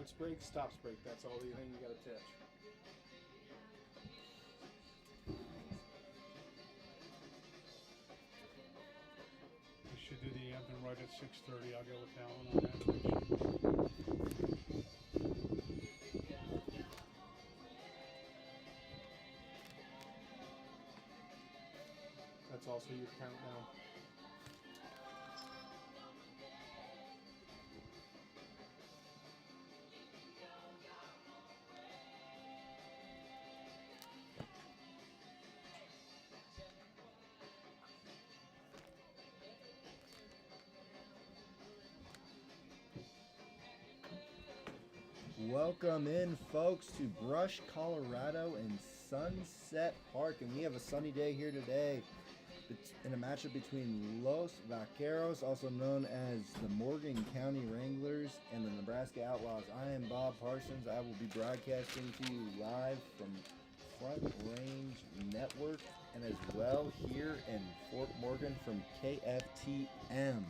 starts brake, stops brake. That's all the thing you got to touch. We should do the anthem right at 6:30. I'll get with Alan on that. That's also your countdown. Welcome in, folks, to Brush, Colorado and Sunset Park. And we have a sunny day here today in a matchup between Los Vaqueros, also known as the Morgan County Wranglers, and the Nebraska Outlaws. I am Bob Parsons. I will be broadcasting to you live from Front Range Network and as well here in Fort Morgan from KFTM.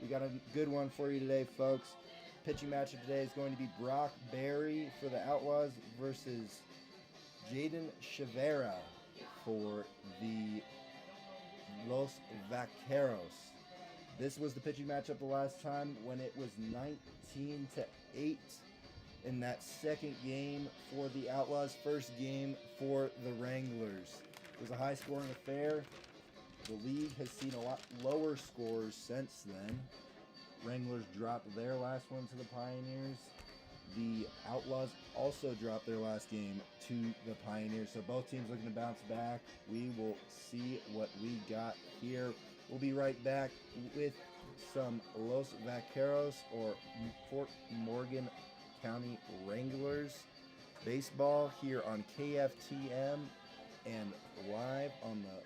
We got a good one for you today, folks. Pitching matchup today is going to be Brock Berry for the Outlaws versus Jaden Chavera for the Los Vaqueros. This was the pitching matchup the last time when it was 19-8 in that second game for the Outlaws, first game for the Wranglers. It was a high-scoring affair. The league has seen a lot lower scores since then. Wranglers dropped their last one to the Pioneers. The Outlaws also dropped their last game to the Pioneers. So both teams looking to bounce back. We will see what we got here. We'll be right back with some Los Vaqueros or Fort Morgan County Wranglers baseball here on KFTM and live on the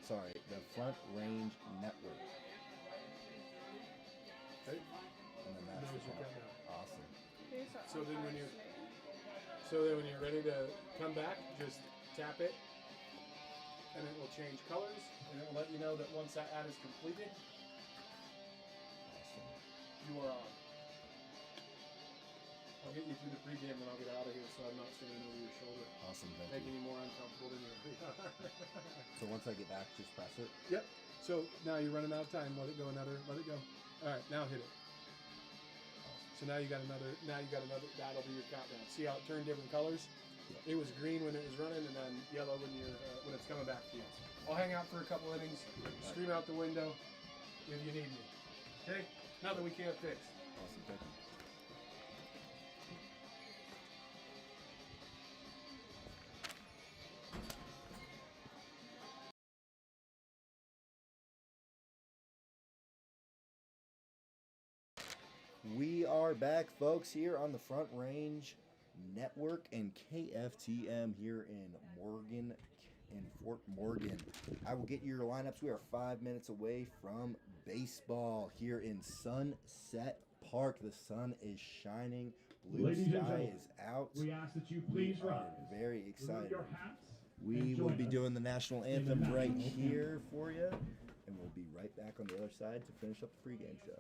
the Front Range Network. Okay. And then that's There's your countdown. Awesome. So then when you're ready to come back, just tap it, and it will change colors, and it will let you know that once that ad is completed, Awesome. you are on. I'll get you through the pregame, and I'll get out of here, so I'm not standing over your shoulder. Awesome. Thank Make you. any more uncomfortable than you already are. So once I get back, just press it. Yep. So now you're running out of time. Let it go. Let it go. All right. Now hit it. So now you got another. That'll be your countdown. See how it turned different colors? Yeah. It was green when it was running, and then yellow when it's coming back to you. I'll hang out for a couple innings. Scream out the window if you need me. Okay. Nothing we can't fix. Awesome. Thank you. We are back, folks, here on the Front Range Network and KFTM here in Fort Morgan. I will get you your lineups. We are 5 minutes away from baseball here in Sunset Park. The sun is shining. Blue sky is out. We ask that you please rise. Very excited. Your hats. We will be doing the national anthem right here for you, and we'll be right back on the other side to finish up the pregame show.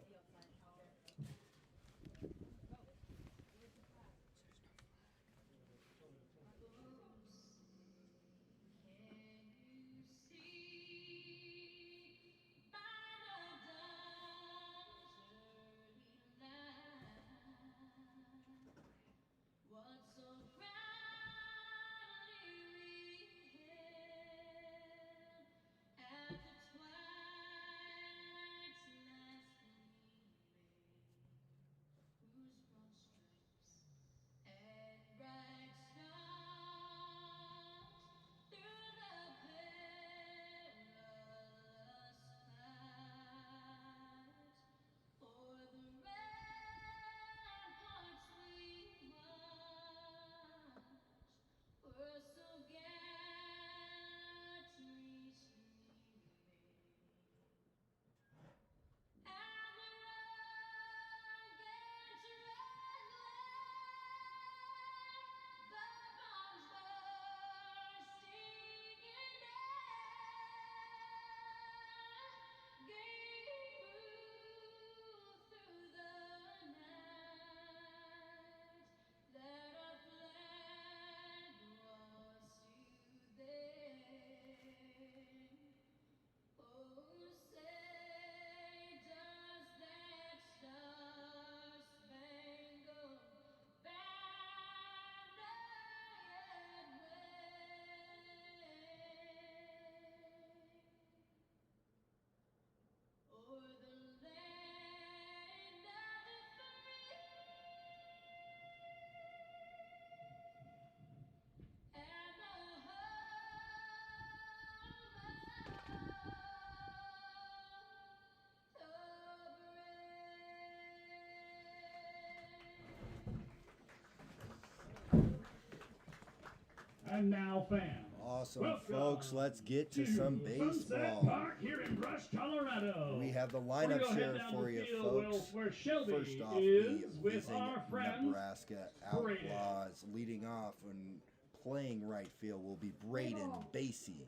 And now, fans. Awesome, welcome folks. Let's get to some Sunset baseball. Park here in Brush, Colorado. We have the We're gonna lineups head here down for the you, field folks. where Shelby First off, is the with visiting our friends. Nebraska Outlaws. Leading off and playing right field will be Braden Basie.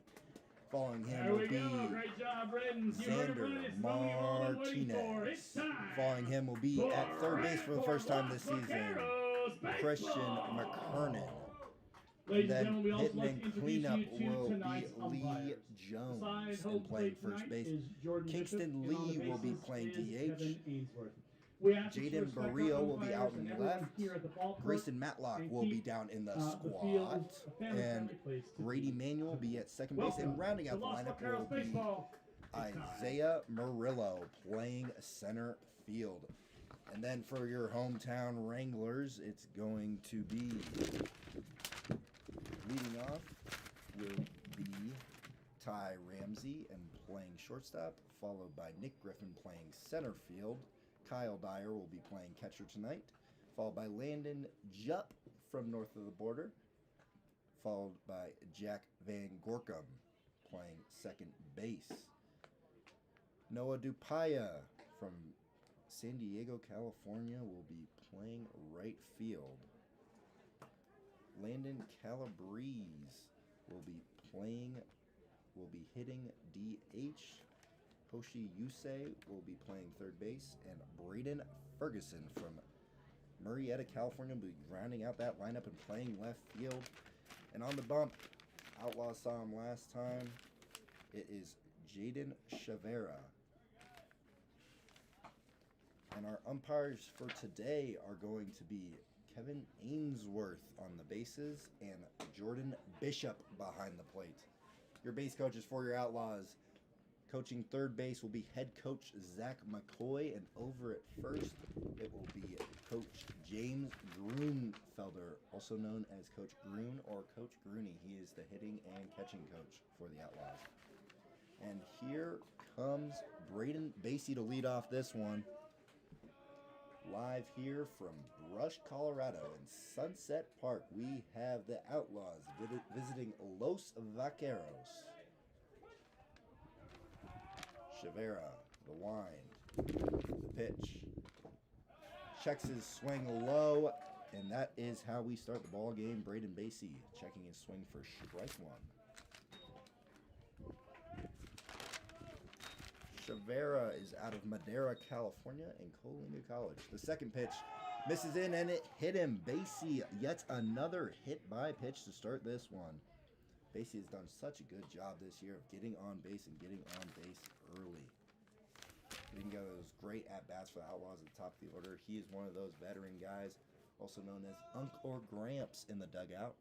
Following him There will we be go. Great job, Braden. You heard it, Xander Braden. It's the moment you've all been waiting for. Martinez. It's time. Following him will be for at third base for the first time this season, Vaqueros Christian baseball. McKernan. Ladies and Then gentlemen, we also hitting like to and introduce cleanup you to will be tonight's Lee umpires. Jones Beside home and playing plate first tonight base. is Jordan Kingston Bishop, and on Lee the will be bases playing is DH. Kevin Ainsworth. We ask that you Jaden respect our Barrio will be umpires out and in everyone left. here at the ballpark, Grayson Matlock and will be keep, down in the the squat. field a family-friendly And place to Grady be. Manuel will be at second base. Welcome And rounding out to the Los lineup Vaqueros will be baseball. Isaiah Murillo playing center field. And then for your hometown Wranglers, it's going to be leading off will be Ty Ramsey and playing shortstop, followed by Nick Griffin playing center field. Kyle Dyer will be playing catcher tonight, followed by Landon Jupp from north of the border, followed by Jack Van Gorkum playing second base. Noah Dupaya from San Diego, California will be playing right field. Landon Calabrese will be hitting DH. Hoshi Yusei will be playing third base, and Braden Ferguson from Murrieta, California will be rounding out that lineup and playing left field. And on the bump, Outlaws saw him last time. It is Jaden Chavera. And our umpires for today are going to be Kevin Ainsworth on the bases and Jordan Bishop behind the plate. Your base coaches for your Outlaws. Coaching third base will be head coach Zach McCoy, and over at first it will be Coach James Grunfelder, also known as Coach Grun or Coach Grooney. He is the hitting and catching coach for the Outlaws. And here comes Braden Basie to lead off this one. Live here from Brush, Colorado in Sunset Park, we have the Outlaws visiting Los Vaqueros. Chavera, the wind, the pitch, checks his swing low, and that is how we start the ball game. Braden Basie checking his swing for strike one. Chavera is out of Madera, California, and Coalinga College. The second pitch misses in, and it hit him. Basie, yet another hit by pitch to start this one. Basie has done such a good job this year of getting on base and getting on base early. Getting together those great at-bats for the Outlaws at the top of the order. He is one of those veteran guys, also known as Unc or Gramps in the dugout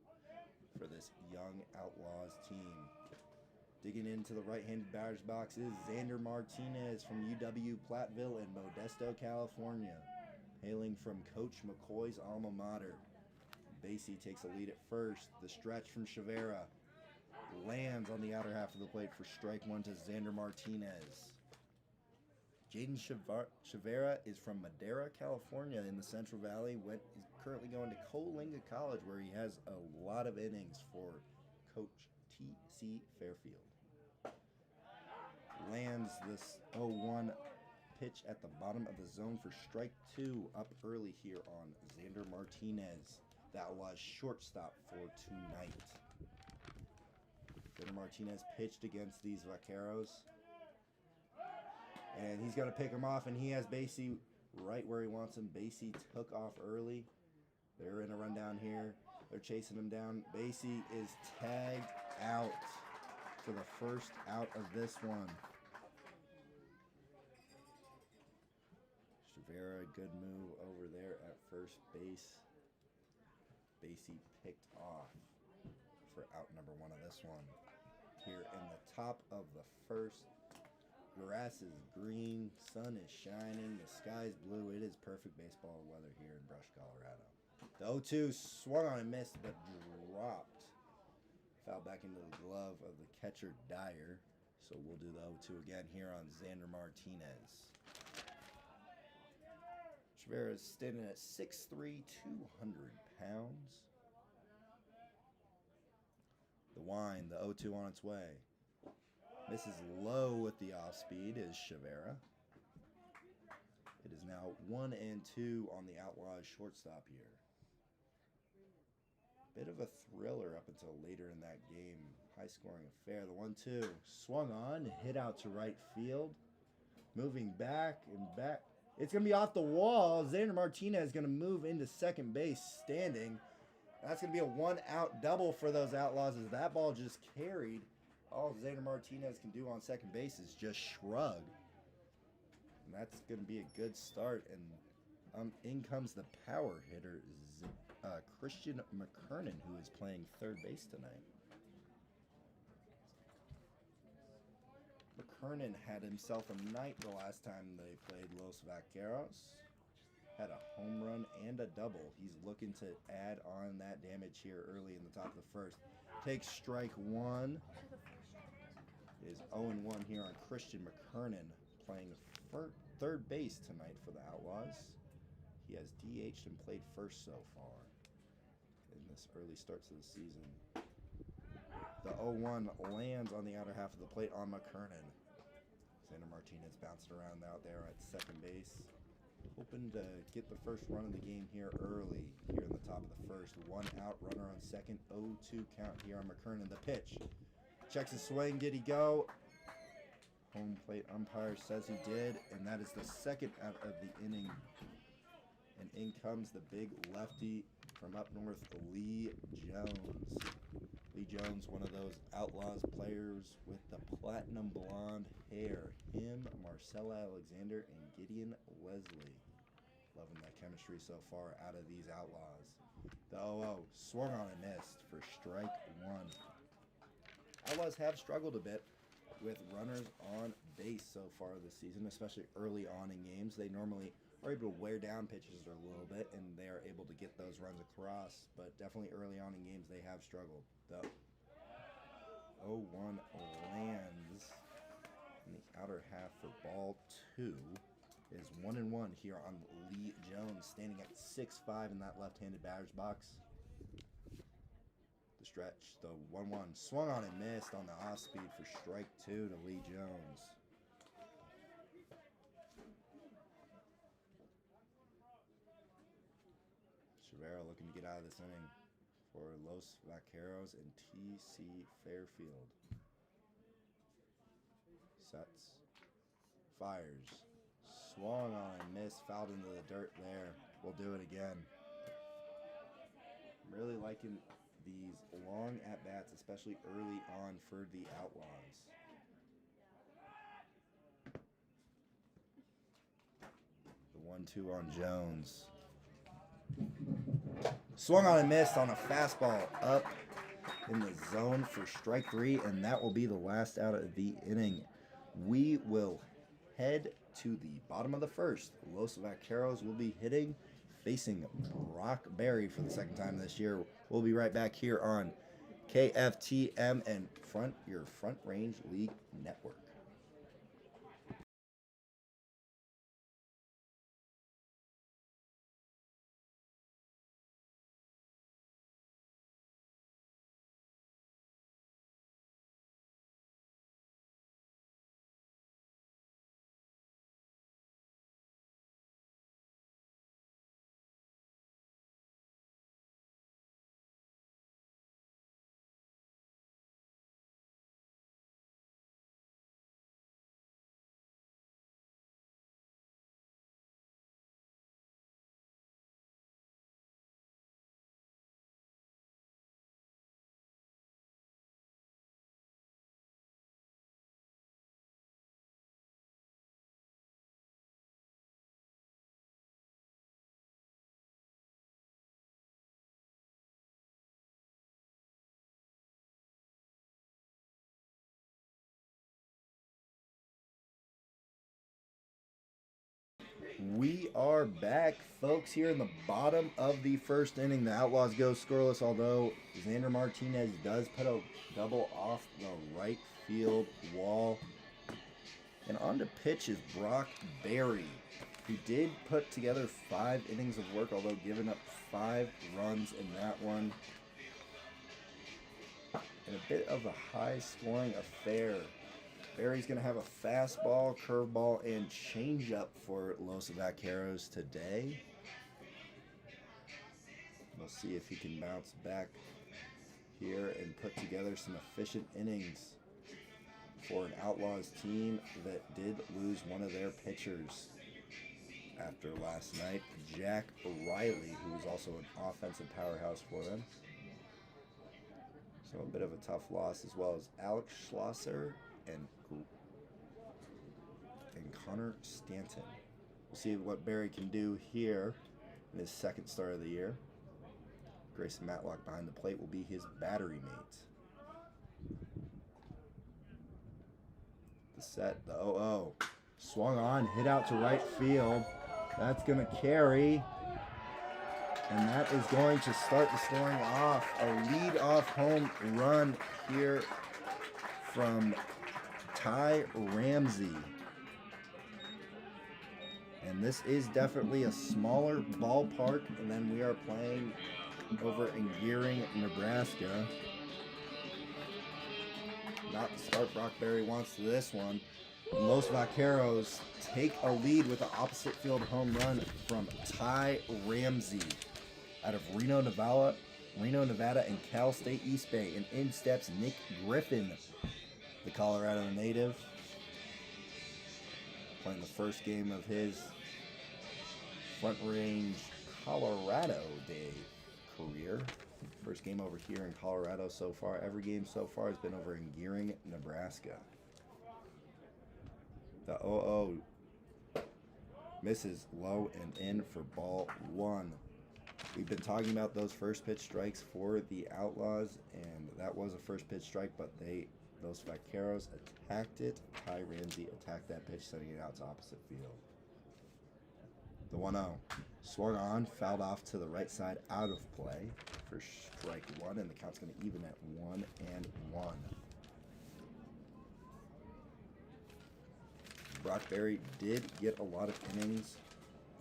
for this young Outlaws team. Digging into the right-handed batter's box is Xander Martinez from UW Platteville in Modesto, California. Hailing from Coach McCoy's alma mater. Basie takes a lead at first. The stretch from Chavera lands on the outer half of the plate for strike one to Xander Martinez. Jaden Chavera is from Madera, California in the Central Valley. Is currently going to Coalinga College, where he has a lot of innings for Coach T.C. Fairfield. Lands this 0-1 pitch at the bottom of the zone for strike two, up early here on Xander Martinez. That was shortstop for tonight. Xander Martinez pitched against these Vaqueros. And he's going to pick him off, and he has Basie right where he wants him. Basie took off early. They're in a rundown here. They're chasing him down. Basie is tagged out for the first out of this one. Chavera, good move over there at first base. Basie picked off for out number one of this one. Here in the top of the first. Grass is green, sun is shining, the sky's blue. It is perfect baseball weather here in Brush, Colorado. The 0-2 swung on and missed, but dropped. Fouled back into the glove of the catcher Dyer. So we'll do the 0-2 again here on Xander Martinez. Chavera is standing at 6'3", 200 pounds. The wind, the 0-2 on its way. Misses low with the off speed is Chavera. It is now 1-2 on the Outlaws shortstop here. Bit of a thriller up until later in that game. High scoring affair. The 1-2 swung on, hit out to right field. Moving back and back. It's going to be off the wall. Xander Martinez is going to move into second base standing. That's going to be a 1-out double for those Outlaws as that ball just carried. All Xander Martinez can do on second base is just shrug. And that's going to be a good start. And in comes the power hitter, Christian McKernan, who is playing third base tonight. McKernan had himself a night the last time they played Los Vaqueros. Had a home run and a double. He's looking to add on that damage here early in the top of the first. Takes strike one. Is 0-1 here on Christian McKernan, playing third base tonight for the Outlaws. He has DH'd and played first so far in this early starts of the season. The 0-1 lands on the outer half of the plate on McKernan. Xander Martinez bouncing around out there at second base. Hoping to get the first run of the game here early, here in the top of the first. 1-out runner on second, 0-2 count here on McKernan. The pitch. Checks his swing, did he go? Home plate umpire says he did, and that is the second out of the inning. And in comes the big lefty from up north, Lee Jones. Lee Jones, one of those Outlaws players with the platinum blonde hair. Him, Marcella Alexander, and Gideon Wesley. Loving that chemistry so far out of these Outlaws. The 0-0 swung on and missed for strike one. Outlaws have struggled a bit with runners on base so far this season, especially early on in games. They normally are able to wear down pitches a little bit, and they are able to get those runs across. But definitely early on in games, they have struggled. The 0-1 lands in the outer half for ball two. Is 1-1 here on Lee Jones, standing at 6'5" in that left-handed batter's box. The stretch, the 1-1 swung on and missed on the off speed for strike two to Lee Jones. Chavera looking to get out of this inning for Los Vaqueros and T.C. Fairfield. Sets. Fires. Swung on and missed. Fouled into the dirt there. We'll do it again. I'm really liking these long at-bats, especially early on for the Outlaws. The 1-2 on Jones. Swung on and missed on a fastball up in the zone for strike three, and that will be the last out of the inning. We will head to the bottom of the first. Los Vaqueros will be facing Brock Berry for the second time this year. We'll be right back here on KFTM and your Front Range League Network. We are back, folks, here in the bottom of the first inning. The Outlaws go scoreless, although Xander Martinez does put a double off the right field wall. And on to pitch is Brock Berry, who did put together 5 innings of work, although giving up 5 runs in that one. in a bit of a high-scoring affair. Barry's going to have a fastball, curveball, and changeup for Los Vaqueros today. We'll see if he can bounce back here and put together some efficient innings for an Outlaws team that did lose one of their pitchers after last night, Jack Riley, who was also an offensive powerhouse for them. So a bit of a tough loss, as well as Alex Schlosser and Connor Stanton. We'll see what Barry can do here in his second start of the year. Grayson Matlock behind the plate will be his battery mate. The set, the 0-0. Swung on, hit out to right field. That's going to carry. And that is going to start the scoring off. A lead-off home run here from Ty Ramsey. And this is definitely a smaller ballpark than we are playing over in Gering, Nebraska. Not the start Brock Berry wants to this one. Los Vaqueros take a lead with an opposite field home run from Ty Ramsey out of Reno, Nevada, and Cal State East Bay. And in steps Nick Griffin, the Colorado native, playing the first game of his Front Range Colorado Day career. First game over here in Colorado so far. Every game so far has been over in Gering, Nebraska. The 0-0 misses low and in for ball one. We've been talking about those first pitch strikes for the Outlaws, and that was a first pitch strike, but those Vaqueros attacked it. Ty Ramsey attacked that pitch, sending it out to opposite field. The 1-0 swung on, fouled off to the right side, out of play for strike one, and the count's going to even at 1-1. Brock Berry did get a lot of innings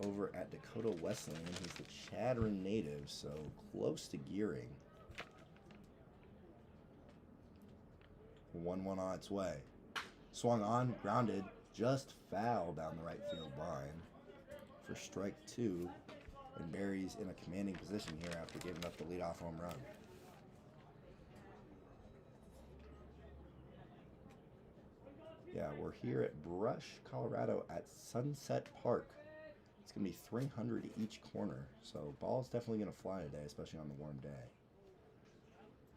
over at Dakota Wesleyan. He's the Chattering native, so close to Gering. 1-1 on its way. Swung on, grounded, just foul down the right field line for strike two. And Berry's in a commanding position here after giving up the leadoff home run. Yeah, we're here at Brush, Colorado at Sunset Park. It's going to be 300 each corner, so ball's definitely going to fly today, especially on the warm day.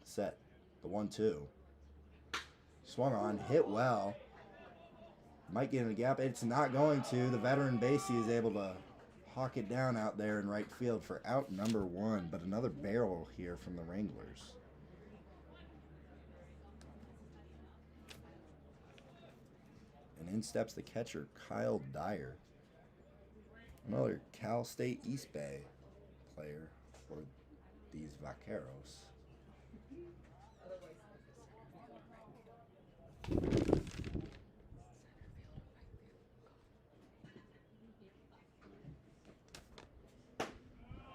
Set, the 1-2. Swung on, hit well. Might get in a gap. It's not going to. The veteran Basie is able to hawk it down out there in right field for out number one, but another barrel here from the Wranglers. And in steps the catcher, Kyle Dyer. Another Cal State East Bay player for these Vaqueros.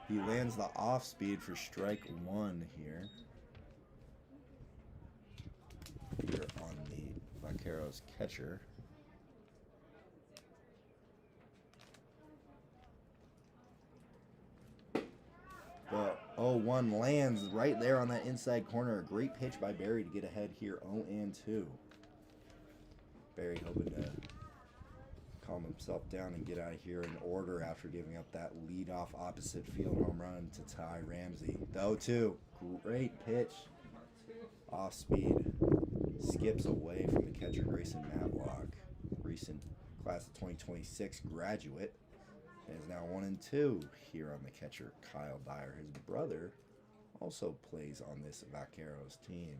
He lands the off speed for strike one here. Here on the Vaqueros catcher. The 0-1 lands right there on that inside corner. A great pitch by Barry to get ahead here, 0-2. Barry hoping to calm himself down and get out of here in order after giving up that leadoff opposite field home run to Ty Ramsey. The 0-2, great pitch. Off speed, skips away from the catcher Grayson Matlock. Recent class of 2026 graduate. And is now 1-2 here on the catcher Kyle Dyer. His brother also plays on this Vaqueros team.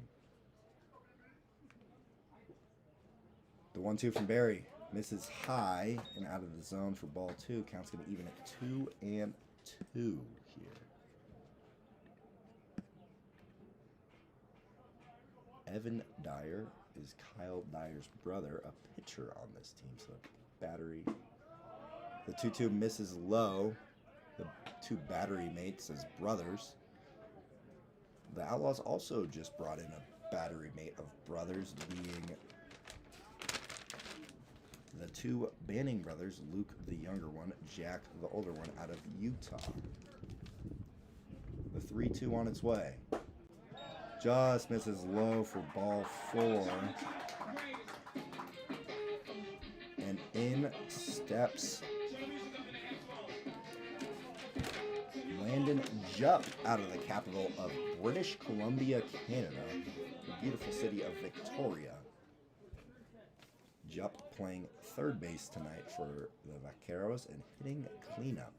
The 1-2 from Barry misses high and out of the zone for ball two. Count's going to even at 2-2 here. Evan Dyer is Kyle Dyer's brother, a pitcher on this team. So battery. The 2-2 misses low. The two battery mates as brothers. the Outlaws also just brought in a battery mate of brothers, being the two Banning brothers, Luke the younger one, Jack the older one, out of Utah. The 3-2 on its way. Just misses low for ball 4. And in steps Landon Jupp out of the capital of British Columbia, Canada, the beautiful city of Victoria. Jupp playing third base tonight for the Vaqueros and hitting cleanup.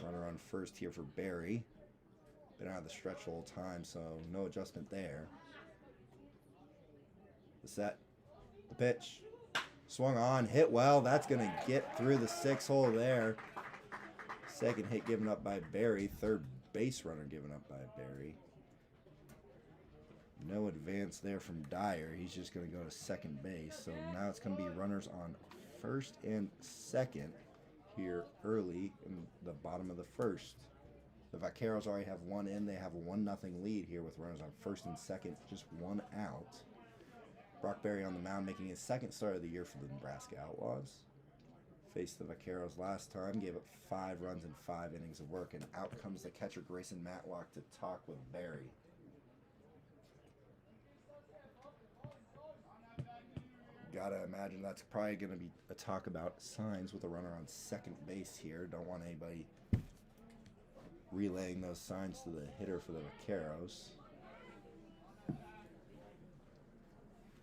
Runner on first here for Barry. Been out of the stretch the whole time, so no adjustment there. The set, the pitch, swung on, hit well. That's going to get through the 6-hole there. Second hit given up by Barry. Third base runner given up by Barry. No advance there from Dyer. He's just going to go to second base. So now it's going to be runners on first and second here early in the bottom of the first. The Vaqueros already have one in. They have a 1-0 lead here with runners on first and second, just one out. Brock Berry on the mound, making his second start of the year for the Nebraska Outlaws. Faced the Vaqueros last time, gave up 5 runs in 5 innings of work, and out comes the catcher Grayson Matlock to talk with Berry. Gotta imagine that's probably going to be a talk about signs with a runner on second base here. Don't want anybody relaying those signs to the hitter for the Vaqueros.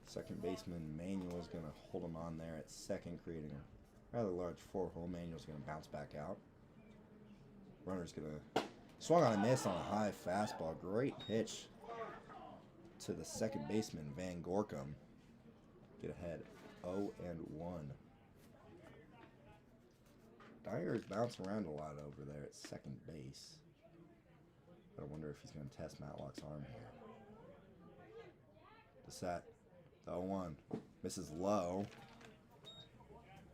Second baseman Manuel is going to hold him on there at second, creating a rather large 4-hole. Manuel's going to bounce back out. Runner's going to swung on a miss on a high fastball. Great pitch to the second baseman Van Gorkum. Get ahead 0-1. Dyer is bouncing around a lot over there at second base. I wonder if he's going to test Matlock's arm here. The set. The 0-1. Misses low.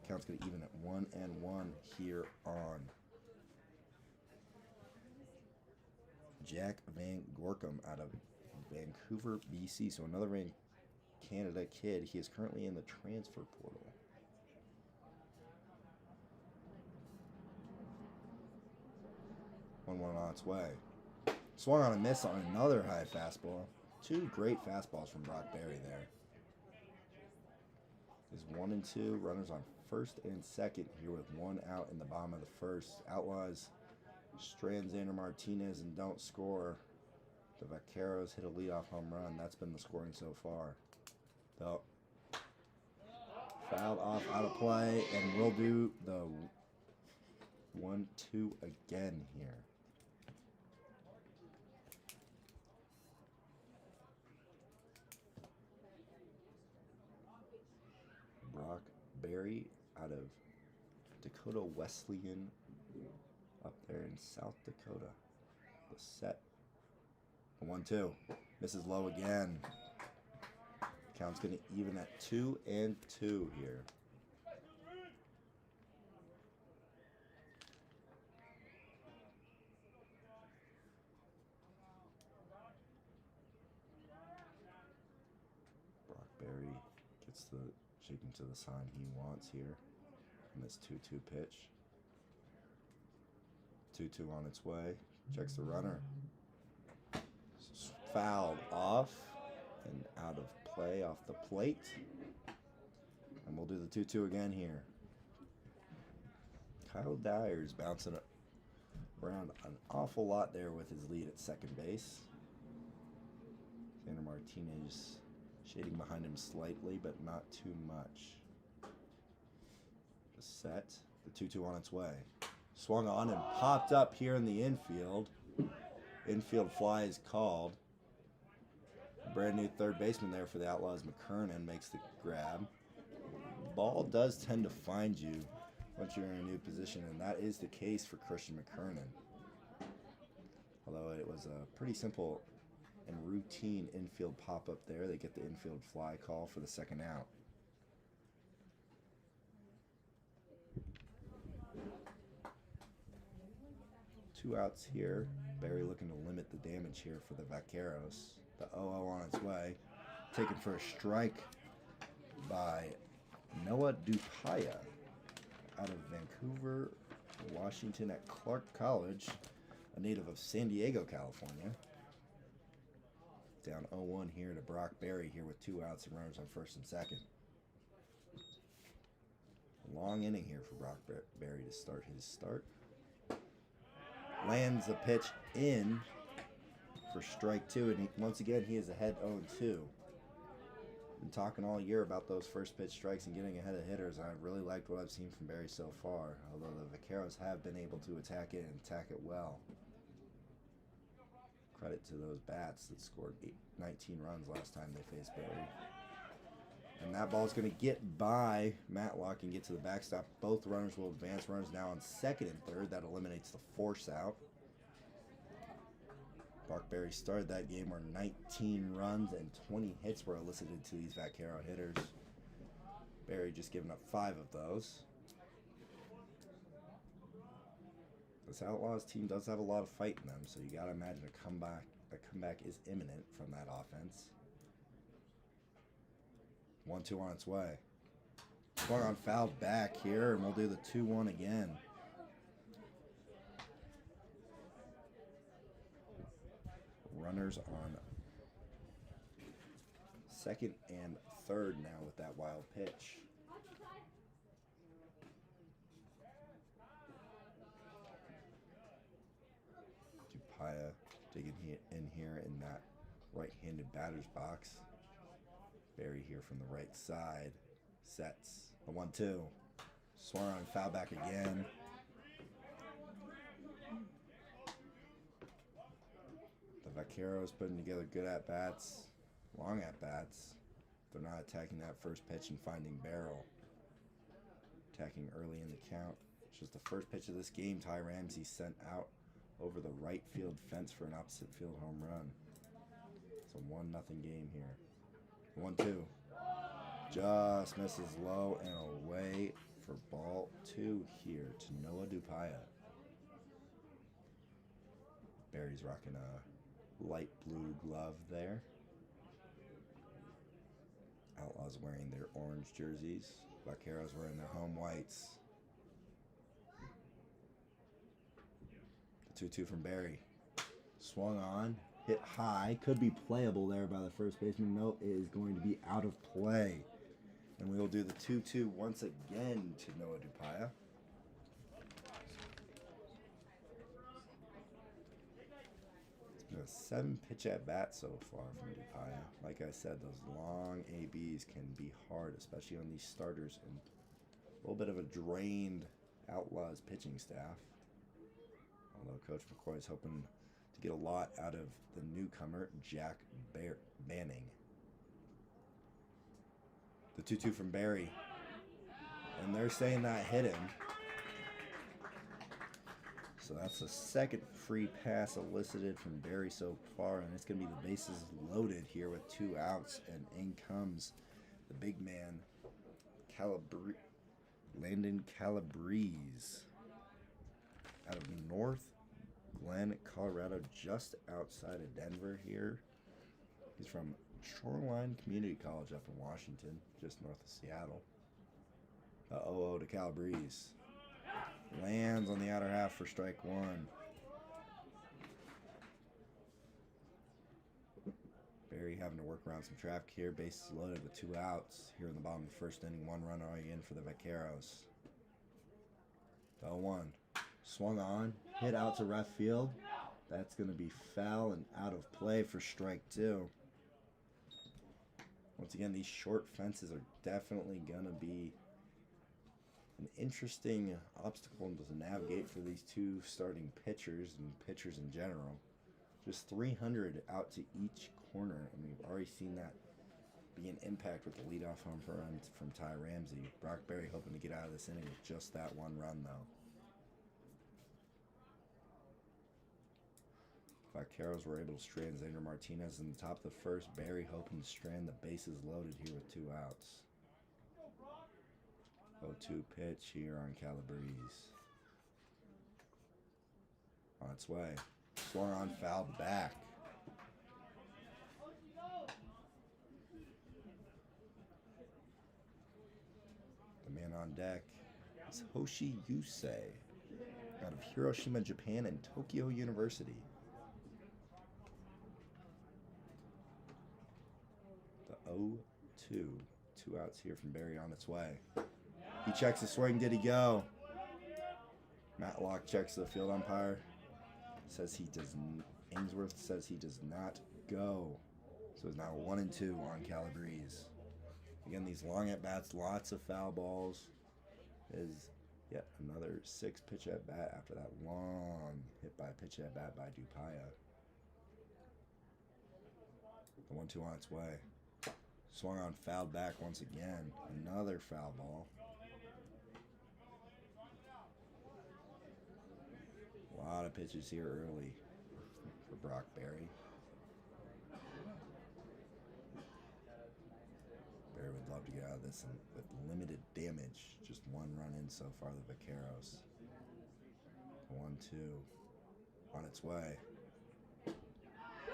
Count's going to even at 1-1 here on. Jack Van Gorkum out of Vancouver, BC. So another Canada kid. He is currently in the transfer portal. One on its way. Swung on a miss on another high fastball. 2 great fastballs from Brock Berry there. Is 1-2. Runners on first and second here with 1 out in the bottom of the first. Outlaws strand Xander Martinez and don't score. The Vaqueros hit a leadoff home run. That's been the scoring so far. Though fouled off, out of play, and we'll do the 1-2 again here. Brock Berry out of Dakota Wesleyan up there in South Dakota. The set. 1-2. Misses low again. Count's going to even at 2-2 here. Brock Berry gets the shaking to the sign he wants here in this 2-2 pitch. 2-2 on its way. Checks the runner. Fouled off and out of play off the plate. And we'll do the 2-2 again here. Kyle Dyer's bouncing around an awful lot there with his lead at second base. Xander Martinez shading behind him slightly, but not too much. The set. The 2-2 on its way. Swung on and popped up here in the infield. Infield fly is called. Brand new third baseman there for the Outlaws, McKernan, makes the grab. Ball does tend to find you once you're in a new position, and that is the case for Christian McKernan. Although it was a pretty simple and routine infield pop-up there. They get the infield fly call for the second out. Two outs here Berry looking to limit the damage here for the Vaqueros. The 0-0 on its way. Taken for a strike by Noah Dupaya out of Vancouver, Washington at Clark College, a native of San Diego, California. Down 0-1 here to Brock Berry here with 2 outs and runners on first and second. Long inning here for Brock Berry to start his start. Lands the pitch in for strike 2, and once again he is ahead 0-2. Been talking all year about those first pitch strikes and getting ahead of hitters. I've really liked what I've seen from Berry so far, although the Vaqueros have been able to attack it and attack it well. Credit to those bats that scored 19 runs last time they faced Berry. And that ball's going to get by Matlock and get to the backstop. Both runners will advance. Runners now on second and third. That eliminates the force out. Brock Berry started that game where 19 runs and 20 hits were elicited to these Vaquero hitters. Berry just giving up 5 of those. This Outlaws team does have a lot of fight in them, so you got to imagine a comeback is imminent from that offense. 1-2 on its way. Swung on foul back here, and we'll do the 2-1 again. Runners on second and third now with that wild pitch. Dupaya digging in here in that right-handed batter's box. Berry here from the right side. Sets. The 1-2. Swung on foul back again. The Vaqueros putting together good at-bats. Long at-bats. They're not attacking that first pitch and finding barrel. Attacking early in the count. It's just the first pitch of this game. Ty Ramsey sent out over the right field fence for an opposite field home run. It's a 1-0 game here. 1-2. Just misses low and away for ball 2 here to Noah Dupaya. Berry's rocking a light blue glove there. Outlaws wearing their orange jerseys. Vaqueros wearing their home whites. The 2-2 from Berry. Swung on. Hit high. Could be playable there by the first baseman. No, it is going to be out of play. And we will do the 2-2 once again to Noah Dupaya. It's been a 7-pitch at bat so far from Dupaya. Like I said, those long ABs can be hard, especially on these starters and a little bit of a drained Outlaws pitching staff. Although Coach McCoy is hoping to get a lot out of the newcomer, Jack Banning. The 2-2 from Berry. And they're saying that hit him. So that's the second free pass elicited from Berry so far. And it's going to be the bases loaded here with 2 outs. And in comes the big man, Landon Calabrese. Out of North Glen, Colorado, just outside of Denver here. He's from Shoreline Community College up in Washington, just north of Seattle. 0-0 to Calabrese. Lands on the outer half for strike 1. Berry having to work around some traffic here. Bases loaded with 2 outs here in the bottom of the first inning. 1 run already in for the Vaqueros. 0-1. Swung on, hit out to left field. That's going to be foul and out of play for strike 2. Once again, these short fences are definitely going to be an interesting obstacle to navigate for these 2 starting pitchers and pitchers in general. Just 300 out to each corner, and we've already seen that be an impact with the leadoff home run from Ty Ramsey. Brock Berry hoping to get out of this inning with just that 1 run, though. Vaqueros were able to strand Xander Martinez in the top of the first. Berry hoping to strand the bases loaded here with 2 outs. 0-2 pitch here on Calabrese. On its way. Swung on, fouled back. The man on deck is Hoshi Yusei out of Hiroshima, Japan, and Tokyo University. The 0-2. 2 outs here from Barry on its way. He checks the swing. Did he go? Matlock checks the field umpire. Says he does. Ainsworth says he does not go. So it's now 1-2 on Calabrese. Again, these long at bats, lots of foul balls. Is yet another 6-pitch at bat after that long hit by pitch at bat by Dupaya. The 1-2 on its way. Swung on, fouled back once again. Another foul ball. A lot of pitches here early for Brock Berry. Berry would love to get out of this with limited damage. Just 1 run in so far, the Vaqueros. 1-2 on its way.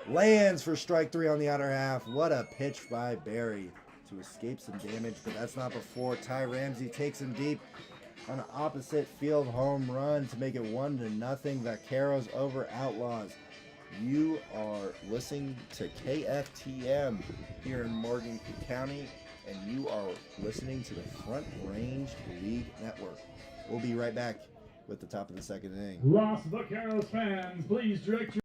Lands for strike 3 on the outer half. What a pitch by Berry to escape some damage, but that's not before Ty Ramsey takes him deep on an opposite field home run to make it 1-0. Vaqueros over Outlaws. You are listening to KFTM here in Morgan County, and you are listening to the Front Range League Network. We'll be right back with the top of the second inning. Los Vaqueros fans, please direct your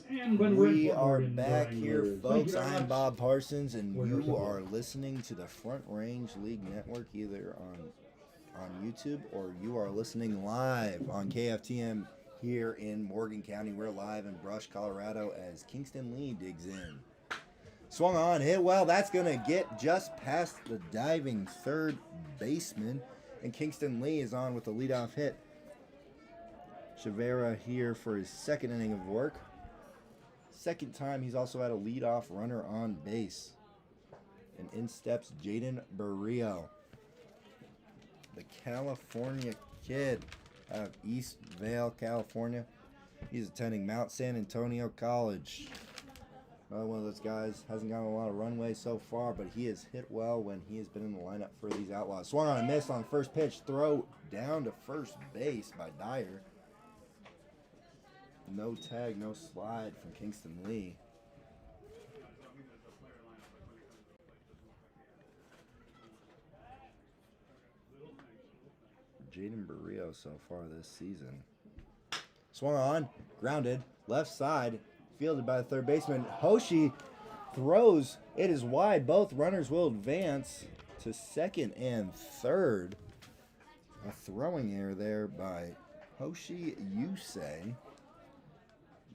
and when we're We in are Morgan, back Wranglers. here, Thank folks. you very I'm much. Bob Parsons, and For your you support. are listening to the Front Range League Network, either on YouTube or you are listening live on KFTM here in Morgan County. We're live in Brush, Colorado, as Kingston Lee digs in. Swung on, hit well. That's going to get just past the diving third baseman, and Kingston Lee is on with the leadoff hit. Chavera here for his second inning of work. Second time he's also had a leadoff runner on base. And in steps Jaden Barrio, the California kid out of East Vale, California. He's attending Mount San Antonio College. Another one of those guys, hasn't gotten a lot of runway so far, but he has hit well when he has been in the lineup for these Outlaws. Swung on a miss on first pitch, throw down to first base by Dyer. No tag, no slide from Kingston Lee. Jaden Barrio so far this season. Swung on, grounded, left side, fielded by the third baseman. Hoshi throws, it is wide. Both runners will advance to second and third. A throwing error there by Hoshi Yusei.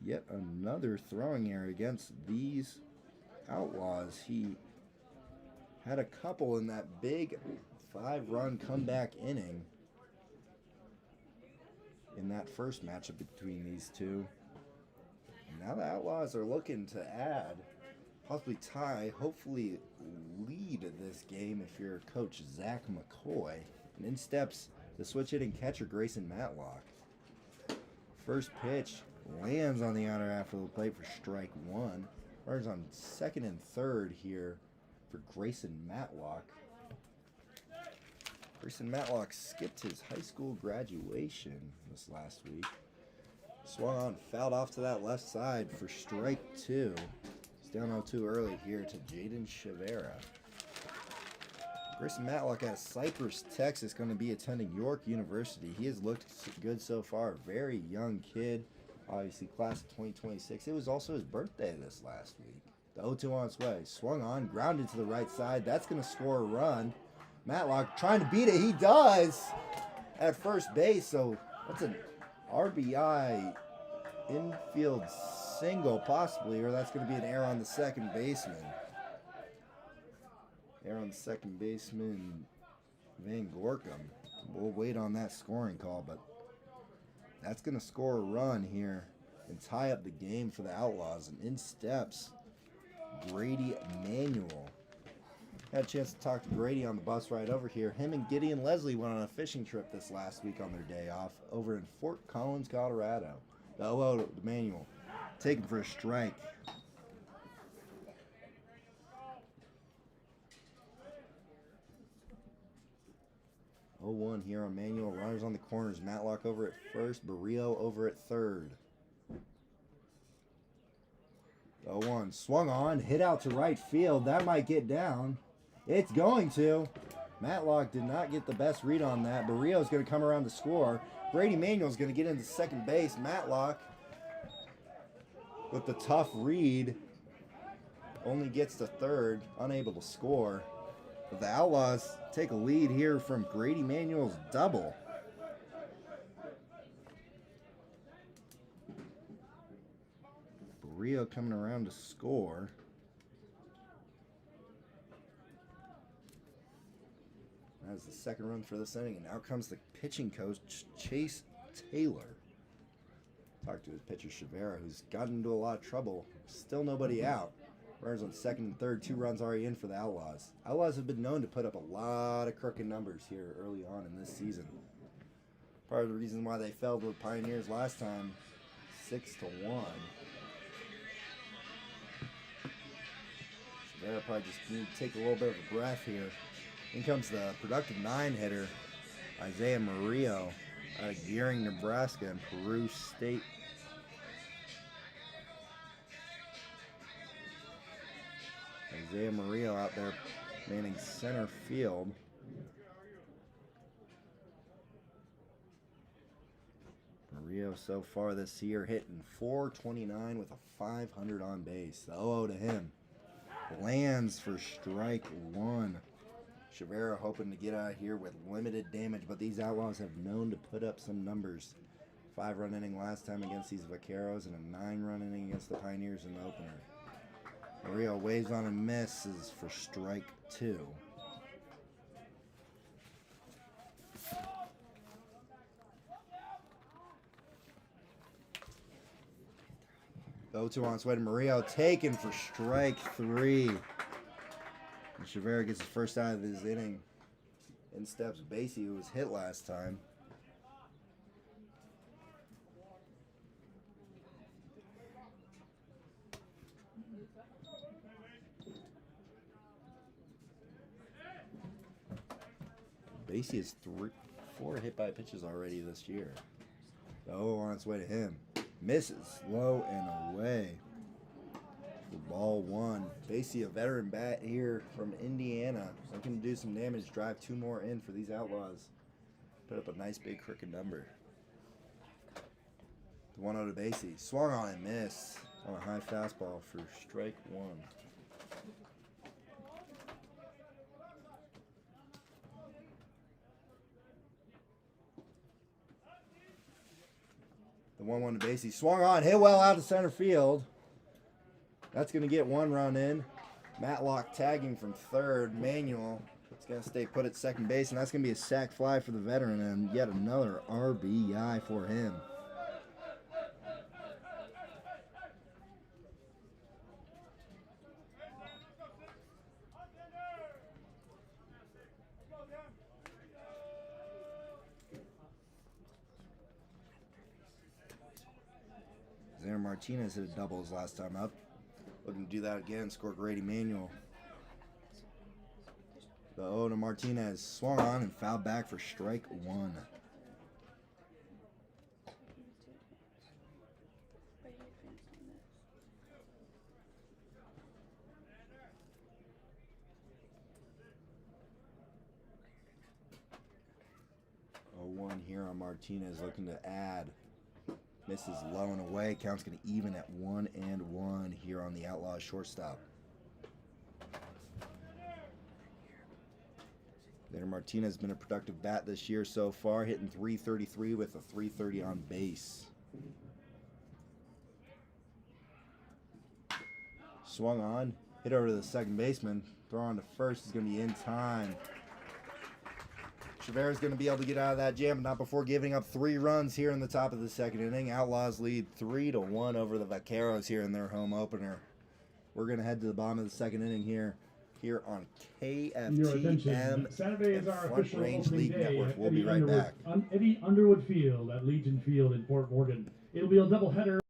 Yet another throwing error against these Outlaws. He had a couple in that big 5-run comeback inning in that first matchup between these two. And Now the Outlaws are looking to add, possibly tie, hopefully lead this game if you're Coach Zach McCoy. And in steps the switch hitting catcher Grayson Matlock. First pitch lands on the outer half of the plate for strike one. Runners on second and third here for Grayson Matlock. Grayson Matlock skipped his high school graduation this last week. Swung on, fouled off to that left side for strike two. He's down 0-2 early here to Jaden Chivera. Grayson Matlock out of Cypress, Texas, going to be attending York University. He has looked good so far. Very young kid. Obviously, class of 2026. It was also his birthday this last week. The 0-2 on its way. Swung on, grounded to the right side. That's going to score a run. Matlock trying to beat it. He does at first base. So that's an RBI infield single, possibly, or that's going to be an error on the second baseman. Error on the second baseman, Van Gorkum. We'll wait on that scoring call, but that's going to score a run here and tie up the game for the Outlaws. And in steps Grady Manuel. Had a chance to talk to Grady on the bus ride over here. Him and Gideon Leslie went on a fishing trip this last week on their day off over in Fort Collins, Colorado. The 0-0 to Manuel. Taken for a strike. Oh, 1 here on Manuel. Runners on the corners. Matlock over at first. Barrio over at third. 0-1. Swung on. Hit out to right field. That might get down. It's going to. Matlock did not get the best read on that. Barrio's going to come around to score. Grady Manuel's going to get into second base. Matlock, with the tough read, only gets to third. Unable to score. But the Outlaws take a lead here from Grady Manuel's double. Barrio coming around to score. That's the second run for this inning, and now comes the pitching coach, Chase Taylor. Talked to his pitcher, Chivera, who's gotten into a lot of trouble. Still nobody out. Runners on second and third, 2 runs already in for the Outlaws. Outlaws have been known to put up a lot of crooked numbers here early on in this season. Part of the reason why they fell to the Pioneers last time, 6-1. Chivera probably just need to take a little bit of a breath here. In comes the productive 9-hitter, Isaiah Murillo, out of Gering, Nebraska, and Peru State. Isaiah Murillo out there manning center field. Murillo so far this year hitting .429 with a 500 on base. The 0-0 to him. Lands for strike one. Chivera hoping to get out of here with limited damage, but these Outlaws have known to put up some numbers. 5-run inning last time against these Vaqueros and a 9-run inning against the Pioneers in the opener. Murillo waves on and misses for strike two. The 0-2 on its way to Murillo, taken for strike three. And Chivera gets his first out of his inning. In steps Basie, who was hit last time. Basie has 4 hit-by-pitches already this year. The 0 on its way to him. Misses low and away. For ball one. Basie, a veteran bat here from Indiana. Looking to do some damage, drive 2 more in for these Outlaws. Put up a nice big crooked number. The 1-0 to Basie. Swung on and missed on a high fastball for strike one. The 1-1 to Basie. Swung on, hit well out to center field. That's going to get 1 run in. Matlock tagging from third. Manuel is going to stay put at second base, and that's going to be a sac fly for the veteran, and yet another RBI for him. Xander Martinez hit a double his last time up. Looking to do that again. Score Grady Manuel. The 0 to Martinez. Swung on and fouled back for strike 1. One here on Martinez, looking to add. Misses low and away. Count's going to even at 1-1 here on the Outlaws shortstop. Xander Martinez has been a productive bat this year so far, hitting .333 with a .330 on base. Swung on, hit over to the second baseman. Throw on to first is going to be in time. Chavera's going to be able to get out of that jam, but not before giving up 3 runs here in the top of the second inning. Outlaws lead 3-1 over the Vaqueros here in their home opener. We're going to head to the bottom of the second inning here on KFTM Saturday is our Front official Range opening League day Network. at We'll be right back. Eddie Underwood Field at Legion Field in Fort Morgan. It'll be a doubleheader.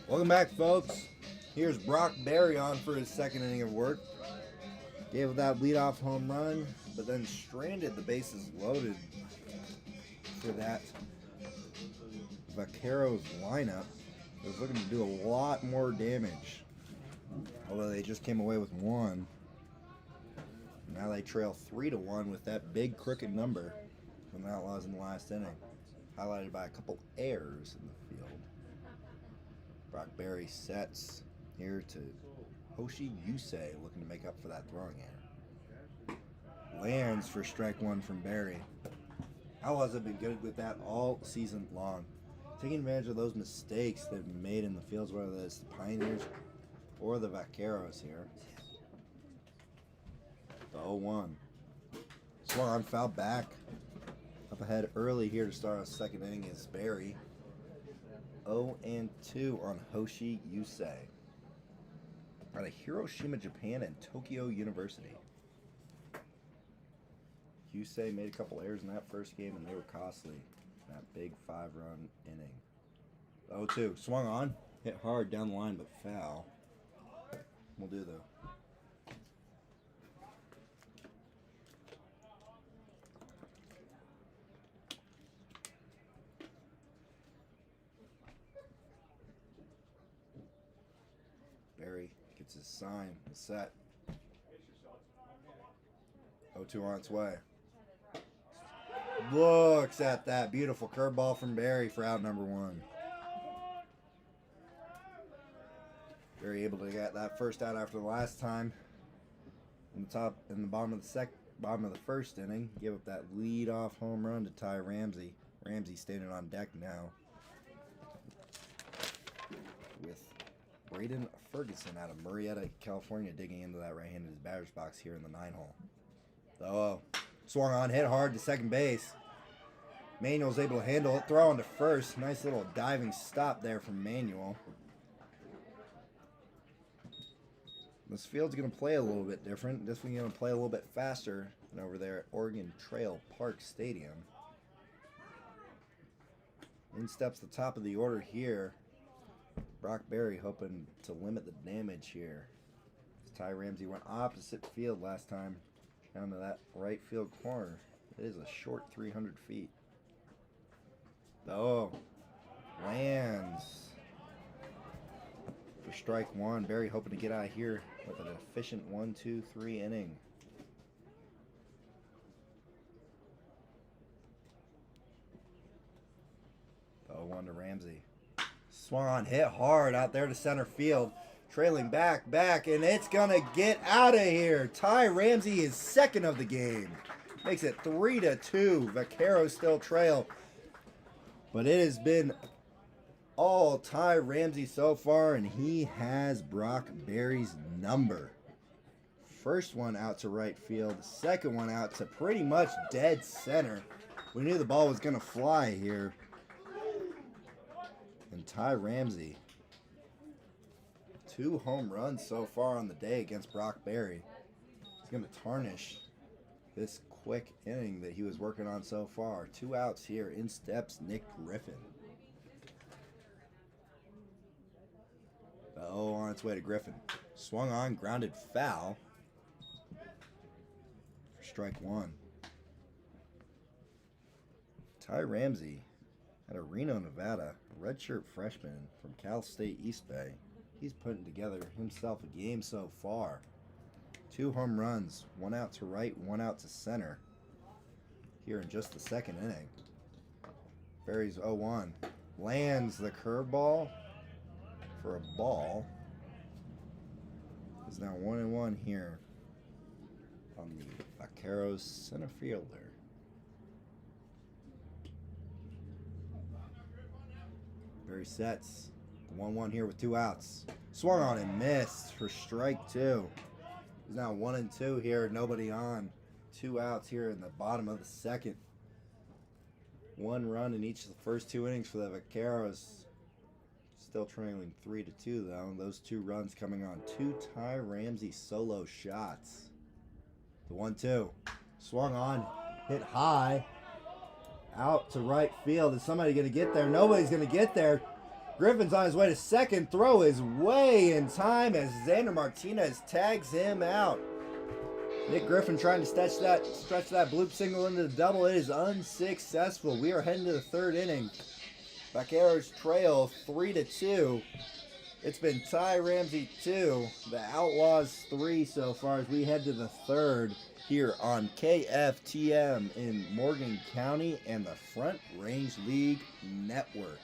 Welcome back, folks. Here's Brock Berry on for his second inning of work. Gave that leadoff home run, but then stranded the bases loaded for that Vaqueros lineup. It was looking to do a lot more damage, although they just came away with 1. Now they trail 3-1 with that big crooked number from the Outlaws in the last inning, highlighted by a couple errors in the field. Brock Berry sets here to Hoshi Yusei, looking to make up for that throwing error. Lands for strike 1 from Berry. Outlaws have been good with that all season long, taking advantage of those mistakes they've made in the fields, whether it's the Pioneers or the Vaqueros here. The 0-1. Swung on, foul back. Up ahead early here to start our second inning is Berry. 0-2 on Hoshi Yusei out of Hiroshima, Japan, and Tokyo University. Yusei made a couple errors in that first game, and they were costly. That big 5-run inning. 0-2. Swung on. Hit hard down the line, but foul. We'll do, though. Berry gets his sign, set. 0-2 on its way. Looks at that beautiful curveball from Berry for out number 1. Berry able to get that first out after the last time. In the bottom of the first inning, give up that lead-off home run to Ty Ramsey. Ramsey standing on deck now with Braden Ferguson out of Murrieta, California, digging into that right-handed batter's box here in the 9-hole. Oh, swung on, hit hard to second base. Manuel's able to handle it. Throw on to first. Nice little diving stop there from Manuel. This field's going to play a little bit different. This one's going to play a little bit faster than over there at Oregon Trail Park Stadium. In steps the top of the order here. Brock Berry hoping to limit the damage here. Ty Ramsey went opposite field last time down to that right field corner. It is a short 300 feet. Oh, lands for strike one. Berry hoping to get out of here with an efficient 1-2-3 inning. Oh, one to Ramsey. Swung on, hit hard out there to center field. Trailing back, and it's going to get out of here. Ty Ramsey is second of the game. Makes it 3-2. Vaqueros still trail. But it has been all Ty Ramsey so far, and he has Brock Berry's number. First one out to right field. Second one out to pretty much dead center. We knew the ball was going to fly here. And Ty Ramsey, 2 home runs so far on the day against Brock Berry. He's going to tarnish this quick inning that he was working on so far. 2 outs here. In steps Nick Griffin. Oh, on its way to Griffin. Swung on, grounded foul for strike one. Ty Ramsey out of Reno, Nevada, a redshirt freshman from Cal State East Bay. He's putting together himself a game so far. 2 home runs, 1 out to right, 1 out to center here in just the second inning. Berry's 0-1. Lands the curveball for a ball. Is now 1-1 here on the Vaqueros center fielder. Berry sets. 1-1 here with 2 outs. Swung on and missed for strike 2. He's now 1-2 here, nobody on. 2 outs here in the bottom of the second. 1 run in each of the first 2 innings for the Vaqueros. Still trailing 3-2 though. Those 2 runs coming on 2 Ty Ramsey solo shots. The 1-2. Swung on, hit high. Out to right field. Is somebody going to get there? Nobody's going to get there. Griffin's on his way to second. Throw is way in time as Xander Martinez tags him out. Nick Griffin trying to stretch that bloop single into the double. It is unsuccessful. We are heading to the 3rd inning. Vaqueros trail 3-2. It's been Ty Ramsey 2, the Outlaws 3 so far as we head to the 3rd here on KFTM in Morgan County and the Front Range League Network.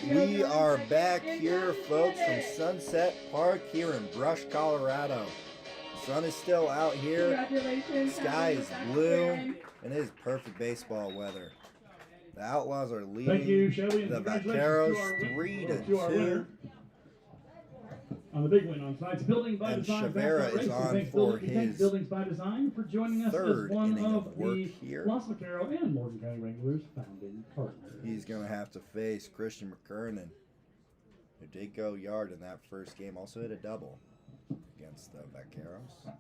We are back here, folks, from Sunset Park here in Brush, Colorado. The sun is still out here. Sky is blue, and it is perfect baseball weather. The Outlaws are leading the Vaqueros 3-2. On the big win on tonight's Building by And Design Chavera race. is on Thanks for Buildings by Design for joining us third as one inning of of work the here. Los Vaquero and Morgan County Wranglers founding partners. He's going to have to face Christian McKernan, who did go yard in that first game. Also hit a double against the Vaqueros.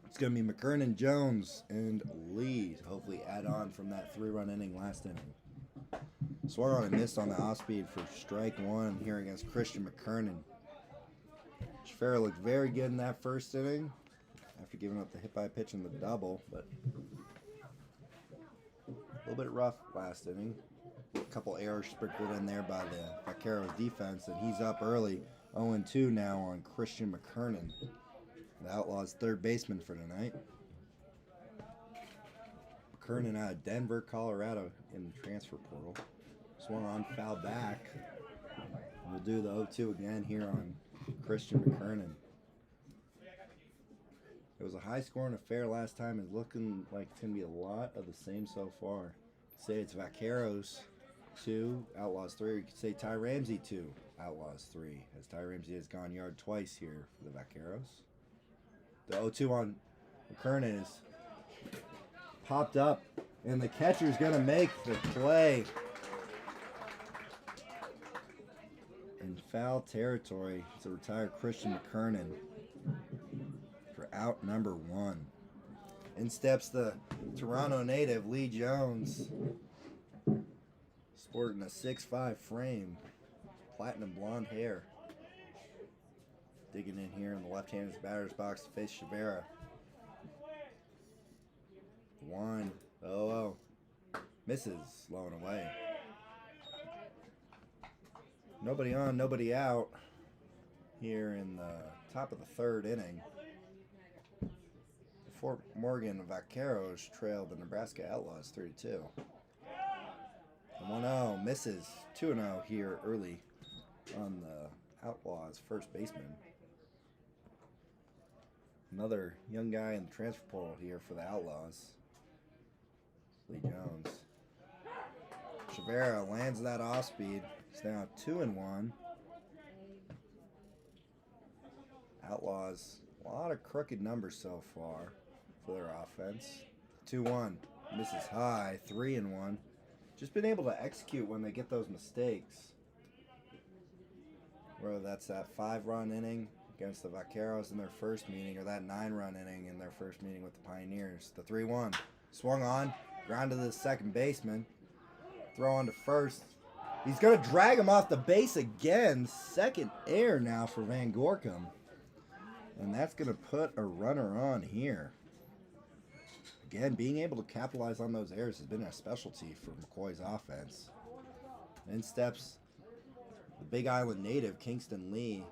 It's going to be McKernan, Jones, and Lee. Hopefully add on from that 3-run inning last inning. Swung on and missed on the off-speed for strike 1 here against Christian McKernan. Schaffer looked very good in that first inning after giving up the hit by pitch in the double, but a little bit rough last inning. A couple errors sprinkled in there by the Vaqueros defense, and he's up early, 0-2 now on Christian McKernan, the Outlaws' third baseman for tonight. McKernan out of Denver, Colorado in the transfer portal. Swung on, foul back. We'll do the 0-2 again here on Christian McKernan. It was a high-scoring affair last time. It's looking like it's going to be a lot of the same so far. Say it's Vaqueros 2, Outlaws 3. Or you could say Ty Ramsey 2, Outlaws 3, as Ty Ramsey has gone yard twice here for the Vaqueros. The 0-2 on McKernan is popped up, and the catcher's going to make the play. In foul territory to retire Christian McKernan for out number 1. In steps the Toronto native Lee Jones, sporting a 6'5" frame, platinum blonde hair. Digging in here in the left-handed batter's box to face Schaffer. 1, 0-0. Misses, low and away. Nobody on, nobody out here in the top of the third inning. The Fort Morgan Vaqueros trailed the Nebraska Outlaws 3-2. 1-0 misses. 2-0 here early on the Outlaws' first baseman. Another young guy in the transfer portal here for the Outlaws. Lee Jones. Schaffer lands that off speed. It's now 2-1. Outlaws, a lot of crooked numbers so far for their offense. 2-1, misses high. 3-1. Just been able to execute when they get those mistakes. Whether that's that 5-run inning against the Vaqueros in their first meeting, or that 9-run inning in their first meeting with the Pioneers. The 3-1, swung on, ground to the second baseman. Throw on to first. He's going to drag him off the base again. Second error now for Van Gorkum. And that's going to put a runner on here. Again, being able to capitalize on those errors has been a specialty for McCoy's offense. In steps the Big Island native, Kingston Lee,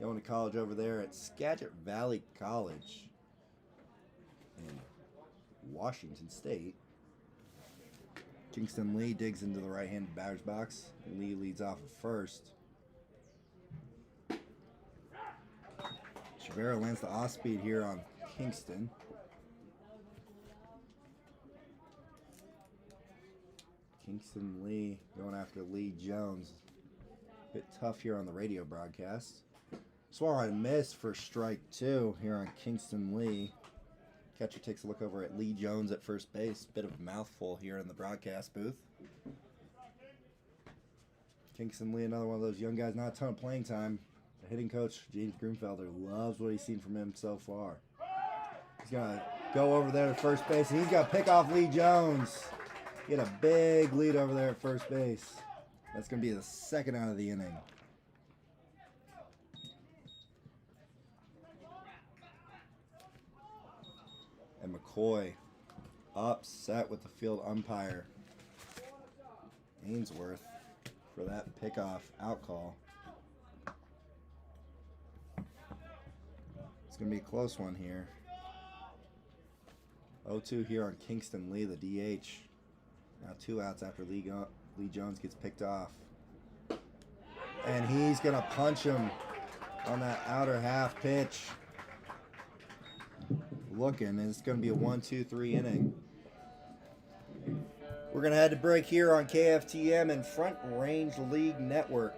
going to college over there at Skagit Valley College in Washington State. Kingston Lee digs into the right-handed batter's box. Lee leads off at first. Schaffer lands the off-speed here on Kingston. Kingston Lee going after Lee Jones. Bit tough here on the radio broadcast. Swung on and missed for strike 2 here on Kingston Lee. Catcher takes a look over at Lee Jones at first base. Bit of a mouthful here in the broadcast booth. Kingston Lee, another one of those young guys, not a ton of playing time. The hitting coach, James Grunfelder, loves what he's seen from him so far. He's going to go over there to first base, and he's got to pick off Lee Jones. Get a big lead over there at first base. That's going to be the second out of the inning. And McCoy upset with the field umpire, Ainsworth, for that pickoff out call. It's going to be a close one here. 0-2 here on Kingston Lee, the DH. Now 2 outs after Lee Jones gets picked off. And he's going to punch him on that outer half pitch. Looking, and it's going to be a 1-2-3 inning. We're going to head to break here on KFTM and Front Range League Network.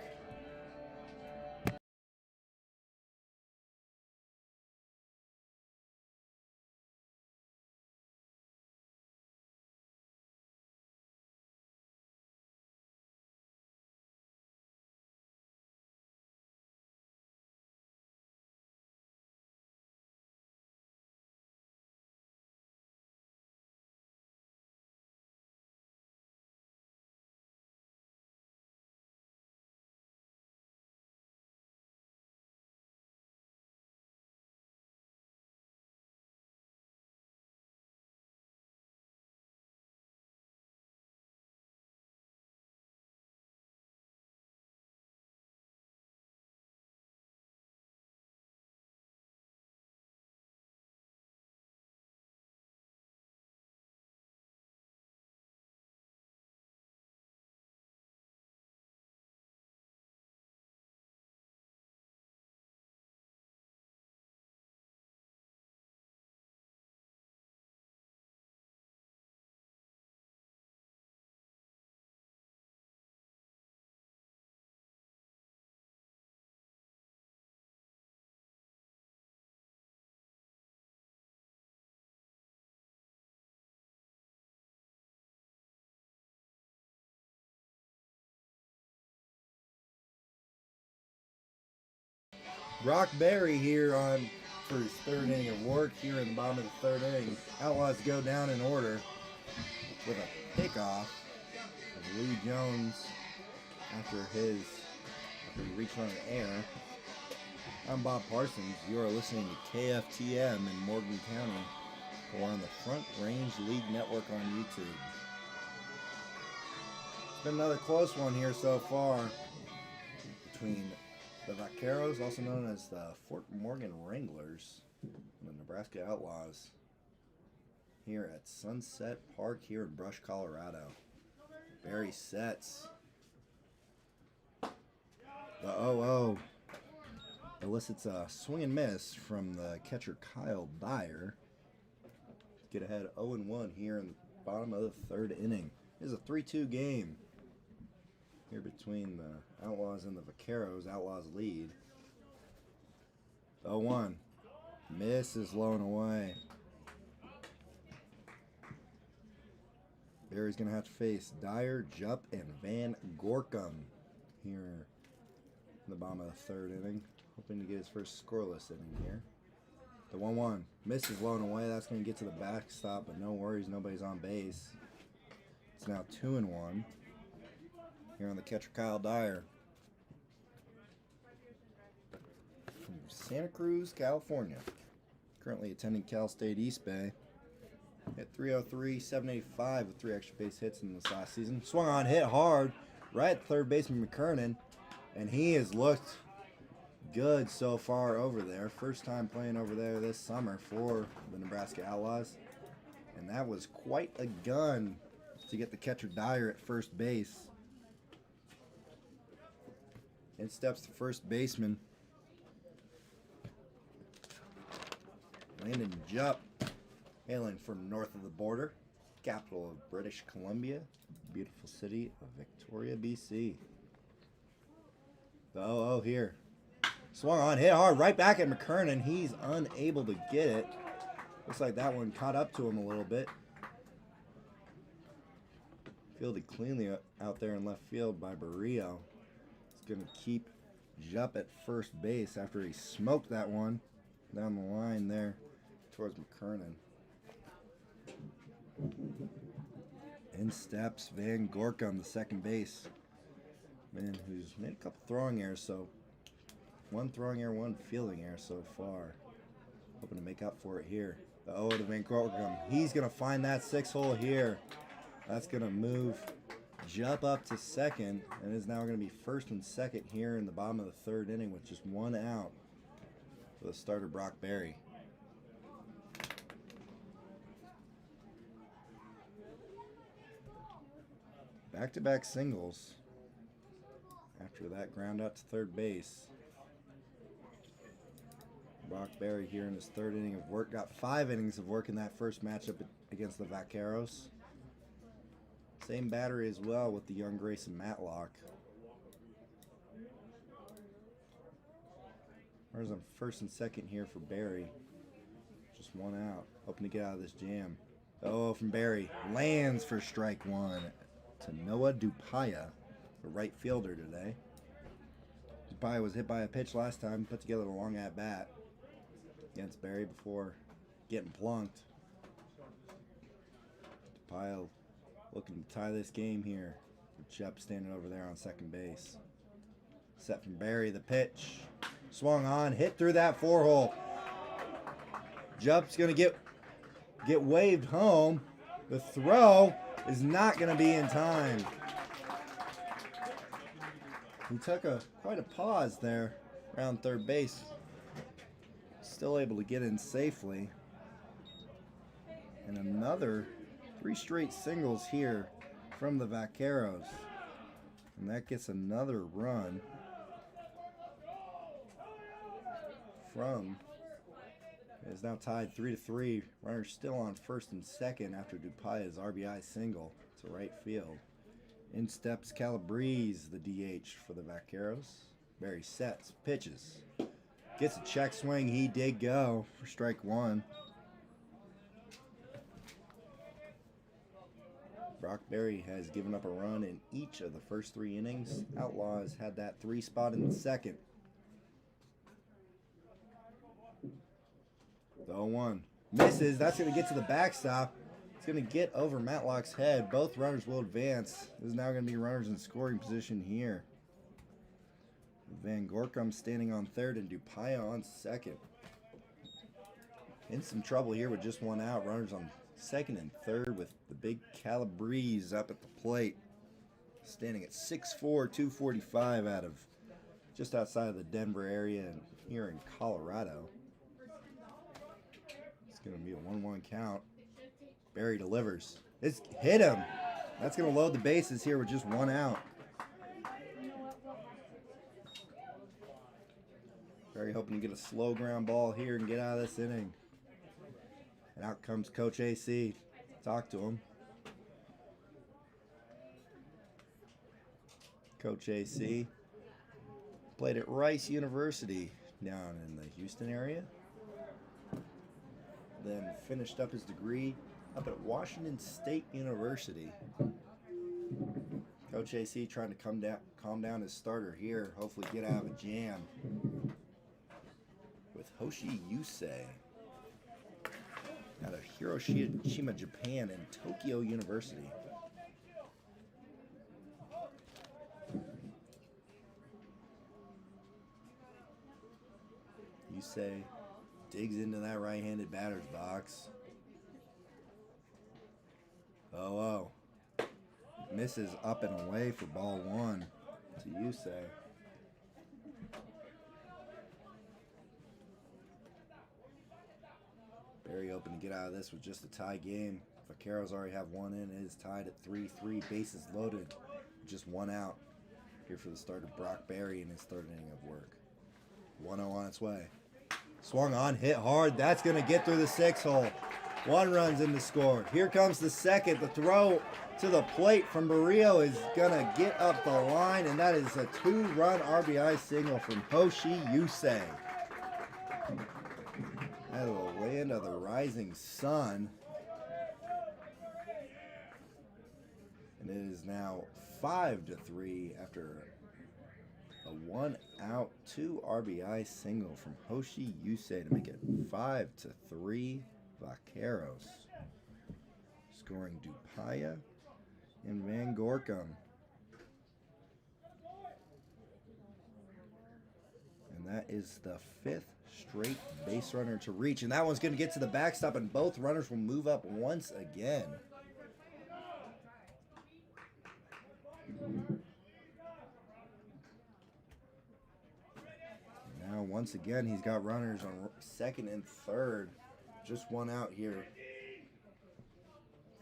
Brock Berry here for his third inning of work here in the bottom of the third inning. Outlaws go down in order with a pickoff of Lee Jones after he reached on the air. I'm Bob Parsons. You are listening to KFTM in Morgan County or on the Front Range League Network on YouTube. It's been another close one here so far between the Vaqueros, also known as the Fort Morgan Wranglers, and the Nebraska Outlaws here at Sunset Park here in Brush, Colorado. Barry sets. The 0-0 elicits a swing and miss from the catcher Kyle Dyer. Get ahead 0-1 here in the bottom of the third inning. It is a 3-2 game here between the Outlaws and the Vaqueros. Outlaws lead. 0-1. Miss is low and away. Barry's going to have to face Dyer, Jupp, and Van Gorkum here in the bottom of the third inning. Hoping to get his first scoreless inning here. The 1-1. Miss is low and away. That's going to get to the backstop, but no worries. Nobody's on base. It's now 2-1 here on the catcher Kyle Dyer from Santa Cruz, California. Currently attending Cal State East Bay. Hit .303, .785 with 3 extra base hits in this last season. Swung on, hit hard, right at third baseman McKernan, and he has looked good so far over there. First time playing over there this summer for the Nebraska Outlaws, and that was quite a gun to get the catcher Dyer at first base. In steps the first baseman, Landon Jupp, hailing from north of the border, capital of British Columbia, beautiful city of Victoria, BC. The 0-0 here. Swung on, hit hard, right back at McKernan. He's unable to get it. Looks like that one caught up to him a little bit. Fielded cleanly out there in left field by Barrio. He's going to keep Jupp at first base after he smoked that one down the line there towards McKernan. In steps Van Gorkum, the second base man, who's made a couple throwing errors, so one throwing error, one fielding error so far. Hoping to make up for it here. The 0 to Van Gorkum. He's going to find that 6-hole here. That's going to move Jupp up to second, and is now going to be first and second here in the bottom of the third inning with just one out for the starter Brock Berry. Back-to-back singles after that ground out to third base. Brock Berry here in his third inning of work. Got 5 innings of work in that first matchup against the Vaqueros. Same battery as well with the young Grayson Matlock. Runners on first and second here for Berry. Just one out. Hoping to get out of this jam. Oh, from Berry. Lands for strike one to Noah Dupaya, the right fielder today. Dupaya was hit by a pitch last time, put together a long at-bat against Berry before getting plunked. Dupaya looking to tie this game here with Jupp standing over there on second base. Set from Berry, the pitch. Swung on, hit through that 4-hole. Jupp's going to get waved home. The throw is not going to be in time. He took quite a pause there around third base. Still able to get in safely. And another 3 straight singles here from the Vaqueros. And that gets another run from. It is now tied 3-3. Runners still on first and second after Dupaya's RBI single to right field. In steps Calabrese, the DH for the Vaqueros. Berry sets, pitches. Gets a check swing. He did go for strike one. Brock Berry has given up a run in each of the first 3 innings. Outlaws had that 3 spot in the second. The 0-1. Misses. That's going to get to the backstop. It's going to get over Matlock's head. Both runners will advance. There's now going to be runners in scoring position here. Van Gorkum standing on third and Dupaya on second. In some trouble here with just one out. Runners on second and third with the big Calabrese up at the plate. Standing at 6'4", 245 out of just outside of the Denver area and here in Colorado. It's going to be a 1-1 count. Barry delivers. It's hit him. That's going to load the bases here with just one out. Barry hoping to get a slow ground ball here and get out of this inning. And out comes Coach AC. Talk to him. Coach AC played at Rice University down in the Houston area. Then finished up his degree up at Washington State University. Coach AC trying to calm down his starter here. Hopefully get out of a jam with Hoshi Yusei out of Hiroshima, Japan and Tokyo University. Yusei digs into that right-handed batter's box. Oh. Misses up and away for ball one to Yusei. Very open to get out of this with just a tie game. Vaqueros already have one in. It is tied at 3-3. Bases loaded. Just one out. Here for the start of Brock Berry in his third inning of work. 1-0 on its way. Swung on, hit hard. That's going to get through the 6-hole. One run's in to score. Here comes the second. The throw to the plate from Barrio is going to get up the line, and that is a 2-run RBI single from Hoshi Yusei. Out of the land of the rising sun. And it is now 5-3 after a 1-out, 2 RBI single from Hoshi Yusei to make it 5-3 Vaqueros. Scoring Dupaya and Van Gorkum. And that is the 5th straight base runner to reach. And that one's going to get to the backstop, and both runners will move up once again. Now, once again, he's got runners on second and third. Just one out here.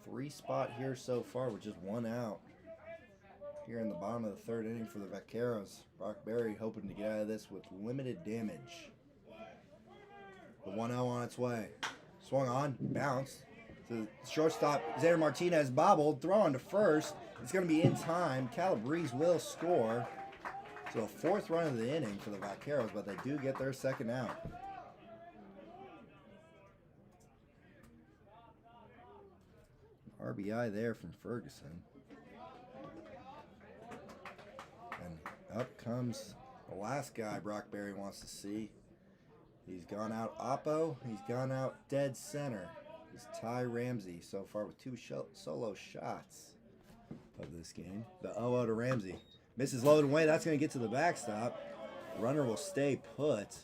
3 spot here so far with just one out. Here in the bottom of the third inning for the Vaqueros. Brock Berry hoping to get out of this with limited damage. The 1-0 on its way. Swung on, bounce. The shortstop, Xander Martinez, bobbled, throw on to first. It's going to be in time. Calabrese will score. So a 4th run of the inning for the Vaqueros, but they do get their second out. RBI there from Ferguson. And up comes the last guy Brock Berry wants to see. He's gone out oppo. He's gone out dead center. It's Ty Ramsey so far with 2 solo shots of this game. The 0-0 to Ramsey. Misses loaded away. That's going to get to the backstop. Runner will stay put.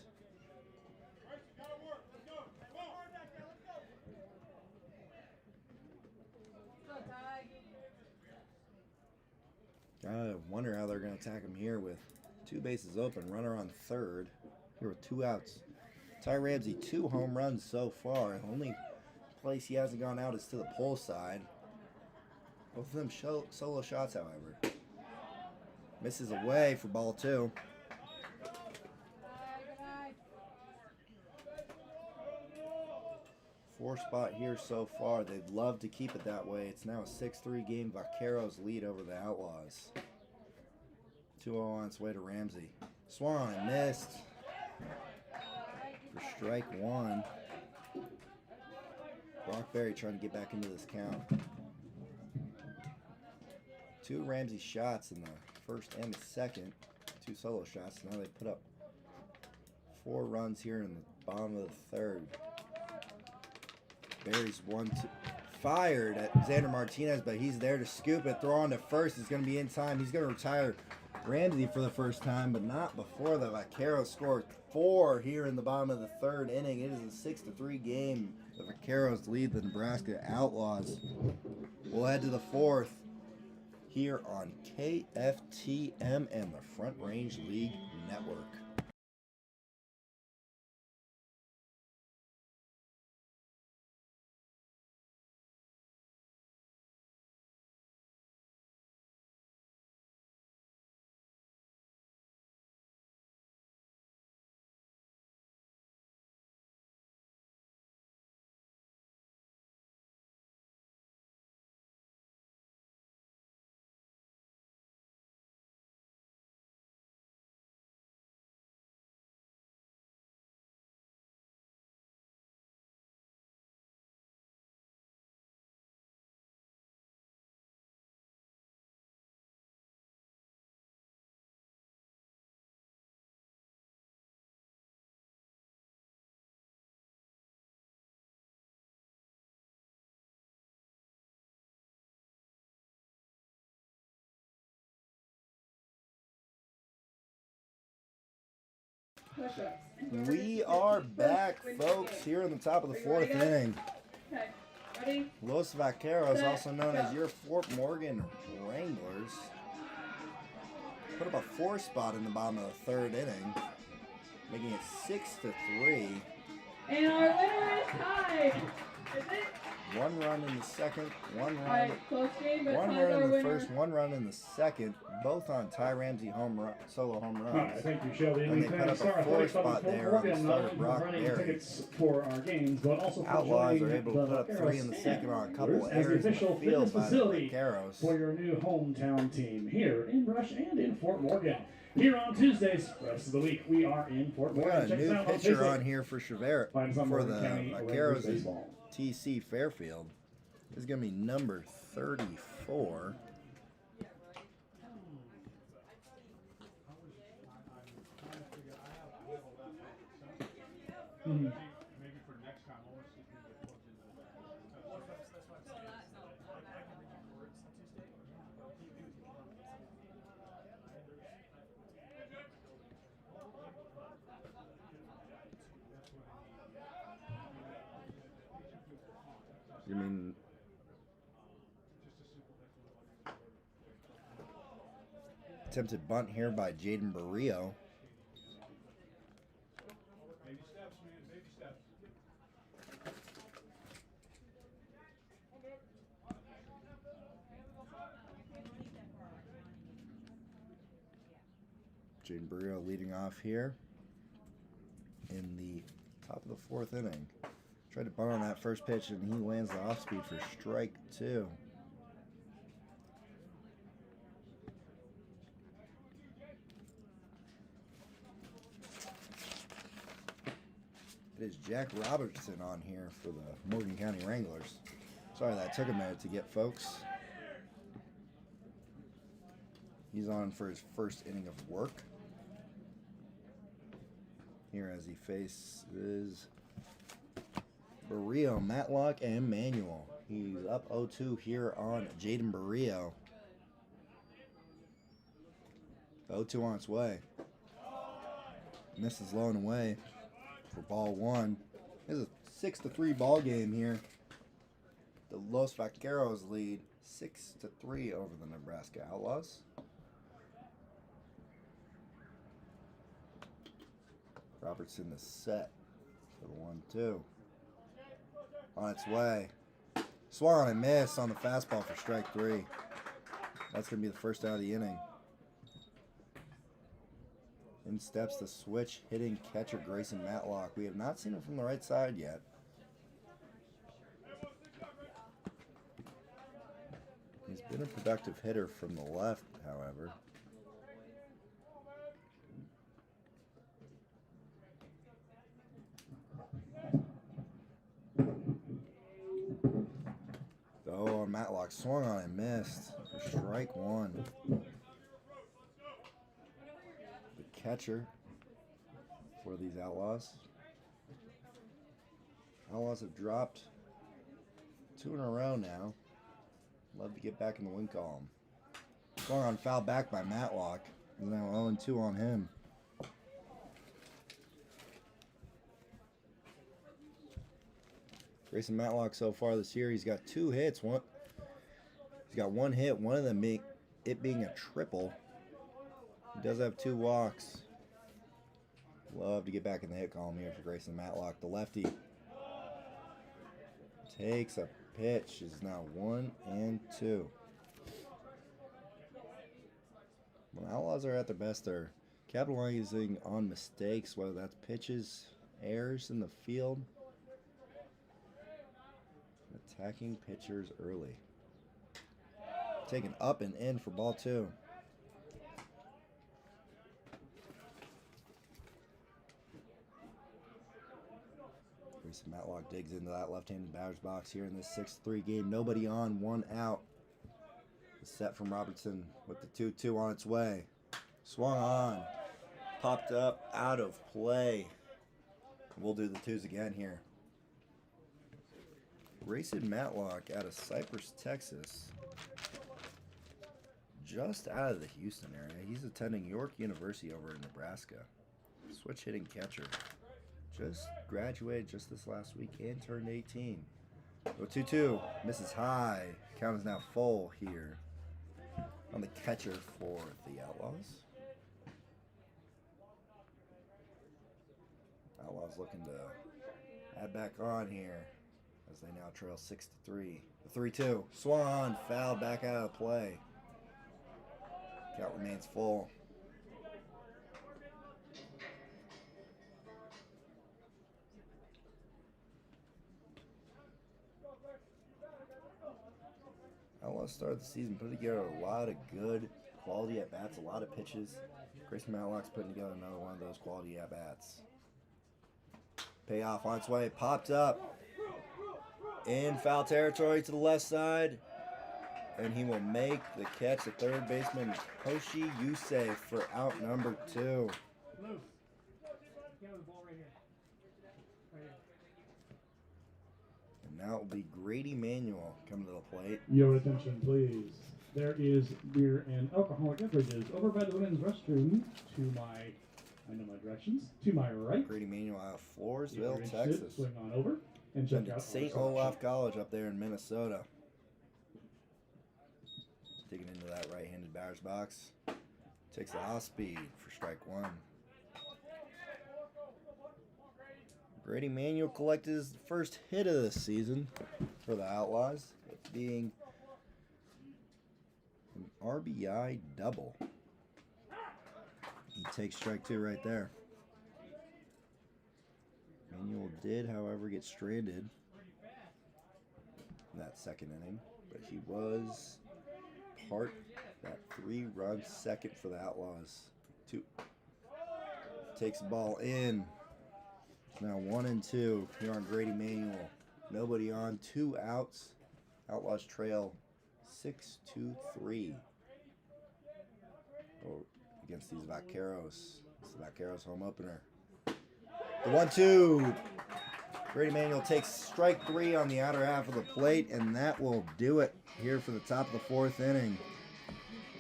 I wonder how they're going to attack him here with 2 bases open. Runner on third. Here with 2 outs. Ty Ramsey, 2 home runs so far. Only place he hasn't gone out is to the pull side. Both of them solo shots, however. Misses away for ball 2. Four spot here so far. They'd love to keep it that way. It's now a 6-3 game. Vaqueros lead over the Outlaws. 2-0 on its way to Ramsey. Swung and missed for strike 1. Brock Berry trying to get back into this count. 2 Ramsey shots in the first and the second. 2 solo shots. Now they put up 4 runs here in the bottom of the third. Barry's 1-2. Fired at Xander Martinez, but he's there to scoop it. Throw on to first. He's going to be in time. He's going to retire Ramsey for the first time, but not before the Vaqueros scored 4 here in the bottom of the 3rd inning. It is a 6-3 game. The Vaqueros lead the Nebraska Outlaws. We'll head to the 4th here on KFTM and the Front Range League Network. We are back, folks, here in the top of the 4th inning. Okay, ready? Los Vaqueros, also known as your Fort Morgan Wranglers, put up a 4 spot in the bottom of the 3rd inning, making it 6-3. And our winner is tied. Is it? 1 run in the 2nd, 1 run. Alright, close game, but 1 tied run our in the winner. 1st, 1 run in the 2nd, both on Ty Ramsey home run, solo home All right, runs. thank you, Shelby. And they put up a 4 spot there on the start of Brock running Gering. tickets for our games, but also for Outlaws joining are able to the put up 3 in the 2nd on a couple Wranglers as the errors in official the field fitness by the facility Vaqueros. for your new hometown team here in Rush and in Fort Morgan. Here on Tuesdays, rest of the week, we are in Fort We Morgan. got a Check us new out pitcher Facebook. on here for Chevere Find us on for Morgan the County Vaqueros Wranglers is baseball. TC Fairfield. This is going to be number 34. Maybe for next time, I want to see if we can get plugged into that. You mean attempted bunt here by Jaden Barrio. Baby steps, man, baby steps. Jaden Barrio leading off here in the top of the 4th inning. Tried to bunt on that first pitch and he lands the off speed for strike 2. It is Jack Robertson on here for the Morgan County Wranglers. Sorry that took a minute to get, folks. He's on for his first inning of work. Here as he faces Barrio, Matlock, and Manuel. He's up 0-2 here on Jaden Barrio. 0-2 on its way. Misses low and away for ball 1. This is a 6-3 ball game here. The Los Vaqueros lead 6-3 over the Nebraska Outlaws. Robertson is set for the 1-2. On its way. Swung on and missed on the fastball for strike 3. That's going to be the first out of the inning. In steps the switch hitting catcher Grayson Matlock. We have not seen him from the right side yet. He's been a productive hitter from the left, however. Oh, Matlock swung on and missed for strike 1. The catcher for these Outlaws. Outlaws have dropped 2 in a row now. Love to get back in the win column. Going on foul back by Matlock. He's now 0-2 on him. Grayson Matlock so far this year, he's got 2 hits. He's got 1 hit, one of them being a triple. He does have 2 walks. Love to get back in the hit column here for Grayson Matlock. The lefty takes a pitch. Is now 1-2. When Outlaws are at their best, they're capitalizing on mistakes, whether that's pitches, errors in the field, attacking pitchers early. Taken up and in for ball 2. Grayson Matlock digs into that left-handed batter's box here in this 6-3 game. Nobody on, 1 out. The set from Robertson with the 2-2 on its way. Swung on. Popped up, out of play. We'll do the 2s again here. Grayson Matlock out of Cypress, Texas. Just out of the Houston area. He's attending York University over in Nebraska. Switch hitting catcher. Just graduated just this last week and turned 18. Go 2-2. Misses high. Count is now full here on the catcher for the Outlaws. Outlaws looking to add back on here as they now trail 6-3. The 3-2. Swung on. Foul back out of play. Count remains full. Outlaws started the season putting together a lot of good quality at-bats, a lot of pitches. Grayson Matlock's putting together another one of those quality at-bats. Payoff on its way, popped up. In foul territory to the left side. And he will make the catch. The third baseman, Hoshi Yusei, for out number 2. And now it will be Grady Manuel coming to the plate. Your attention, please. There is beer and alcoholic beverages over by the women's restroom I know my directions, to my right. Grady Manuel out of If you're Floresville, interested, Texas. swing on over and check out St. our Olaf selection. College up there in Minnesota. Digging into that right-handed batter's box. Takes the off speed for strike 1. Grady Manuel collected his first hit of the season for the Outlaws, it being an RBI double. He takes strike 2 right there. Manuel did, however, get stranded in that second inning, but he was part of that 3-run second for the Outlaws. 2 takes the ball in. It's now 1-2 here on Grady Manuel. Nobody on, 2 outs. Outlaws trail 6-3 against these Vaqueros. It's the Vaqueros home opener. The 1-2. Grady Manuel takes strike 3 on the outer half of the plate, and that will do it here for the top of the 4th inning.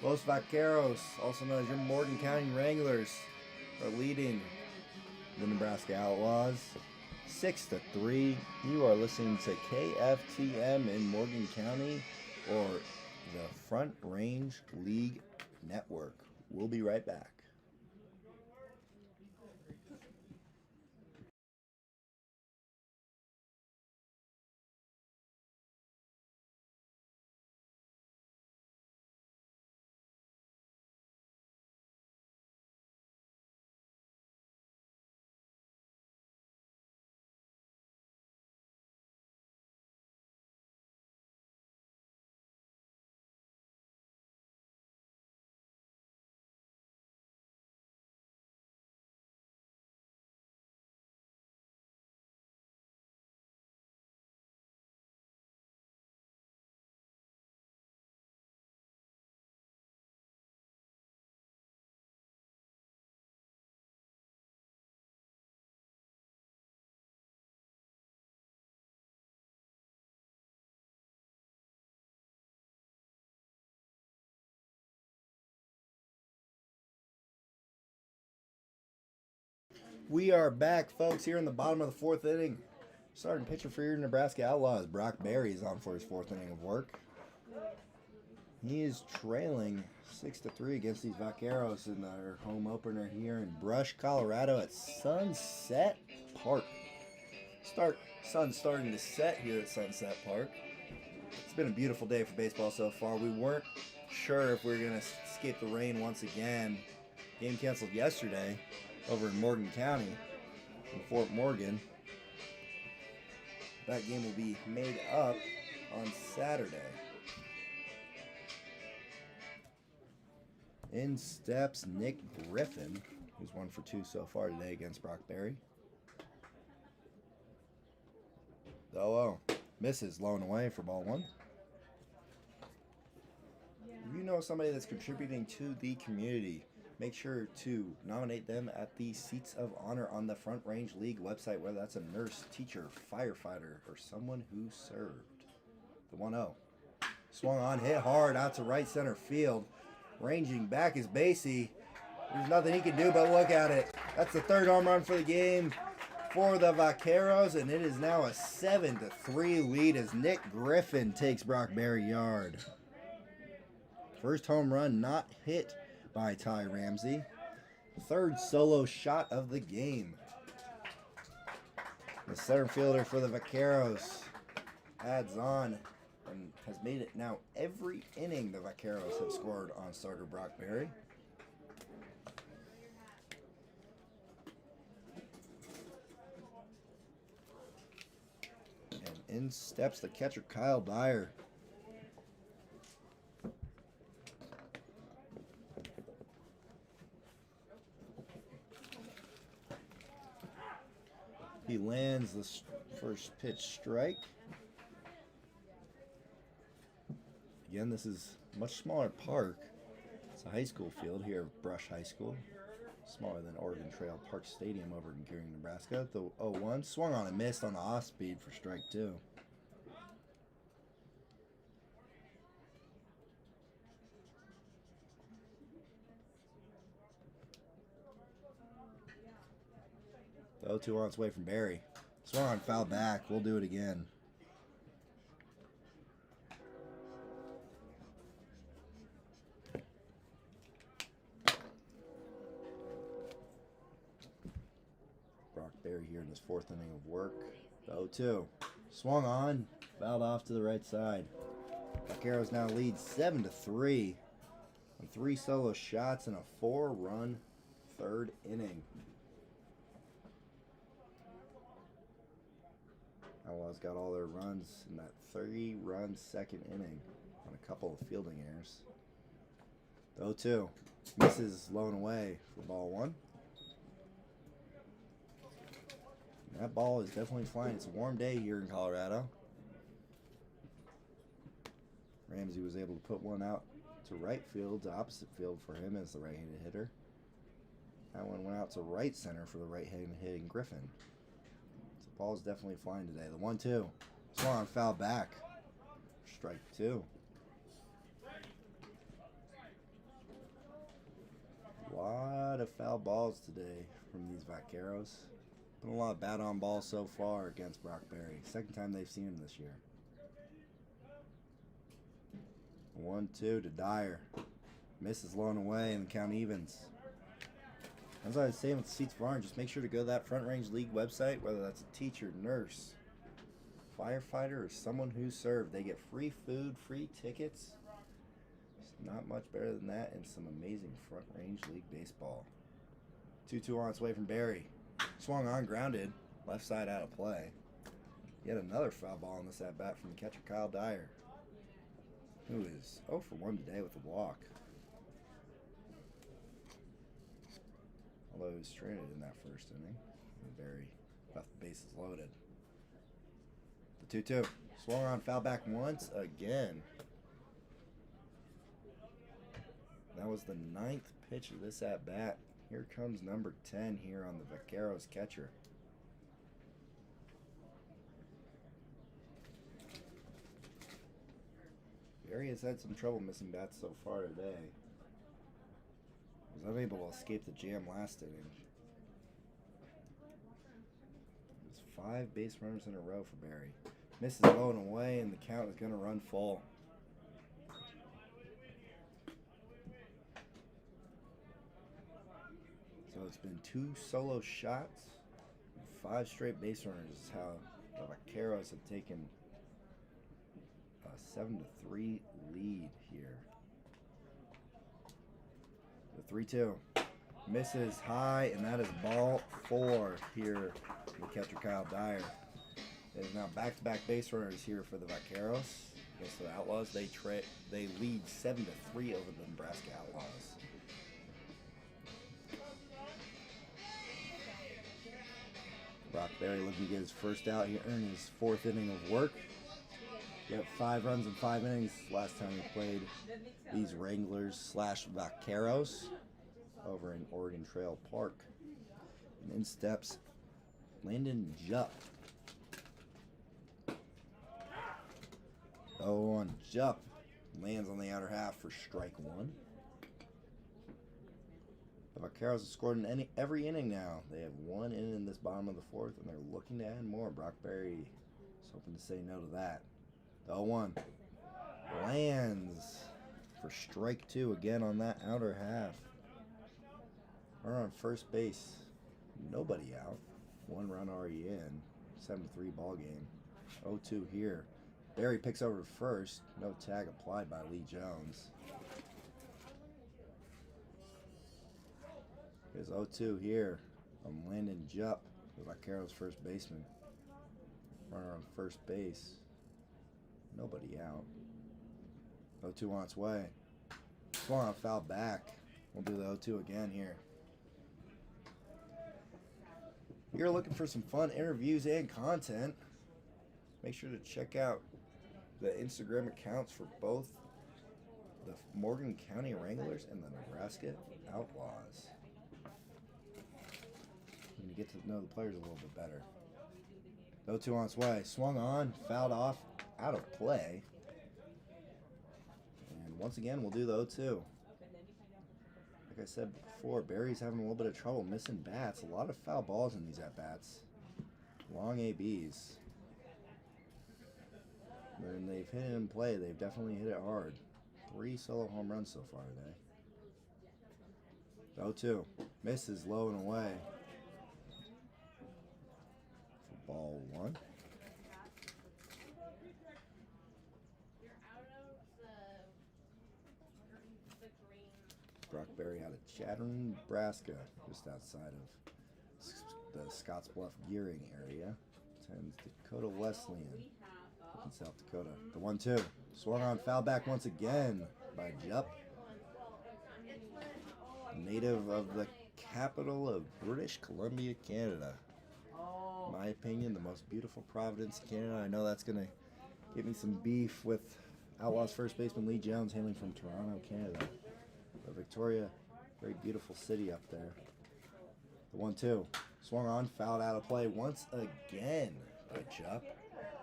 Los Vaqueros, also known as your Morgan County Wranglers, are leading the Nebraska Outlaws 6-3. You are listening to KFTM in Morgan County, or the Front Range League Network. We'll be right back. We are back, folks, here in the bottom of the fourth inning. Starting pitcher for your Nebraska Outlaws, Brock Berry, is on for his fourth inning of work. He is trailing 6-3 against these Vaqueros in their home opener here in Brush, Colorado at Sunset Park. Sun's starting to set here at Sunset Park. It's been a beautiful day for baseball so far. We weren't sure if we were going to escape the rain once again. Game canceled yesterday over in Morgan County in Fort Morgan. That game will be made up on Saturday. In steps Nick Griffin, who's 1 for 2 so far today against Brock Berry. The 0-0 misses, low and away for ball 1. If you know somebody that's contributing to the community, make sure to nominate them at the Seats of Honor on the Front Range League website, whether that's a nurse, teacher, firefighter, or someone who served. The 1-0. Swung on, hit hard out to right center field. Ranging back is Basie. There's nothing he can do but look at it. That's the third home run for the game for the Vaqueros, and it is now a 7-3 lead as Nick Griffin takes Brock Berry yard. First home run not hit by Ty Ramsey. Third solo shot of the game. The center fielder for the Vaqueros adds on and has made it now every inning the Vaqueros have scored on starter Brock Berry. And in steps the catcher Kyle Dyer. He lands the first pitch strike. Again, this is a much smaller park. It's a high school field here at Brush High School. Smaller than Oregon Trail Park Stadium over in Gering, Nebraska. The 0-1 swung on and missed on the off speed for strike 2. The 0-2 on its way from Berry. Swung on, foul back. We'll do it again. Brock Berry here in his fourth inning of work. The 0-2. Swung on, fouled off to the right side. Vaqueros now lead 7-3 on 3 solo shots in a 4-run third inning. Outlaws got all their runs in that 3-run second inning on a couple of fielding errors. The 0-2 misses low and away for ball 1. And that ball is definitely flying. It's a warm day here in Colorado. Ramsey was able to put one out to right field, to opposite field for him as the right-handed hitter. That one went out to right center for the right-handed hitting Griffin. Ball's definitely flying today. The 1-2. Swung on, foul back. Strike 2. A lot of foul balls today from these Vaqueros. Been a lot of bad on balls so far against Brock Berry. Second time they've seen him this year. 1-2 to Dyer. Misses low and away, and the count evens. As I was saying with the Seats of Honor, just make sure to go to that Front Range League website, whether that's a teacher, nurse, firefighter, or someone who served. They get free food, free tickets. It's not much better than that, and some amazing Front Range League baseball. 2-2 on its way from Berry. Swung on, grounded, left side out of play. Yet another foul ball on this at-bat from the catcher Kyle Dyer, who is 0 for 1 today with a walk. Although he was stranded in that first inning. Berry left the bases loaded. The 2-2. Swung on, foul back once again. That was the 9th pitch of this at-bat. Here comes number 10 here on the Vaqueros catcher. Berry has had some trouble missing bats so far today. Was unable to escape the jam last inning. 5 base runners in a row for Barry. Misses low and away, and the count is going to run full. So it's been 2 solo shots, 5 straight base runners is how the Vaqueros have taken a 7-3 lead here. The 3-2 misses high, and that is ball 4 here for the catcher Kyle Dyer. There's now back-to-back base runners here for the Vaqueros against the Outlaws. They lead 7-3 over the Nebraska Outlaws. Brock Berry looking to get his first out here, earning his 4th inning of work. He got 5 runs in 5 innings last time he played these Wranglers / Vaqueros over in Oregon Trail Park. And in steps Landon Jupp. 0-1 Jupp lands on the outer half for strike 1. The Vaqueros have scored in every inning now. They have 1 inning in this bottom of the 4th, and they're looking to add more. Brock Berry is hoping to say no to that. The 0-1 lands for strike 2 again on that outer half. Runner on first base, nobody out. 1 run already in. 7-3 ball game. 0-2 here. Berry picks over first. No tag applied by Lee Jones. Here's 0-2 here from Landon Jupp, the Vaqueros first baseman. Runner on first base. Nobody out. 0-2 on its way. Swung on foul back. We'll do the 0-2 again here. If you're looking for some fun interviews and content, make sure to check out the Instagram accounts for both the Morgan County Wranglers and the Nebraska Outlaws. And you get to know the players a little bit better. 0-2 on its way. Swung on, fouled off, out of play. And once again, we'll do the 0-2. Like I said before, Barry's having a little bit of trouble missing bats. A lot of foul balls in these at-bats. Long ABs. When they've hit it in play, they've definitely hit it hard. 3 solo home runs so far today. 0-2. Misses low and away. For ball 1. Brock Berry out of Chatham, Nebraska, just outside of the Scottsbluff Gering area. Attends Dakota Wesleyan in South Dakota. The 1-2. Swung on, foul back once again by Jupp. Native of the capital of British Columbia, Canada. In my opinion, the most beautiful Providence, Canada. I know that's going to get me some beef with Outlaws first baseman Lee Jones, hailing from Toronto, Canada. But Victoria, very beautiful city up there. The 1-2. Swung on, fouled out of play once again by Jupp.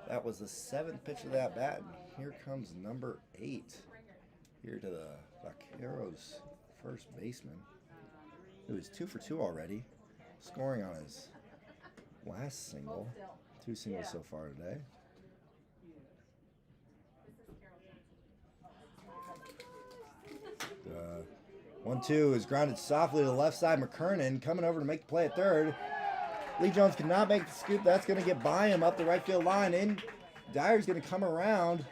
That was the 7th pitch of that bat, and here comes number 8 here to the Vaqueros first baseman. It was 2 for 2 already, scoring on his last single. 2 singles so far today. The 1-2 is grounded softly to the left side. McKernan coming over to make the play at third. Lee Jones cannot make the scoop. That's going to get by him up the right field line. In Dyer's going to come around.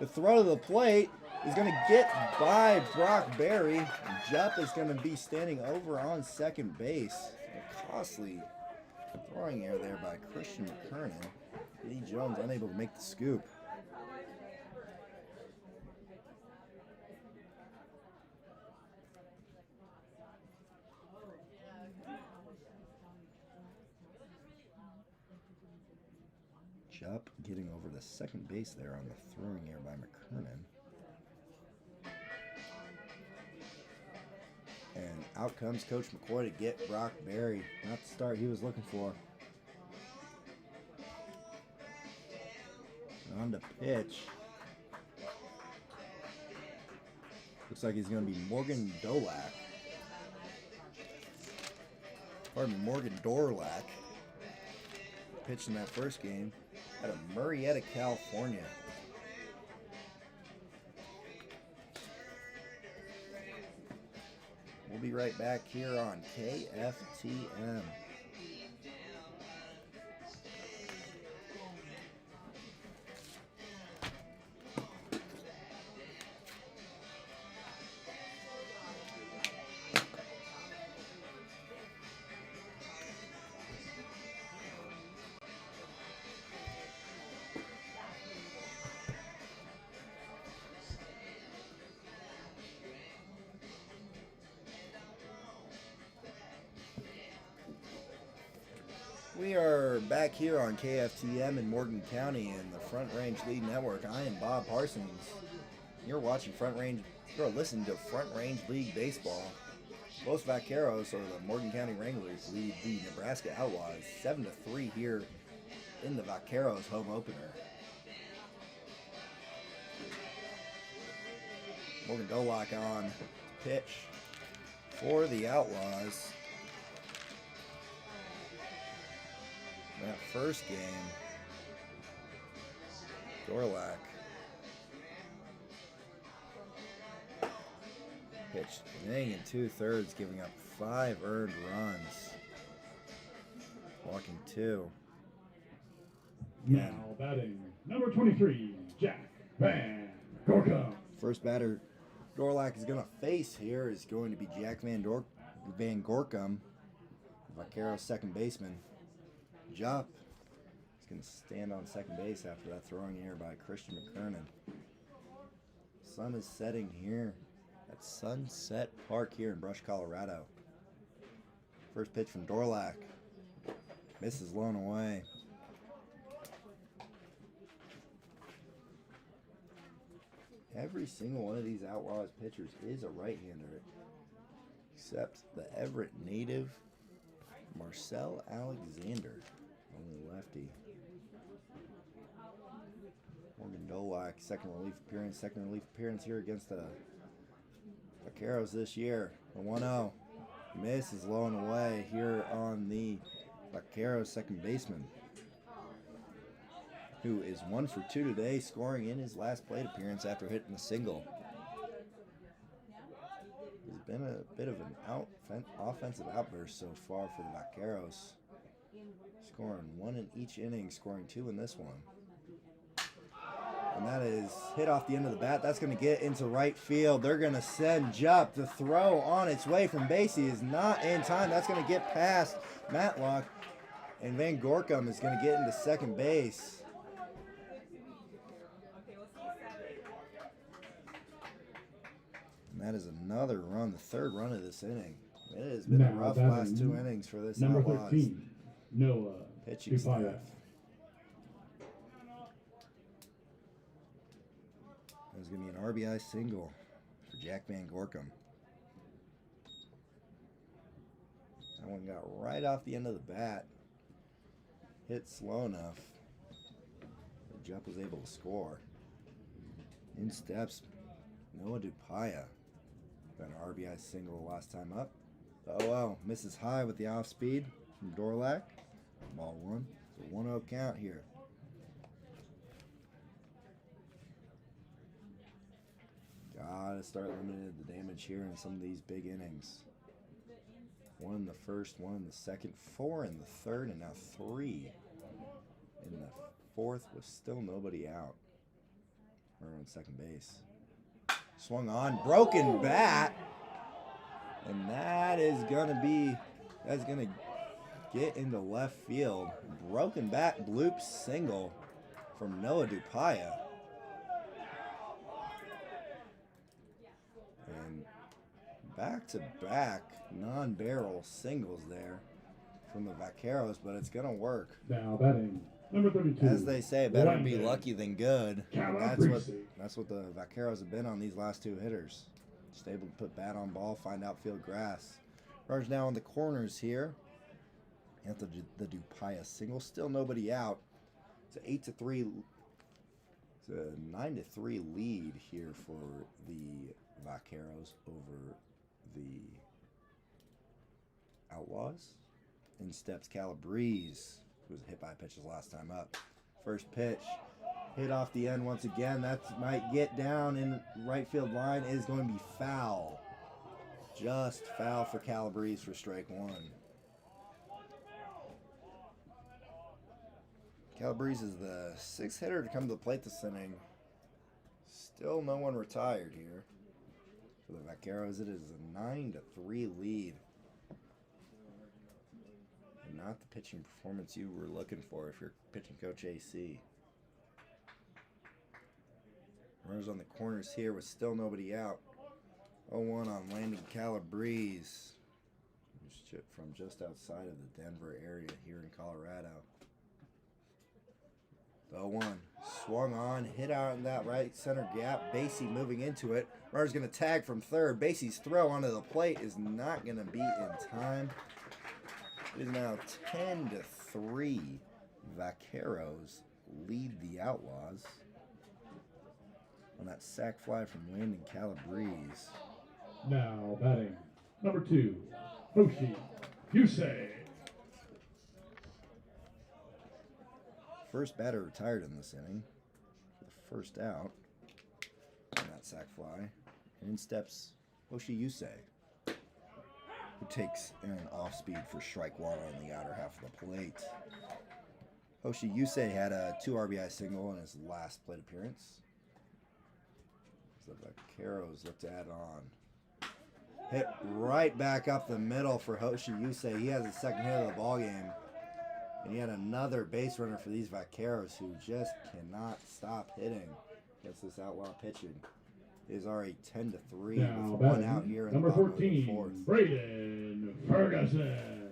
The throw to the plate is going to get by Brock Berry. Jupp is going to be standing over on second base. A costly throwing error there by Christian McKernan. Lee Jones unable to make the scoop. Jupp getting over to second base there on the throwing error by McKernan. And out comes Coach McCoy to get Brock Berry. Not the start he was looking for. On to pitch. Looks like he's going to be Morgan Dolak. Pardon me, Morgan Dorlak. pitched in that first game out of Murrieta, California. We'll be right back here on KFTM. We are back here on KFTM in Morgan County in the Front Range League Network. I am Bob Parsons. You're watching you're listening to Front Range League Baseball. Los Vaqueros, or the Morgan County Wranglers, lead the Nebraska Outlaws 7-3 here in the Vaqueros home opener. Morgan Dolak on pitch for the Outlaws. That first game, Dorlac pitched an inning and 2/3, giving up 5 earned runs, walking 2. Now batting, number 23, Jack Van Gorkum. First batter Dorlac is going to face here is going to be Jack Van Gorkum, Vaqueros second baseman. Jupp is going to stand on second base after that throwing error by Christian McKernan. Sun is setting here at Sunset Park here in Brush, Colorado. First pitch from Dorlac. Misses blown away. Every single one of these Outlaws pitchers is a right-hander, except the Everett native Marcel Alexander, only lefty. Morgan Dolak, second relief appearance here against the Vaqueros this year. The 1-0 miss is low and away here on the Vaqueros second baseman, who is 1 for 2 today, scoring in his last plate appearance after hitting a single. It's been a bit of an offensive outburst so far for the Vaqueros, scoring 1 in each inning, scoring 2 in this one. And that is hit off the end of the bat. That's going to get into right field. They're going to send Jupp. The throw on its way from base. He is not in time. That's going to get past Matlock. And Van Gorkum is going to get into second base. And that is another run, the third run of this inning. It has been a rough last 2 innings for this number Outlaws 13, Noah pitching staff. There's going to be an RBI single for Jack Van Gorkum. That one got right off the end of the bat. Hit slow enough that Jupp was able to score. In steps Noah Dupaya. Got an RBI single last time up. The 0-0 misses high with the off speed from Dorlac. Ball 1. It's a 1-0 count here. Gotta start limiting the damage here in some of these big innings. 1 in the first, 1 in the second, 4 in the third, and now 3 in the fourth with still nobody out. We're on second base. Swung on, broken bat, and that's gonna get into left field. Broken bat bloop single from Noah Dupaya. And back-to-back non-barrel singles there from the Vaqueros, but it's gonna work. Now batting, number 32. As they say, better be lucky than good. Calabrese. That's what the Vaqueros have been on these last 2 hitters. Just able to put bat on ball, find outfield grass. Runners now in the corners here. And the Dupaya single, still nobody out. It's a 9-3 lead here for the Vaqueros over the Outlaws. In steps Calabrese. It was a hit by pitches last time up. First pitch, hit off the end once again. That might get down in right field line. Is going to be foul. Just foul for Calabrese for strike one. Calabrese is the sixth hitter to come to the plate this inning. Still no one retired here. For the Vaqueros, it is a 9-3 lead. And not the pitching performance you were looking for if you're pitching coach AC. Runners on the corners here with still nobody out. 0-1 on Landon Calabrese. From just outside of the Denver area here in Colorado. The 0-1 swung on, hit out in that right center gap. Basie moving into it. Runner's going to tag from third. Basie's throw onto the plate is not going to be in time. It is now 10-3. Vaqueros lead the Outlaws on that sac fly from Landon Calabrese. Now batting, number 2, Hoshi Yusei. First batter retired in this inning for the first out on that sac fly. And in steps Hoshi Yusei, who takes an off speed for strike one on the outer half of the plate. Hoshi Yusei had a 2 RBI single in his last plate appearance. The Vaqueros look to add on. Hit right back up the middle for Hoshi Yusei. He has his second hit of the ball game. And yet another base runner for these Vaqueros who just cannot stop hitting against this Outlaw pitching. It is already 10-3 Now with one batting, out here in number the bottom of the 14, fourth. Braden Ferguson.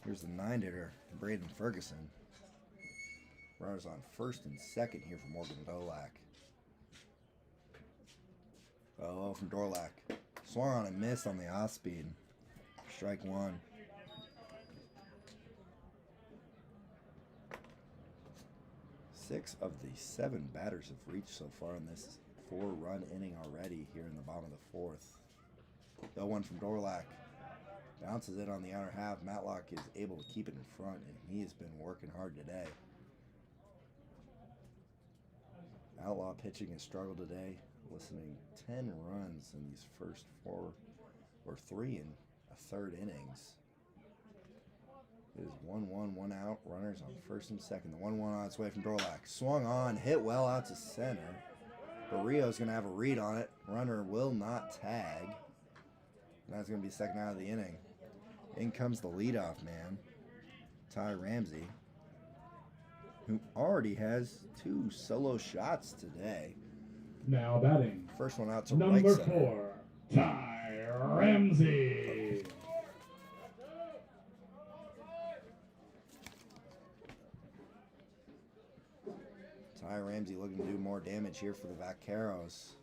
Here's the 9-hitter, Braden Ferguson. Runners on first and second here for Morgan Dolak. Oh, from Dorlac. Swung on and missed on the off speed. Strike one. Six of the 7 batters have reached so far in this 4-run inning already here in the bottom of the fourth. The 0-1 from Dorlac. Bounces it on the outer half. Matlock is able to keep it in front, and he has been working hard today. Outlaw pitching has struggled today, listening 10 runs in these first 4 or 3 and a third innings. It is 1-1, 1 out. Runners on first and second. The 1-1 on its way from Dorlac. Swung on, hit well out to center. Barrio's going to have a read on it. Runner will not tag. And that's going to be the second out of the inning. In comes the leadoff man, Ty Ramsey, who already has 2 solo shots today. Now batting, First one out to number right center. 4, Ty Ramsey. Ty Ramsey looking to do more damage here for the Vaqueros.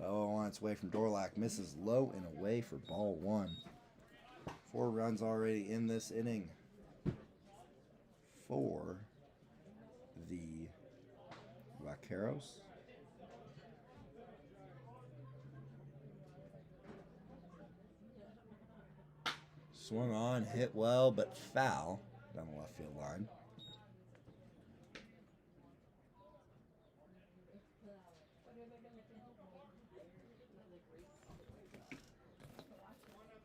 Oh, on its way from Dorlac. Misses low and away for ball 1. 4 runs already in this inning for the Vaqueros. Swung on, hit well, but foul down the left field line.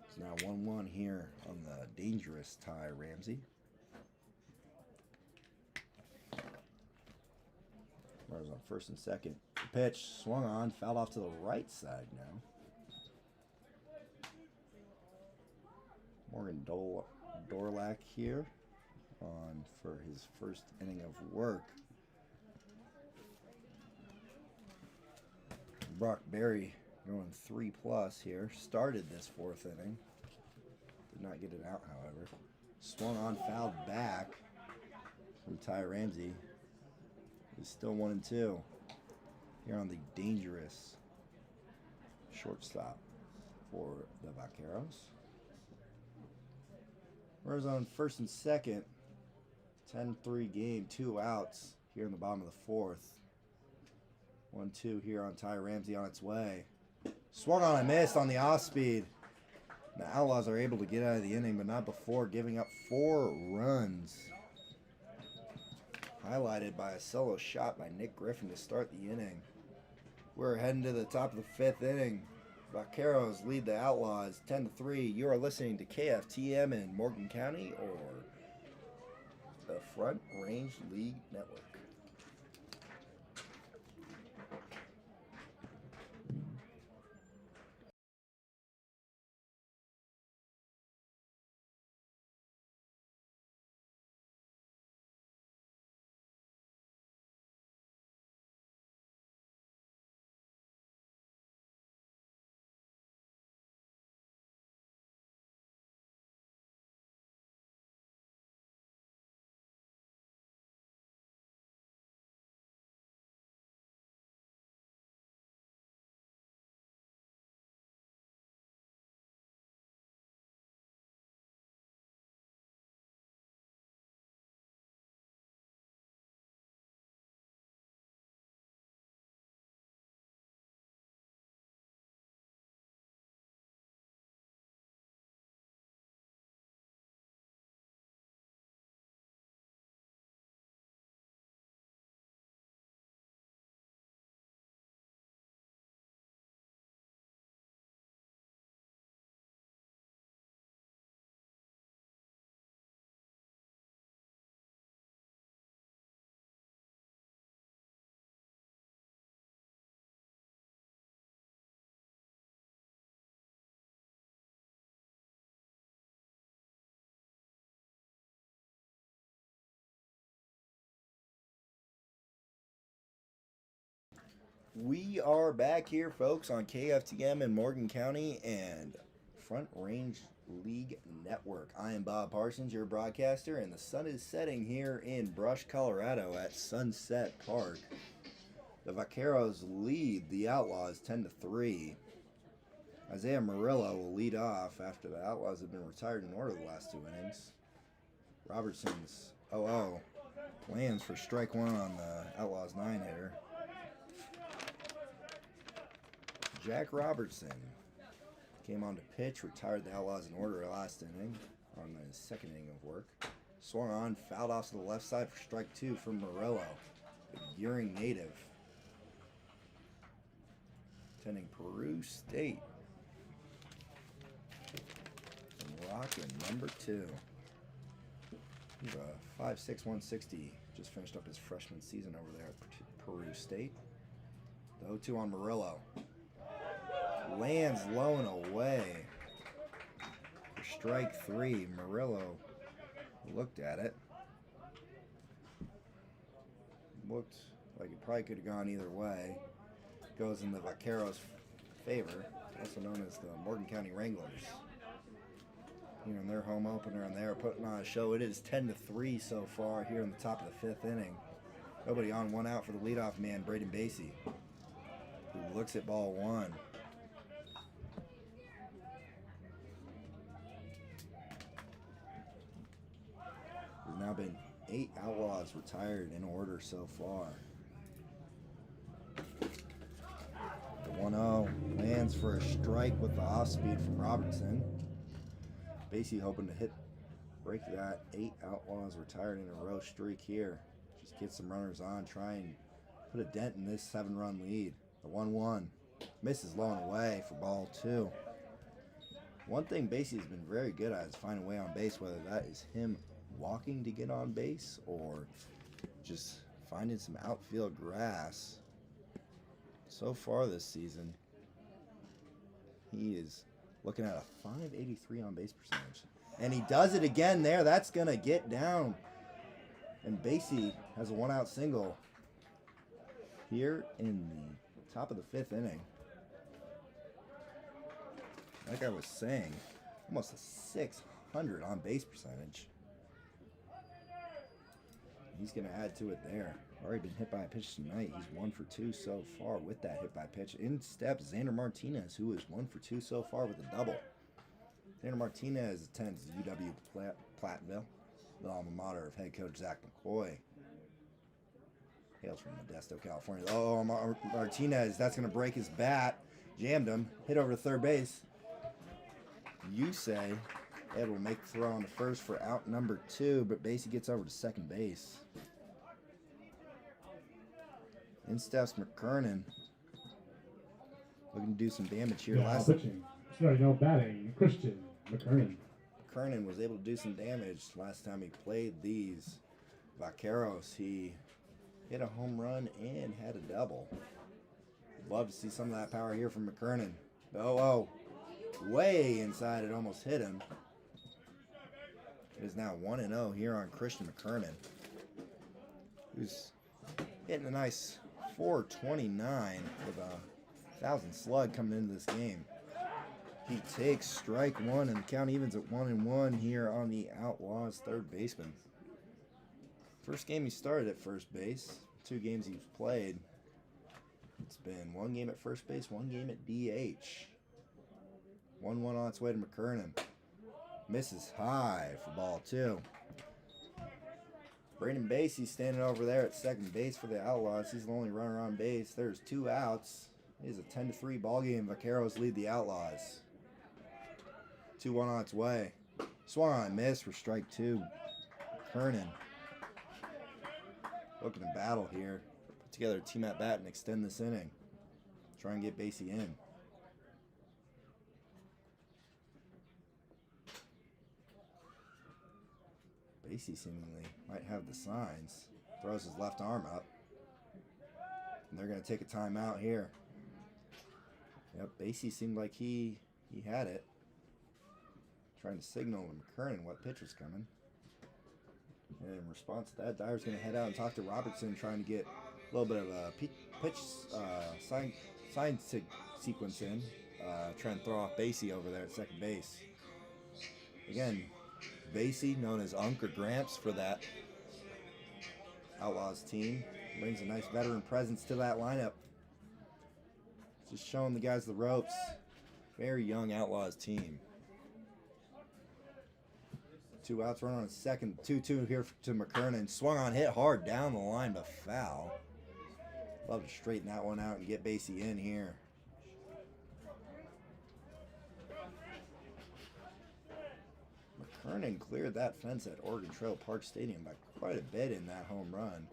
It's now 1-1 here on the dangerous Ty Ramsey. Runners on first and second. The pitch swung on, fouled off to the right side now. Morgan Dorlac here on for his first inning of work. Brock Berry going 3+ here. Started this 4th inning. Did not get it out, however. Swung on, fouled back from Ty Ramsey. Is still 1-2 here on the dangerous shortstop for the Vaqueros. Runners on first and second. 10-3 game, 2 outs here in the bottom of the 4th. 1-2 here on Ty Ramsey on its way. Swung on and missed on the off speed. The Outlaws are able to get out of the inning, but not before giving up 4 runs. Highlighted by a solo shot by Nick Griffin to start the inning. We're heading to the top of the 5th inning. Vaqueros lead the Outlaws 10-3. You are listening to KFTM in Morgan County or the Front Range League Network. We are back here, folks, on KFTM in Morgan County and Front Range League Network. I am Bob Parsons, your broadcaster, and the sun is setting here in Brush, Colorado at Sunset Park. The Vaqueros lead the Outlaws 10-3. Isaiah Murillo will lead off after the Outlaws have been retired in order the last 2 innings. Robertson's 0-0 lands for strike 1 on the Outlaws 9-hitter. Jack Robertson came on to pitch, retired the Outlaws in order last inning on the 2nd inning of work. Swung on, fouled off to the left side for strike 2 from Murillo, the Gering native. Attending Peru State. And rocking number 2. He's a 5'6", 160. Just finished up his freshman season over there at Peru State. The 0-2 on Murillo. Lands low and away for strike 3. Murillo looked at it. Looked like it probably could have gone either way. Goes in the Vaqueros' favor, also known as the Morgan County Wranglers. You know, in their home opener, and they're putting on a show. It is 10-3 so far here in the top of the 5th inning. Nobody on, 1 out for the leadoff man, Braden Basie, who looks at ball 1. There's now been 8 Outlaws retired in order so far. The 1-0 lands for a strike with the off speed from Robertson. Basie hoping to break that 8 Outlaws retired in a row streak here. Just get some runners on, try and put a dent in this 7-run lead. The 1-1 misses low and away for ball 2. One thing Basie has been very good at is finding a way on base, whether that is him walking to get on base or just finding some outfield grass. So far this season, he is looking at a .583 on base percentage. And he does it again there. That's going to get down. And Basie has a 1-out single here in the top of the 5th inning. Like I was saying, almost a .600 on base percentage. He's going to add to it there. Already been hit by a pitch tonight. He's 1 for 2 so far with that hit by pitch. In steps Xander Martinez, who is 1 for 2 so far with a double. Xander Martinez attends UW Platteville, the alma mater of head coach Zach McCoy. Hails from Modesto, California. Oh, Martinez, that's going to break his bat. Jammed him. Hit over to third base. you say. Ed will make the throw on the first for out number 2, but Basie gets over to second base. In steps McKernan. Looking to do some damage here. Now pitching. Sorry, no batting. Christian McKernan. McKernan was able to do some damage last time he played these Vaqueros. He hit a home run and had a double. Love to see some of that power here from McKernan. Oh, way inside, it almost hit him. It is now 1-0 here on Christian McKernan, who's hitting a nice 429 with a 1,000 slug coming into this game. He takes strike 1, and the count evens at 1-1 here on the Outlaws third baseman. First game he started at first base. 2 games he's played. It's been 1 game at first base, 1 game at DH. 1-1 on its way to McKernan. Misses high for ball 2. Braden Basie standing over there at second base for the Outlaws. He's the only runner on base. There's 2 outs. It is a 10-3 ball game. Vaqueros lead the Outlaws. 2-1 on its way. Swung on, miss for strike 2. McKernan looking to battle here. Put together a team at bat and extend this inning. Try and get Basie in. Basie seemingly might have the signs. Throws his left arm up. And they're going to take a timeout here. Yep, Basie seemed like he had it. Trying to signal to McKernan what pitch was coming. And in response to that, Dyer's going to head out and talk to Robertson, trying to get a little bit of a pitch sign sequence in. Trying to throw off Basie over there at second base. Again, Basie, known as Unc or Gramps for that Outlaws team, brings a nice veteran presence to that lineup. Just showing the guys the ropes. Very young Outlaws team. 2 outs, run on second. 2-2 here to McKernan. Swung on, hit hard down the line, but foul. Love to straighten that one out and get Basie in here. McKernan cleared that fence at Oregon Trail Park Stadium by quite a bit in that home run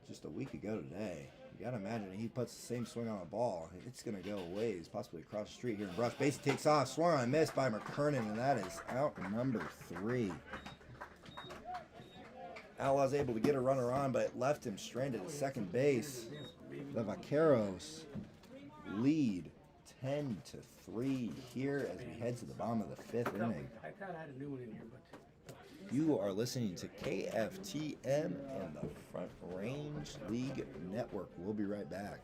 just a week ago today. You gotta imagine he puts the same swing on a ball, it's gonna go a ways, possibly across the street here in Brush. Basie takes off, swung on, missed by McKernan, and that is out number 3. Outlaws able to get a runner on, but left him stranded at second base. The Vaqueros lead 10-3 here as we head to the bottom of the 5th inning. I thought I had a new one in here, but You are listening to KFTM and the Front Range League Network. We'll be right back.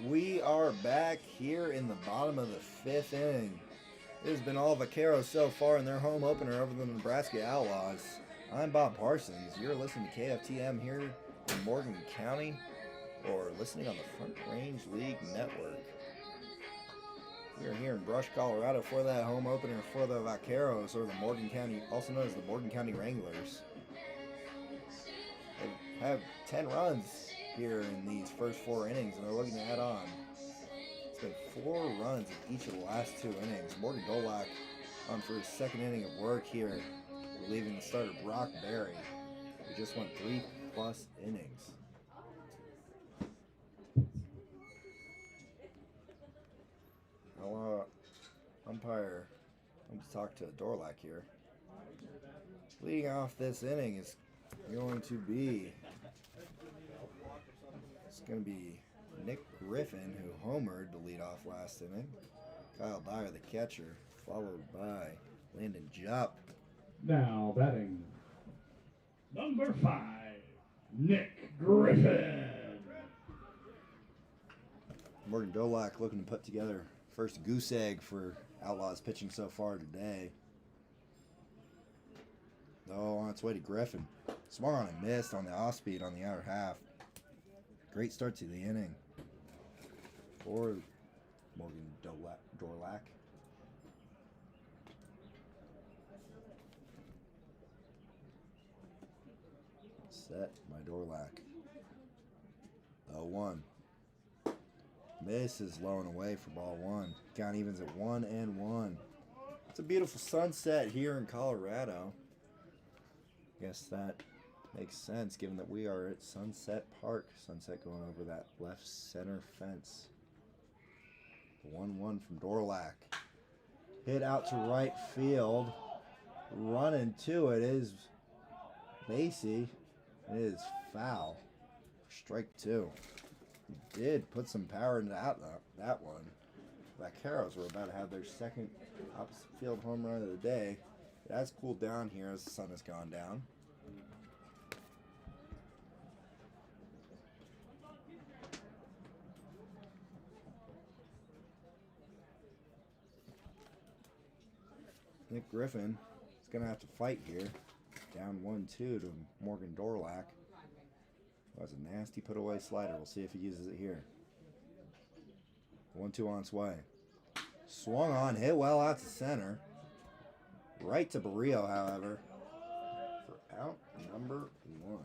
We are back here in the bottom of the 5th inning. It has been all Vaqueros so far in their home opener over the Nebraska Outlaws. I'm Bob Parsons. You're listening to KFTM here in Morgan County, or listening on the Front Range League Network. We are here in Brush, Colorado for that home opener for the Vaqueros, or the Morgan County, also known as the Morgan County Wranglers. They have 10 runs here in these first 4 innings, and they're looking to add on. It's been 4 runs in each of the last 2 innings. Morgan Dolak on for his 2nd inning of work here, relieving the starter Brock Berry, who just went 3+ innings. Umpire I'm to talk to Dorlac here. Leading off this inning is going to be Nick Griffin, who homered to lead off last inning. Kyle Dyer, the catcher, followed by Landon Jupp. Now batting, number 5, Nick Griffin. Morgan Dolak looking to put together first goose egg for Outlaws pitching so far today. Oh, on its way to Griffin. Swung on and missed on the off speed on the outer half. Great start to the inning for Morgan Dorlac. Set by Dorlac. 0-1. Misses low and away for ball 1. Count evens at 1-1. It's a beautiful sunset here in Colorado. Guess that makes sense given that we are at Sunset Park. Sunset going over that left center fence. 1-1 from Dorlac. Hit out to right field. Running to it is Macy. It is foul. Strike 2. He did put some power into that one. Vaqueros were about to have their second opposite field home run of the day. It has cooled down here as the sun has gone down. Nick Griffin is going to have to fight here. Down 1-2 to Morgan Dorlac. That was a nasty put away slider. We'll see if he uses it here. 1-2 on its way. Swung on, hit well out to center. Right to Barrio, however, for out number 1.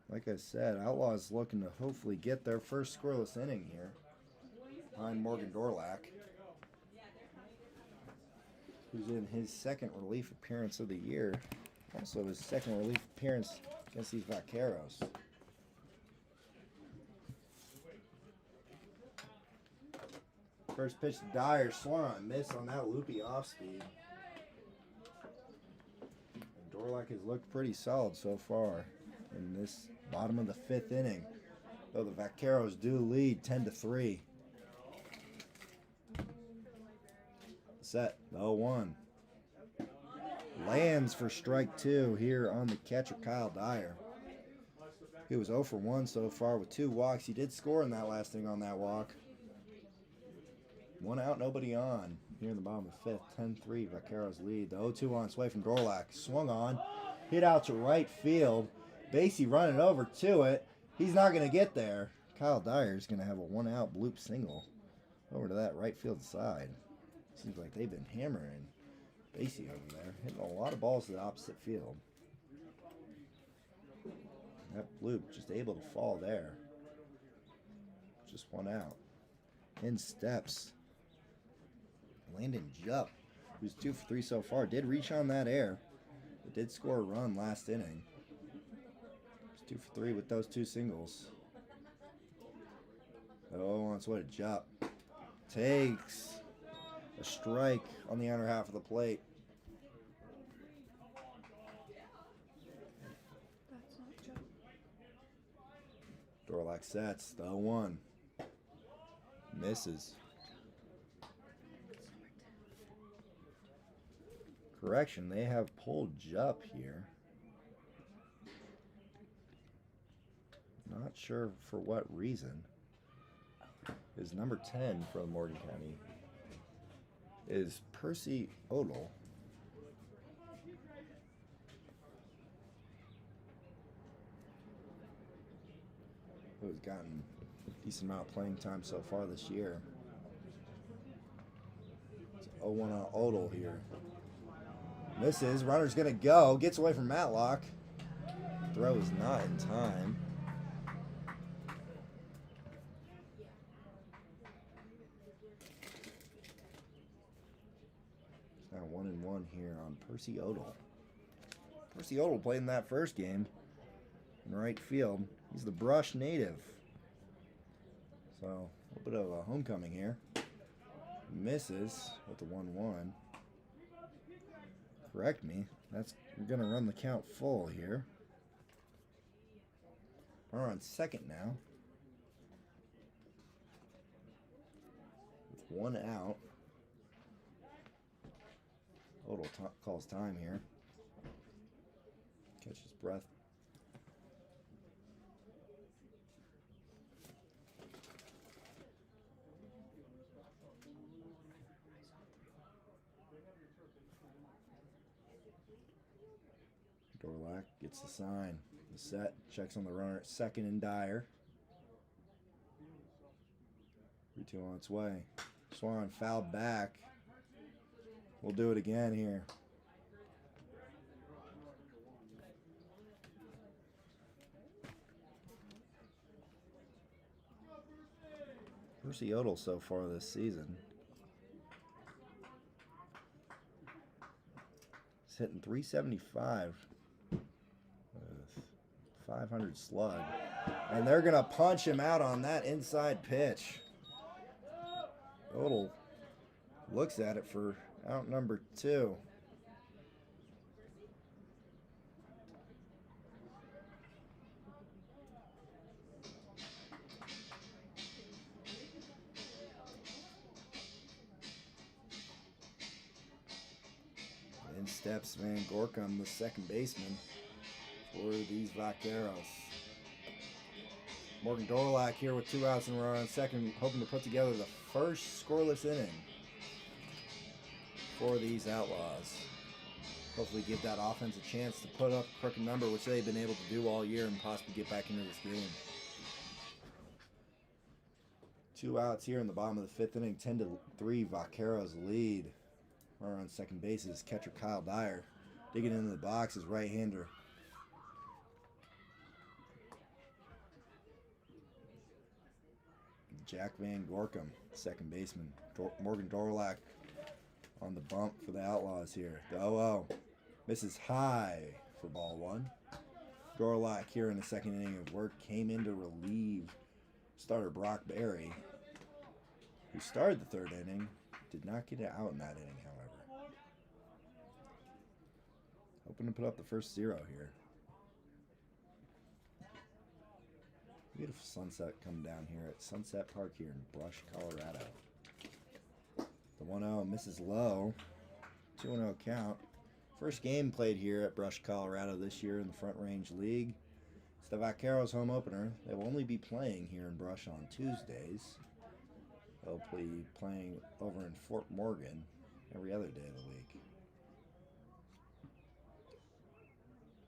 Like I said, Outlaws looking to hopefully get their first scoreless inning here behind Morgan Dorlac, who's in his second relief appearance of the year. Also his second relief appearance against these Vaqueros. First pitch to Dyer, swung on, missed on that loopy off speed. And Dorlac has looked pretty solid so far in this bottom of the 5th inning, though the Vaqueros do lead 10-3. Set 0-1. Lands for strike 2 here on the catcher Kyle Dyer. He was 0 for 1 so far with 2 walks. He did score in that last inning on that walk. 1 out, nobody on. Here in the bottom of the 5th, 10-3, Vaqueros lead. The 0-2 on its way from Dorlac. Swung on, hit out to right field. Basie running over to it. He's not going to get there. Kyle Dyer is going to have a 1-out bloop single over to that right field side. Seems like they've been hammering Basie over there, hitting a lot of balls to the opposite field. That bloop just able to fall there. Just 1 out. In steps Landon Jupp, who's 2 for 3 so far, did reach on that air, but did score a run last inning. He's 2 for 3 with those 2 singles. Oh, on its way to Jupp. Takes a strike on the outer half of the plate. Dorlac sets the 0-1. Misses. Correction, they have pulled Jupp here. Not sure for what reason. His number 10 from Morgan County is Percy Odell. Who's gotten a decent amount of playing time so far this year. It's 0-1 on Odell here. Misses. Runner's going to go. Gets away from Matlock. Throw is not in time. It's now 1-1 here on Percy Odell. Percy Odell played in that first game in right field. He's the Brush native. So little bit of a homecoming here. Misses with the 1-1. Correct me. We're gonna run the count full here. We're on second now. With 1 out. Odell calls time here. Catch his breath. Dorlac gets the sign. The set. Checks on the runner at second and Dyer. 3-2 on its way. Swan fouled back. We'll do it again here. Percy Odell so far this season. He's hitting 375 with 500 slug. And they're going to punch him out on that inside pitch. Odell looks at it for out number 2. In steps Van Gorkum, the second baseman for these Vaqueros. Morgan Dorlac here with 2 outs and a runner on second, hoping to put together the first scoreless inning for these Outlaws. Hopefully give that offense a chance to put up a crooked number, which they've been able to do all year, and possibly get back into this game. 2 outs here in the bottom of the 5th inning. 10-3 Vaqueros lead. Runner on second base is catcher Kyle Dyer. Digging into the box is right-hander Jack Van Gorkum, second baseman. Morgan Dorlac on the bump for the Outlaws here. The 0-0 misses high for ball 1. Dorlac here in the second inning of work came in to relieve starter Brock Berry, who started the 3rd inning. Did not get it out in that inning, however. Hoping to put up the first 0 here. Beautiful sunset coming down here at Sunset Park here in Brush, Colorado. The 1-0 misses low. 2-0 count. First game played here at Brush, Colorado this year in the Front Range League. It's the Vaqueros home opener. They will only be playing here in Brush on Tuesdays. They'll be playing over in Fort Morgan every other day of the week.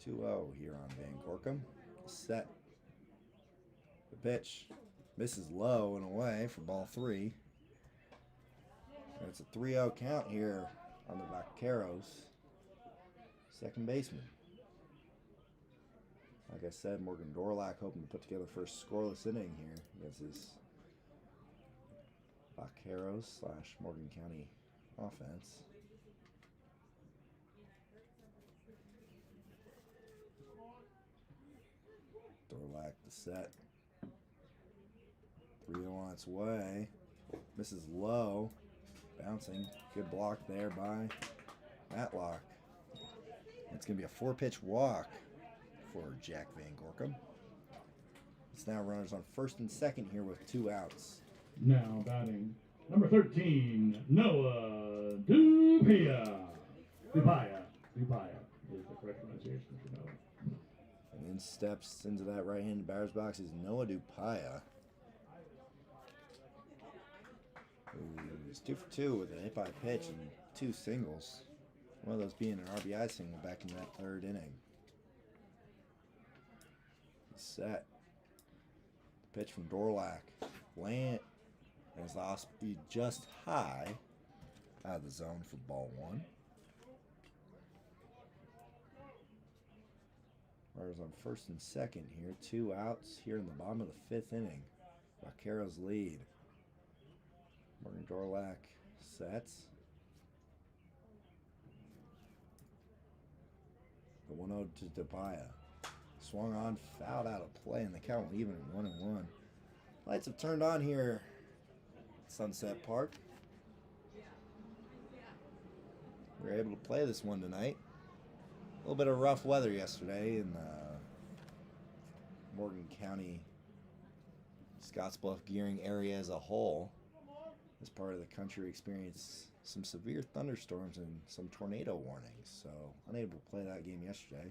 2-0 here on Van Gorkum. Set. The pitch misses low and away for ball 3. And it's a 3-0 count here on the Vaqueros. Second baseman. Like I said, Morgan Dorlac hoping to put together first scoreless inning here against his Vaqueros / Morgan County offense. Dorlac the set. 3-0 on its way. Misses low. Bouncing. Good block there by Matlock. It's going to be a 4-pitch walk for Jack Van Gorkum. It's now runners on first and second here with 2 outs. Now batting, number 13, Noah Dupia. Dupaya is the correct pronunciation for Noah. And then steps into that right-handed batter's box is Noah Dupaya. He's 2 for 2 with an hit by pitch and 2 singles. One of those being an RBI single back in that 3rd inning. Set. Pitch from Dorlac. Land as the off speed just high out of the zone for ball 1. Runners on first and second here. 2 outs here in the bottom of the 5th inning. Vaqueros lead. Morgan Dorlac sets. The 1-0 to Dupaya. Swung on, fouled out of play, and the count will even at 1-1. Lights have turned on here Sunset Park. We were able to play this one tonight. A little bit of rough weather yesterday in Morgan County, Scottsbluff, Gering area as a whole. This part of the country experienced some severe thunderstorms and some tornado warnings, so unable to play that game yesterday.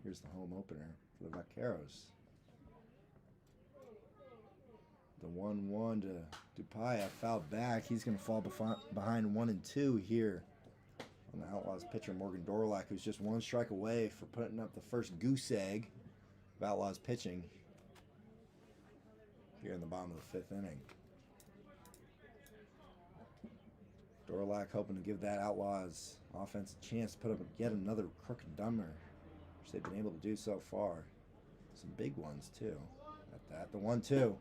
Here's the home opener for the Vaqueros. The 1-1 to Dupaya fouled back. He's going to fall behind 1 and 2 here on the Outlaws pitcher Morgan Dorlack, who's just one strike away for putting up the first goose egg of Outlaws pitching here in the bottom of the 5th inning. Dorlack hoping to give that Outlaws offense a chance to put up yet another crooked dumber, which they've been able to do so far. Some big ones too at that. The 1-2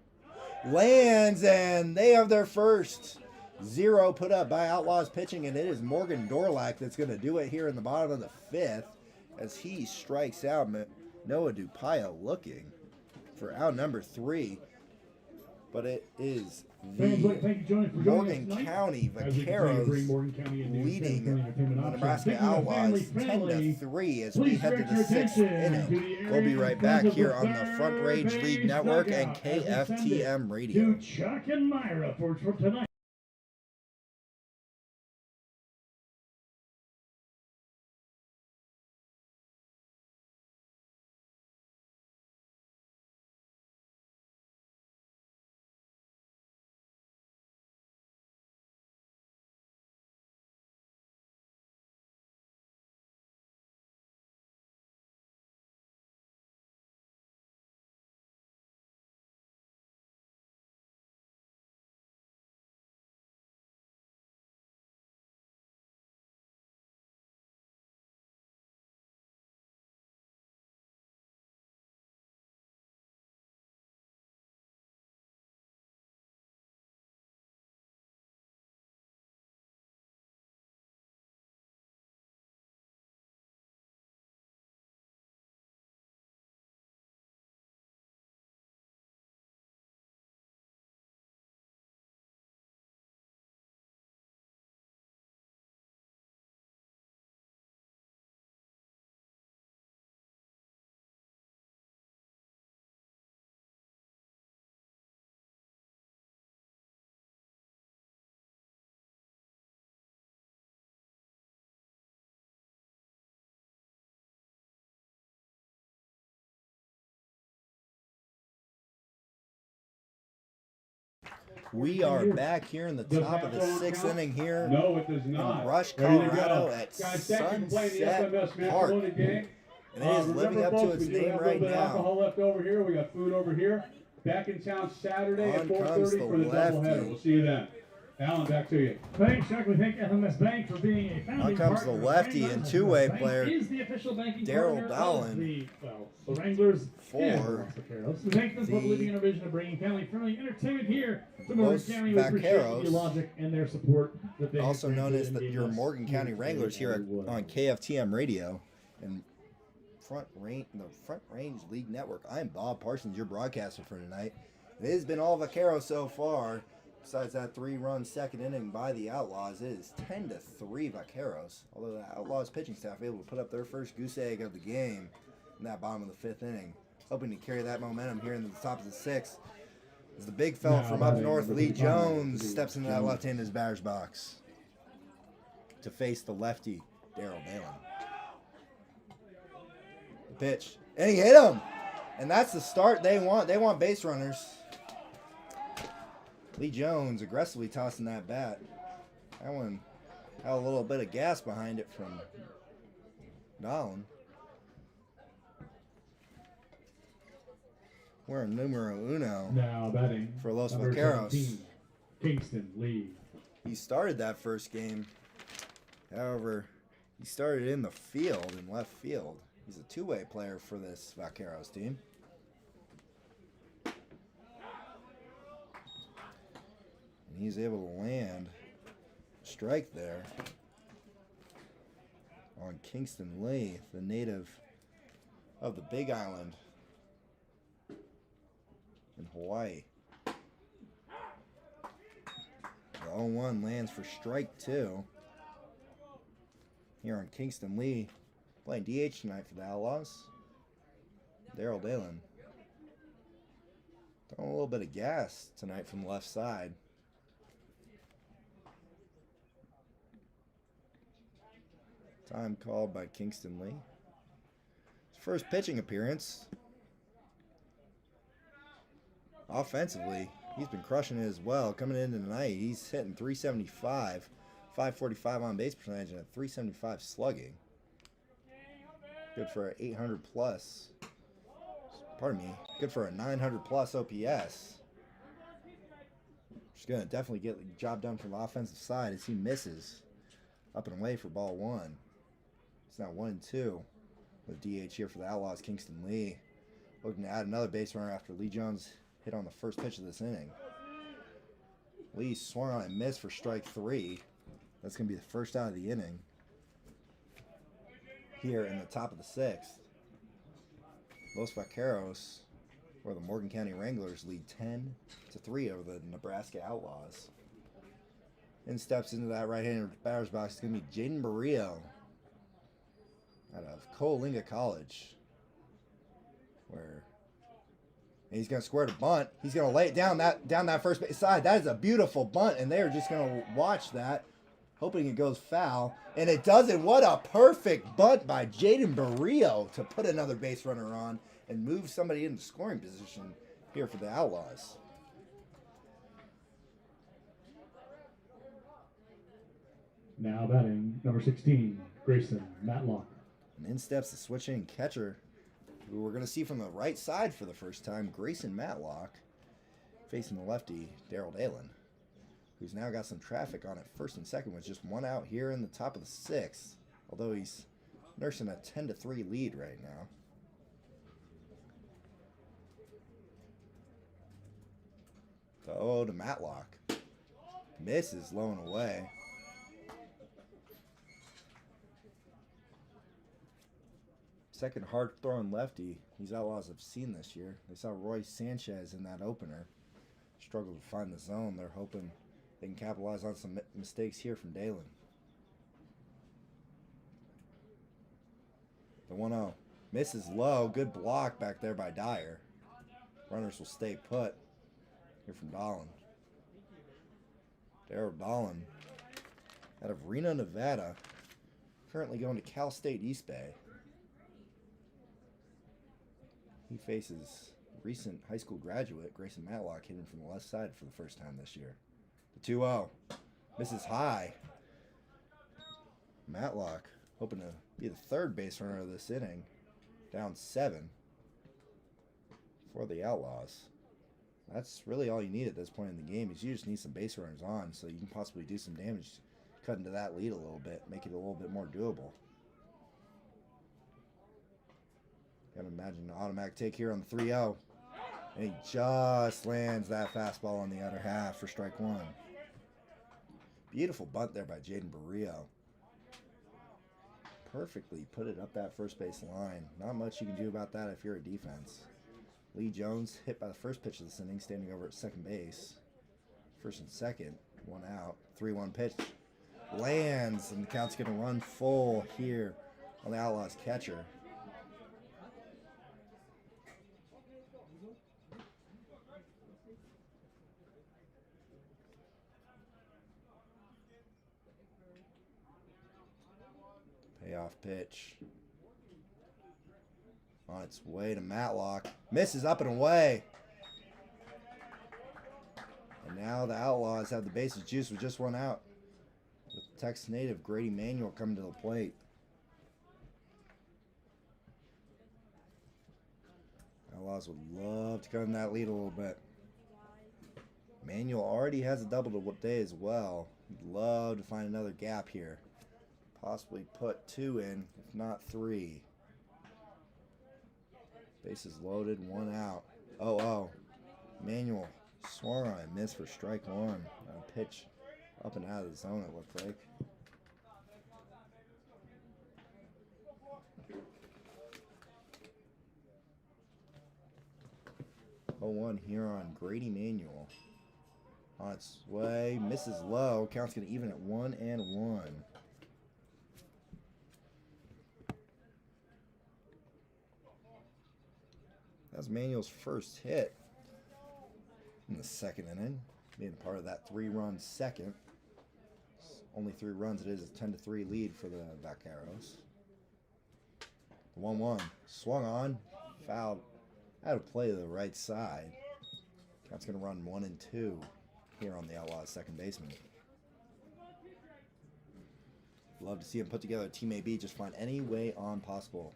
lands, and they have their first 0 put up by Outlaws pitching, and it is Morgan Dorlack that's going to do it here in the bottom of the 5th as he strikes out Noah Dupaya looking for out number 3. But it is the Morgan County Vaqueros leading the Nebraska Outlaws 10-3 as we head to the 6th inning. We'll be right back here on the Front Range League Network and KFTM Radio. Chuck and Myra for tonight. We are back here in the top of the 6th inning here No, it does not. in Rush, Ready to Colorado go. at Guys, thank you for playing the Sunset FMS Park. Macaroni game. And it is living up to folks, its we do name have a right little bit of alcohol now. left over here. We got food over here. Back in town Saturday at On 4:30 comes the for the lefty. doubleheader. We'll see you then. Alan, back to you. Thanks, Chuck. We thank FMS Bank for being a founding On comes the partner of lefty Wranglers. and two-way Bank player, is the official banking Daryl partner of Dowland, the Wranglers for and the Los Vaqueros. We thank them for the believing in our vision of bringing family-friendly entertainment here to Morgan Los County. We appreciate Vaqueros, the logic and their support that they also have known as granted your us Morgan County Wranglers here on KFTM Radio and the Front Range League Network. I'm Bob Parsons, your broadcaster for tonight. It has been all Vaqueros so far. Besides that 3-run second inning by the Outlaws, it is 10-3 Vaqueros. Although the Outlaws pitching staff able to put up their first goose egg of the game in that bottom of the 5th inning. Hoping to carry that momentum here into the top of the 6th. As the big fella from up north, Lee Jones, steps into that left-handed batter's box to face the lefty, Daryl Balin. The pitch, and he hit him! And that's the start they want. They want base runners. Lee Jones aggressively tossing that bat. That one had a little bit of gas behind it from Dolan. We're in numero uno Now batting for Los number Vaqueros. 17, Kingston Lee. He started that first game. However, he started in the field, in left field. He's a two-way player for this Vaqueros team. And he's able to land a strike there on Kingston Lee, the native of the Big Island in Hawaii. The 0-1 lands for strike 2. Here on Kingston Lee, playing DH tonight for the Outlaws. Daryl Dalen. Throwing a little bit of gas tonight from the left side. Time called by Kingston Lee. His first pitching appearance. Offensively, he's been crushing it as well. Coming in tonight, he's hitting 375, 545 on base percentage, and a 375 slugging. Good for an 800 plus. Pardon me. Good for a 900 plus OPS. Just gonna definitely get the job done from the offensive side as he misses. Up and away for ball 1. It's now 1-2 with DH here for the Outlaws. Kingston Lee looking to add another base runner after Lee Jones hit on the first pitch of this inning. Lee swung on and missed for strike 3. That's going to be the first out of the inning here in the top of the 6th. Los Vaqueros, or the Morgan County Wranglers, lead 10-3 over the Nebraska Outlaws. In steps into that right-handed batter's box is going to be Jaden Barrio out of Coalinga College, where he's going to square the bunt. He's going to lay it down that first base side. That is a beautiful bunt, and they're just going to watch that, hoping it goes foul. And it doesn't. What a perfect bunt by Jaden Barrio to put another base runner on and move somebody into scoring position here for the Outlaws. Now batting, number 16, Grayson Matlock. And in steps the switch-in catcher, who we're going to see from the right side for the first time, Grayson Matlock, facing the lefty, Daryl Dalen, who's now got some traffic on at first and second with just one out here in the top of the 6th, although he's nursing a 10-3 lead right now. The 0-0 to Matlock. Misses low and away. Second hard-throwing lefty these Outlaws have seen this year. They saw Roy Sanchez in that opener. Struggled to find the zone. They're hoping they can capitalize on some mistakes here from Dalen. The 1-0. Misses low. Good block back there by Dyer. Runners will stay put. Here from Dahlin. Daryl Dahlin out of Reno, Nevada. Currently going to Cal State East Bay. He faces recent high school graduate Grayson Matlock, hitting from the left side for the first time this year. The 2-0. Misses high. Matlock hoping to be the third base runner of this inning. Down 7 for the Outlaws. That's really all you need at this point in the game, is you just need some base runners on so you can possibly do some damage, cut into that lead a little bit, make it a little bit more doable. Gotta imagine an automatic take here on the 3-0. And he just lands that fastball on the other half for strike 1. Beautiful bunt there by Jaden Barrio. Perfectly put it up that first base line. Not much you can do about that if you're a defense. Lee Jones hit by the first pitch of this inning, standing over at second base. First and second, 1 out. 3-1 pitch. Lands, and the count's going to run full here on the Outlaws catcher. Payoff pitch. On its way to Matlock. Misses up and away. And now the Outlaws have the bases juiced with just 1 out, with Texas native Grady Manuel coming to the plate. Outlaws would love to cut in that lead a little bit. Manuel already has a double today as well. He'd love to find another gap here. Possibly put 2 in, if not 3. Bases loaded, 1 out. 0-0. Manuel swung on and missed for strike 1. A pitch up and out of the zone, it looked like. Oh, 1 here on Grady Manuel. On its way, misses low. Count's going to even at 1-1. That's Manuel's first hit in the second inning, being part of that 3-run second. Only 3 runs. It is a 10-3 lead for the Vaqueros. 1-1. Swung on. Fouled. Out of play to the right side. Count's going to run 1-2 here on the Outlaws second baseman. Love to see him put together a Team AB, just find any way on possible.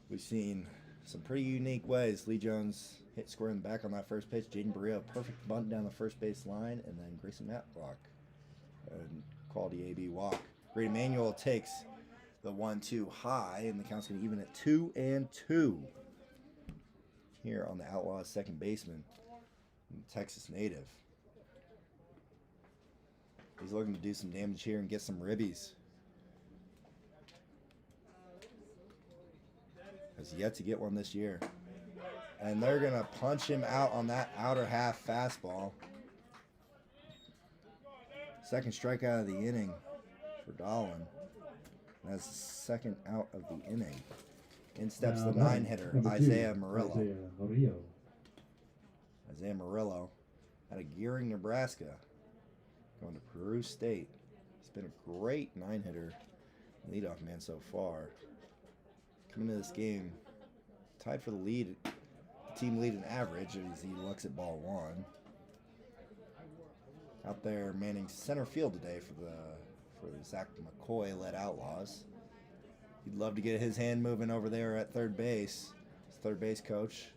We've seen some pretty unique ways. Lee Jones hit square in the back on that first pitch. Jaden Barrio, perfect bunt down the first base line. And then Grayson Matlock, a quality AB walk. Great Emmanuel takes the 1-2 high, and the count's going to even at 2-2 here on the Outlaws second baseman, Texas native. He's looking to do some damage here and get some ribbies. Has yet to get one this year. And they're going to punch him out on that outer half fastball. Second strikeout of the inning for Dahlin. That's the second out of the inning. In steps the 9-hitter, Isaiah Murillo. Isaiah Murillo out of Gering, Nebraska. Going to Peru State. He's been a great 9-hitter, leadoff man so far. Coming into this game, tied for the lead, the team lead in average as he looks at ball 1. Out there manning center field today for the Zach McCoy-led Outlaws. He'd love to get his hand moving over there at third base. His third base coach.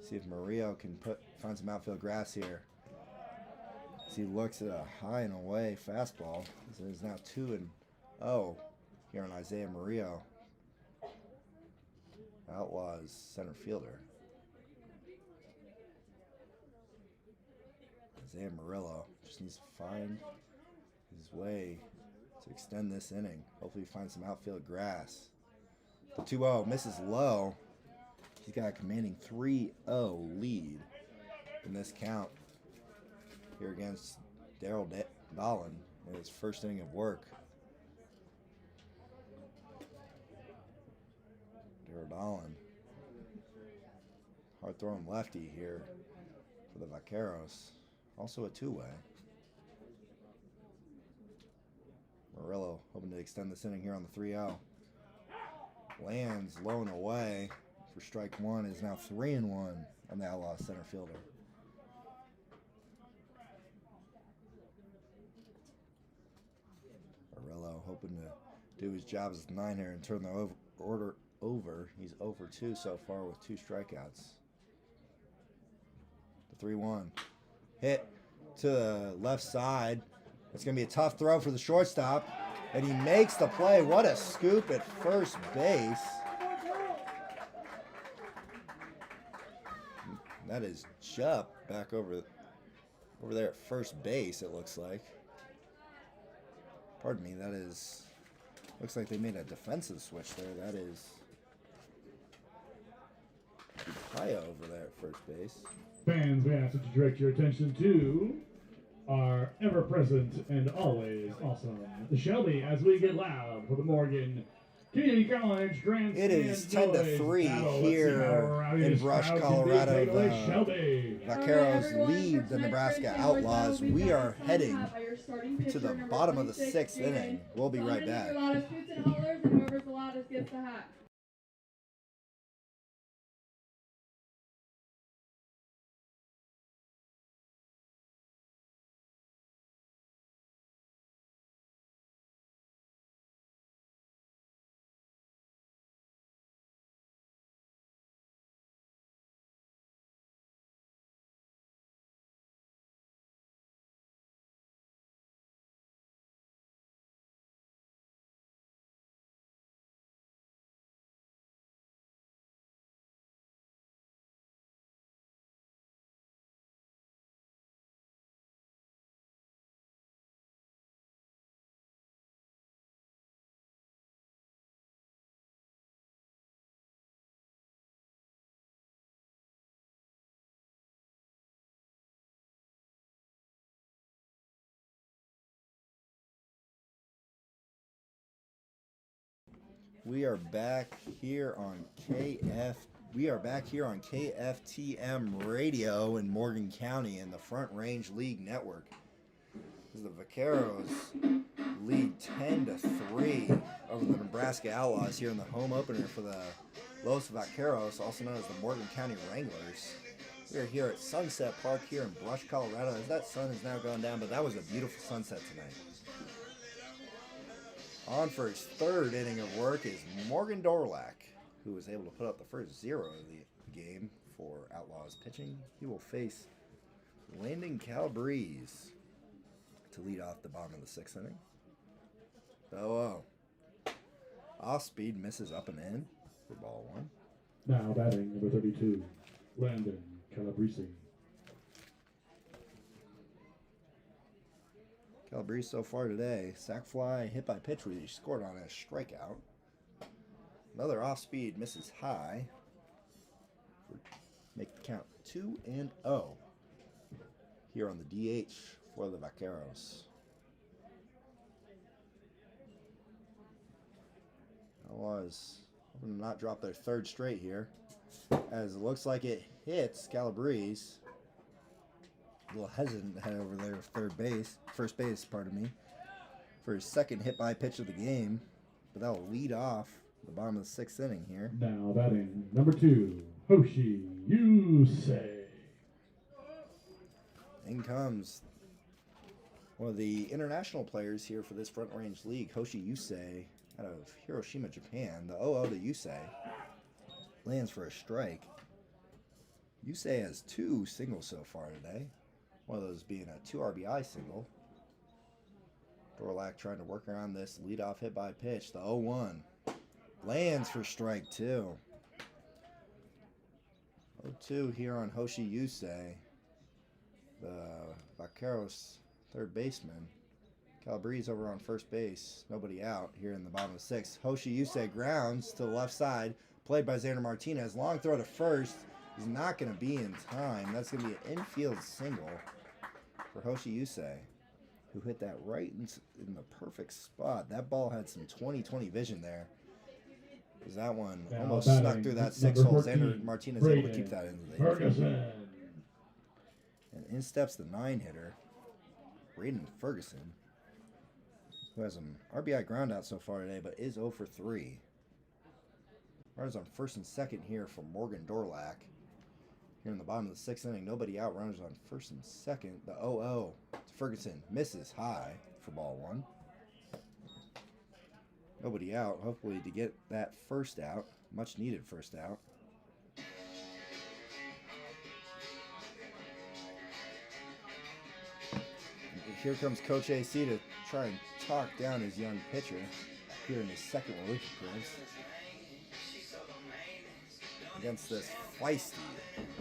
See if Murillo can find some outfield grass here. As he looks at a high and away fastball. It's now 2-0 here on Isaiah Murillo. Outlaws center fielder. Isaiah Murillo just needs to find his way to extend this inning. Hopefully he finds some outfield grass. The 2-0 misses low. He's got a commanding 3-0 lead in this count here against Daryl Dahlin in his first inning of work. Daryl Dahlin, hard throwing lefty here for the Vaqueros. Also a 2-way. Murillo hoping to extend this inning here on the 3-0. Lands low and away for strike 1. Is now 3-1 on the Outlaws center fielder. Murillo hoping to do his job as the 9-hitter and turn the order over. He's 0-2 so far with 2 strikeouts. The 3-1. Hit to the left side. It's going to be a tough throw for the shortstop. And he makes the play. What a scoop at first base. That is Jupp back over there at first base, it looks like. Pardon me, that is... Looks like they made a defensive switch there. That is... Paya over there at first base. Fans, we ask that you direct your attention to our ever-present and always awesome Shelby as we get loud for the Morgan Community College Grand It is 10-3 here in Brush, Colorado. The Vaqueros lead the Nebraska Outlaws. We are heading to the bottom of the 6th inning. We'll be right back. Whoever's the loudest gets the hat. We are back here on KFTM Radio in Morgan County in the Front Range League Network. The Vaqueros lead 10-3 over the Nebraska Outlaws here in the home opener for the Los Vaqueros, also known as the Morgan County Wranglers. We are here at Sunset Park here in Brush, Colorado, as that sun has now gone down, but that was a beautiful sunset tonight. On for his third inning of work is Morgan Dorlack, who was able to put up the first zero of the game for Outlaws pitching. He will face Landon Calabrese to lead off the bottom of the sixth inning. The 0-0. Off speed misses up and in for ball one. Now batting number 32, Landon Calabrese. Calabrese so far today, sac fly, hit by pitch, where he scored on a strikeout. Another off speed misses high. Make the count 2-0 here on the DH for the Vaqueros. Outlaws hoping to not drop their third straight here, as it looks like it hits Calabrese. A little hesitant to head over there first base, pardon me, for his second hit by pitch of the game, but that will lead off the bottom of the sixth inning here. Now batting number 2, Hoshi Yusei. In comes one of the international players here for this Front Range League, Hoshi Yusei, out of Hiroshima, Japan. The 0-0 to Yusei lands for a strike. Yusei has 2 singles so far today, one of those being a 2 RBI single. Dorlack trying to work around this leadoff hit by pitch. The 0-1 lands for strike 2. 0-2 here on Hoshi Yusei, the Vaqueros third baseman. Calabrese over on first base, nobody out here in the bottom of the sixth. Hoshi Yusei grounds to the left side, played by Xander Martinez. Long throw to first is not going to be in time. That's going to be an infield single for Hoshi Yusei, who hit that right in the perfect spot. That ball had some 20/20 vision there, because that one Now almost batting snuck through that number 6 hole. 14, Xander Martinez able to keep that into the infield. Ferguson. And in steps the 9-hitter, Braden Ferguson, who has an RBI ground out so far today, but is 0 for 3. Runners on first and second here for Morgan Dorlack. Here in the bottom of the sixth inning, nobody out. Runners on first and second. The 0-0 to Ferguson misses high for ball one. Nobody out, hopefully to get that first out, much needed first out. Here comes Coach AC to try and talk down his young pitcher here in his second relief appearance against this feisty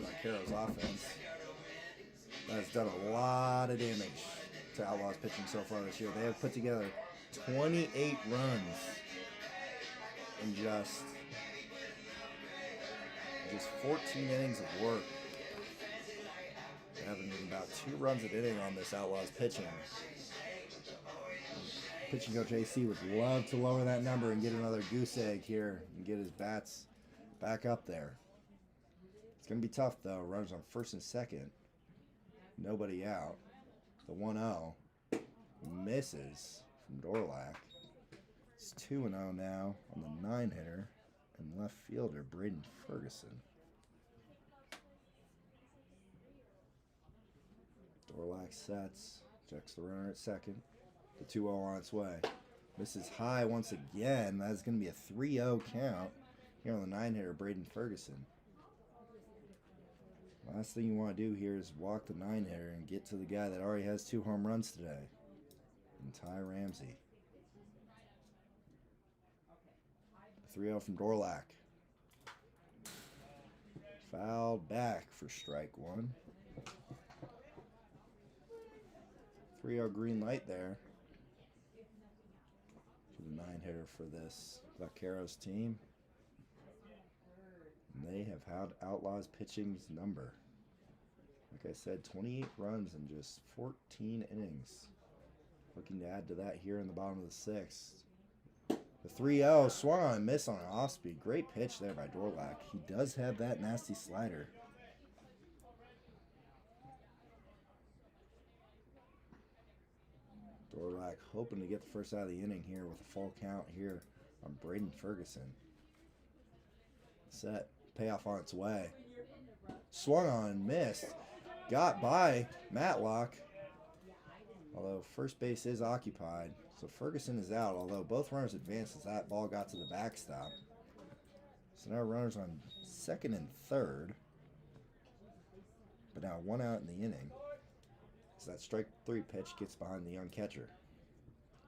Vaqueros offense that has done a lot of damage to Outlaws pitching so far this year. They have put together 28 runs in just 14 innings of work. Having about 2 runs an inning on this Outlaws pitching. Pitching coach AC would love to lower that number and get another goose egg here and get his bats back up there. It's going to be tough though. Runners on first and second. Nobody out. The 1-0 misses from Dorlack. It's 2-0 now on the 9-hitter and left fielder Braden Ferguson. Dorlack sets, checks the runner at second. The 2-0 on its way. Misses high once again. That's going to be a 3-0 count here on the 9-hitter, Braden Ferguson. Last thing you want to do here is walk the 9-hitter and get to the guy that already has 2 home runs today, and Ty Ramsey. 3-0 from Dorlack. Fouled back for strike 1. 3-0 green light there for the 9-hitter for this Vaqueros team. And they have had Outlaws pitching's number. Like I said, 28 runs in just 14 innings. Looking to add to that here in the bottom of the 6th. The 3-0 swung on and missed on an off speed. Great pitch there by Dorlack. He does have that nasty slider. Dorlack hoping to get the first out of the inning here with a full count here on Braden Ferguson. Set. Payoff on its way. Swung on and missed. Got by Matlock. Although first base is occupied. So Ferguson is out, although both runners advanced as that ball got to the backstop. So now runners on second and third. But now one out in the inning. So that strike 3 pitch gets behind the young catcher.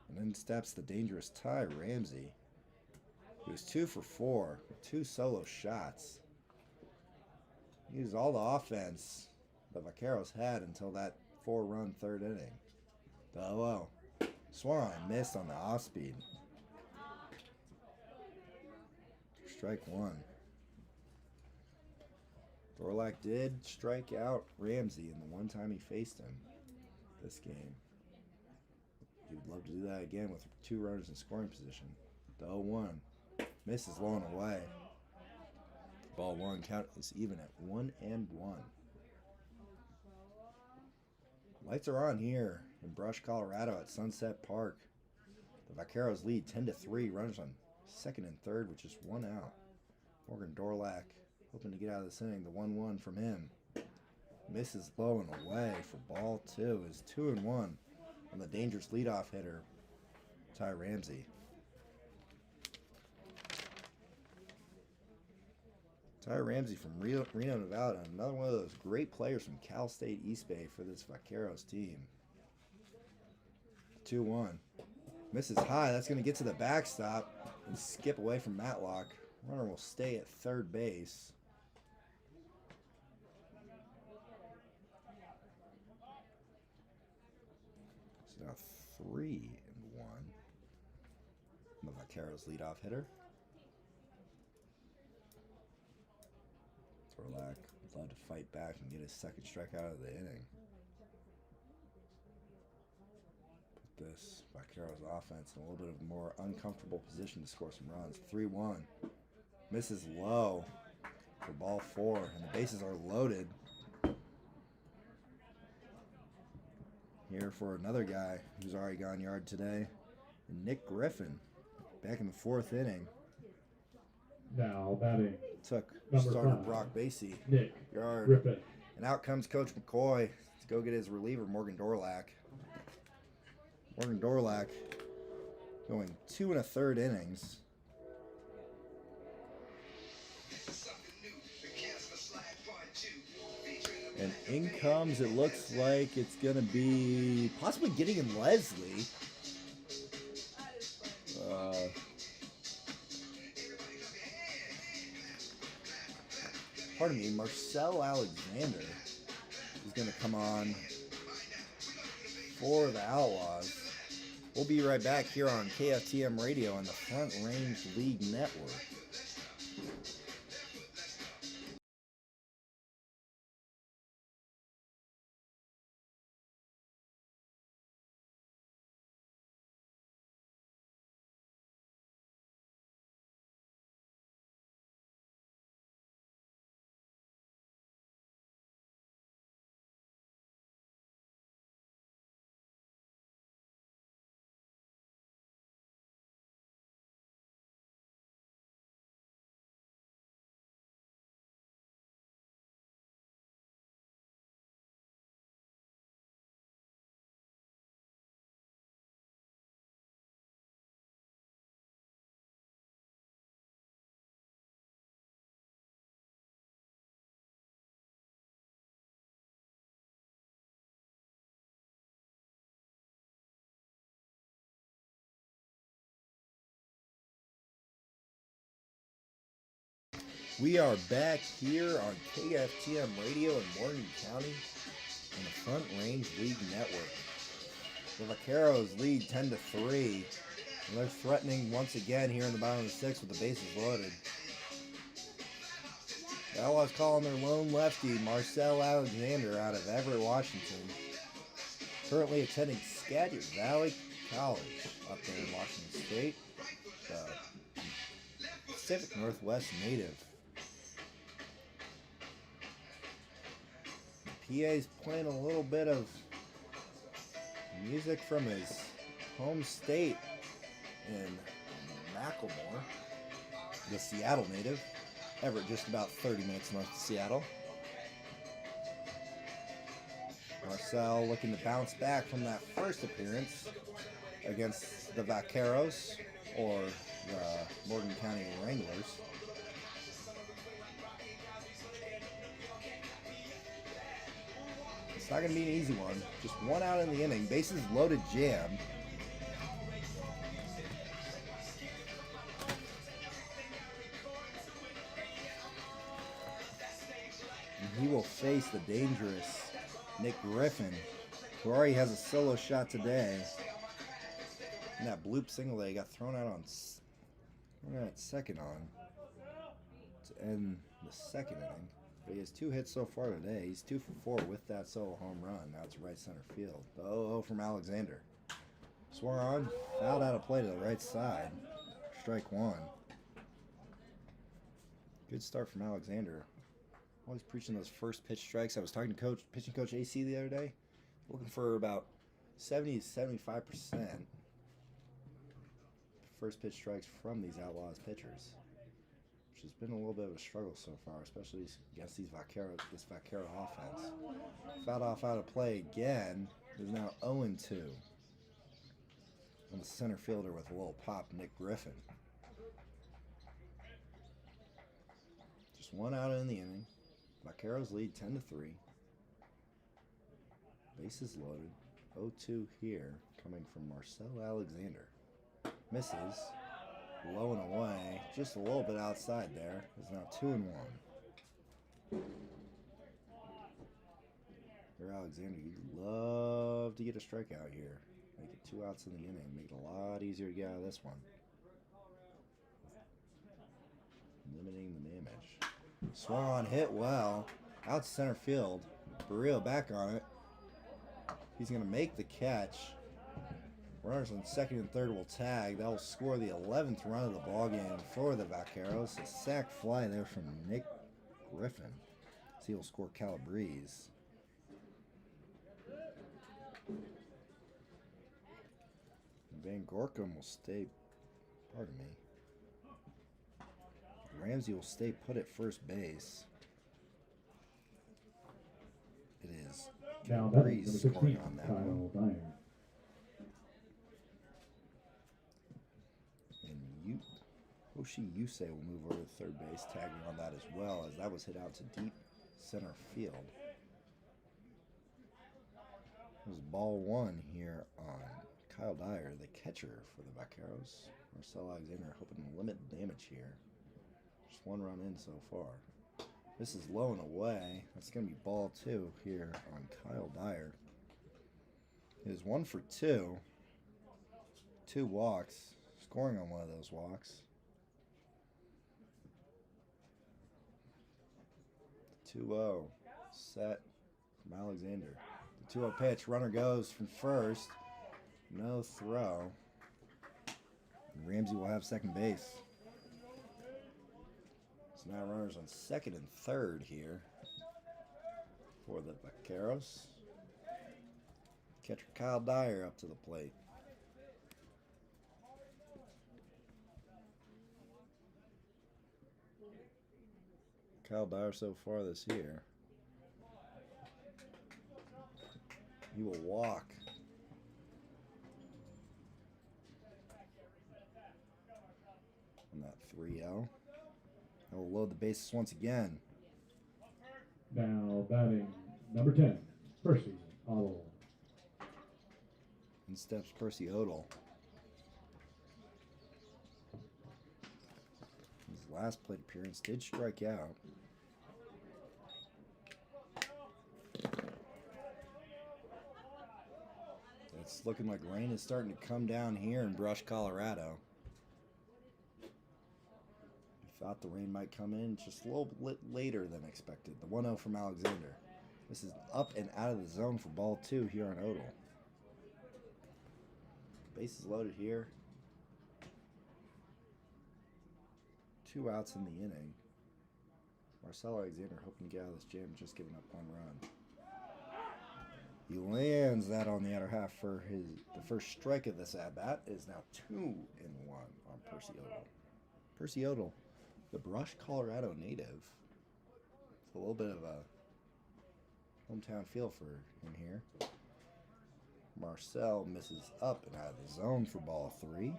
And then steps the dangerous Ty Ramsey. He was 2 for 4 with 2 solo shots. He used all the offense the Vaqueros had until that 4-run third inning. The 0-0. Swung on and missed on the off speed. Strike 1. Dorlack did strike out Ramsey in the one time he faced him this game. He would love to do that again with 2 runners in scoring position. The 0-1. Misses low and away. Ball 1 count is even at 1-1. Lights are on here in Brush, Colorado at Sunset Park. The Vaqueros lead 10-3. Runners on second and third with just 1 out. Morgan Dorlack hoping to get out of this inning. The 1-1 from him. Misses low and away for ball 2 is 2-1 on the dangerous leadoff hitter, Ty Ramsey. Ty Ramsey from Reno, Nevada, another one of those great players from Cal State East Bay for this Vaqueros team. 2-1. Misses high. That's going to get to the backstop and skip away from Matlock. Runner will stay at third base. So now 3-1. The Vaqueros leadoff hitter. Dorlack would love to fight back and get his second strikeout of the inning. Put this Vaqueros offense in a little bit of a more uncomfortable position to score some runs. 3-1. Misses low for ball 4, and the bases are loaded. Here for another guy who's already gone yard today, Nick Griffin, back in the 4th inning. Now batting. Took Number starter 5, Brock Basie Nick yard. Griffin. And out comes Coach McCoy to go get his reliever, Morgan Dorlack. Morgan Dorlack going 2 1/3 innings. And in comes, it looks like it's going to be possibly Gideon Leslie. Pardon me, Marcel Alexander is going to come on for the Outlaws. We'll be right back here on KFTM Radio on the Front Range League Network. We are back here on KFTM Radio in Morgan County on the Front Range League Network. The Vaqueros lead 10-3. And they're threatening once again here in the bottom of the 6th with the bases loaded. The Outlaws calling their lone lefty, Marcel Alexander, out of Everett, Washington. Currently attending Skagit Valley College up there in Washington State. Pacific Northwest native. PA's playing a little bit of music from his home state in Macklemore, the Seattle native. Everett, just about 30 minutes north of Seattle. Marcel looking to bounce back from that first appearance against the Vaqueros, or the Morgan County Wranglers. It's not going to be an easy one. Just one out in the inning. Bases loaded jam. And he will face the dangerous Nick Griffin, who already has a solo shot today. And that bloop single that he got thrown out at second on to end the second inning. But he has 2 hits so far today. He's 2 for 4 with that solo home run. Now it's right center field. The 0-0 from Alexander. Swung on, fouled out of play to the right side. Strike 1. Good start from Alexander. Always preaching those first pitch strikes. I was talking to pitching coach AC the other day. Looking for about 70 to 75% first pitch strikes from these Outlaws pitchers, which has been a little bit of a struggle so far, especially against this Vaquero offense. Fouled off out of play again. Is now 0-2 on the center fielder with a little pop, Nick Griffin. Just one out in the inning. Vaqueros lead 10-3. Bases loaded. 0-2 here, coming from Marcel Alexander. Misses. Low and away. Just a little bit outside there. Is now 2-1. Here, Alexander, you'd love to get a strikeout here. Make it 2 outs in the inning. Make it a lot easier to get out of this one. Limiting the damage. Swung on, hit well. Out to center field. Barrio back on it. He's going to make the catch. Runners on second and third will tag. That will score the 11th run of the ballgame for the Vaqueros. A sac fly there from Nick Griffin. So he will score Calabrese. Van Gorkum will stay, pardon me. Ramsey will stay put at first base. It is Now Calabrese number scoring 16, on that Kyle one. Dyer. And Hoshi Yusei will move over to third base, tagging on that as well, as that was hit out to deep center field. It was ball 1 here on Kyle Dyer, the catcher for the Vaqueros. Marcel Alexander hoping to limit damage here. Just 1 run in so far. This is low and away. That's going to be ball 2 here on Kyle Dyer. It is 1 for 2. 2 walks. Scoring on one of those walks. 2-0. Set from Alexander. The 2-0 pitch. Runner goes from first. No throw. And Ramsey will have second base. So now runners on second and third here for the Vaqueros. Catcher Kyle Dyer up to the plate. Kyle Dyer so far this year. He will walk. On that 3-0. I will load the bases once again. Now batting number 10, Percy Otto. In steps Percy Odell. His last plate appearance did strike out. It's looking like rain is starting to come down here in Brush, Colorado. We thought the rain might come in just a little bit later than expected. The 1-0 from Alexander. This is up and out of the zone for ball 2 here on Odell. Bases loaded here. 2 outs in the inning. Marcell Alexander hoping to get out of this jam, just giving up 1 run. He lands that on the outer half for the first strike of this at-bat. Is now 2-1 on Percy Odell. Percy Odell, the Brush, Colorado native. It's a little bit of a hometown feel for him here. Marcell misses up and out of the zone for ball 3.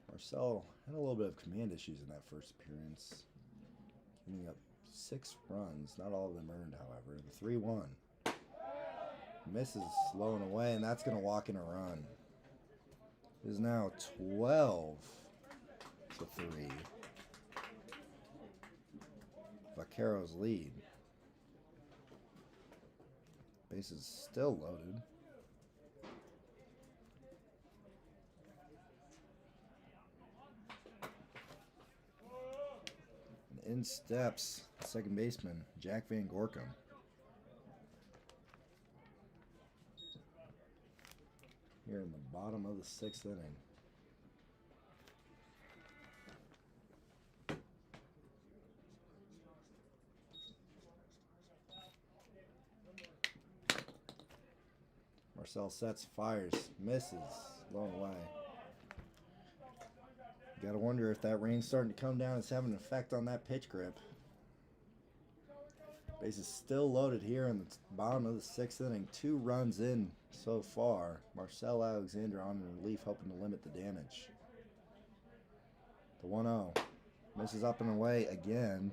Marcell had a little bit of command issues in that first appearance, giving up 6 runs, not all of them earned, however. The 3-1 misses low and away, and that's going to walk in a run. It is now 12-3. Vaqueros lead. Bases still loaded. And in steps second baseman Jack Van Gorkum. Here in the bottom of the 6th inning. Marcell sets, fires, misses, low and away. You gotta wonder if that rain's starting to come down, it's having an effect on that pitch grip. Base is still loaded here in the bottom of the 6th inning. 2 runs in so far. Marcell Alexander on relief, hoping to limit the damage. The 1-0 misses up and away again.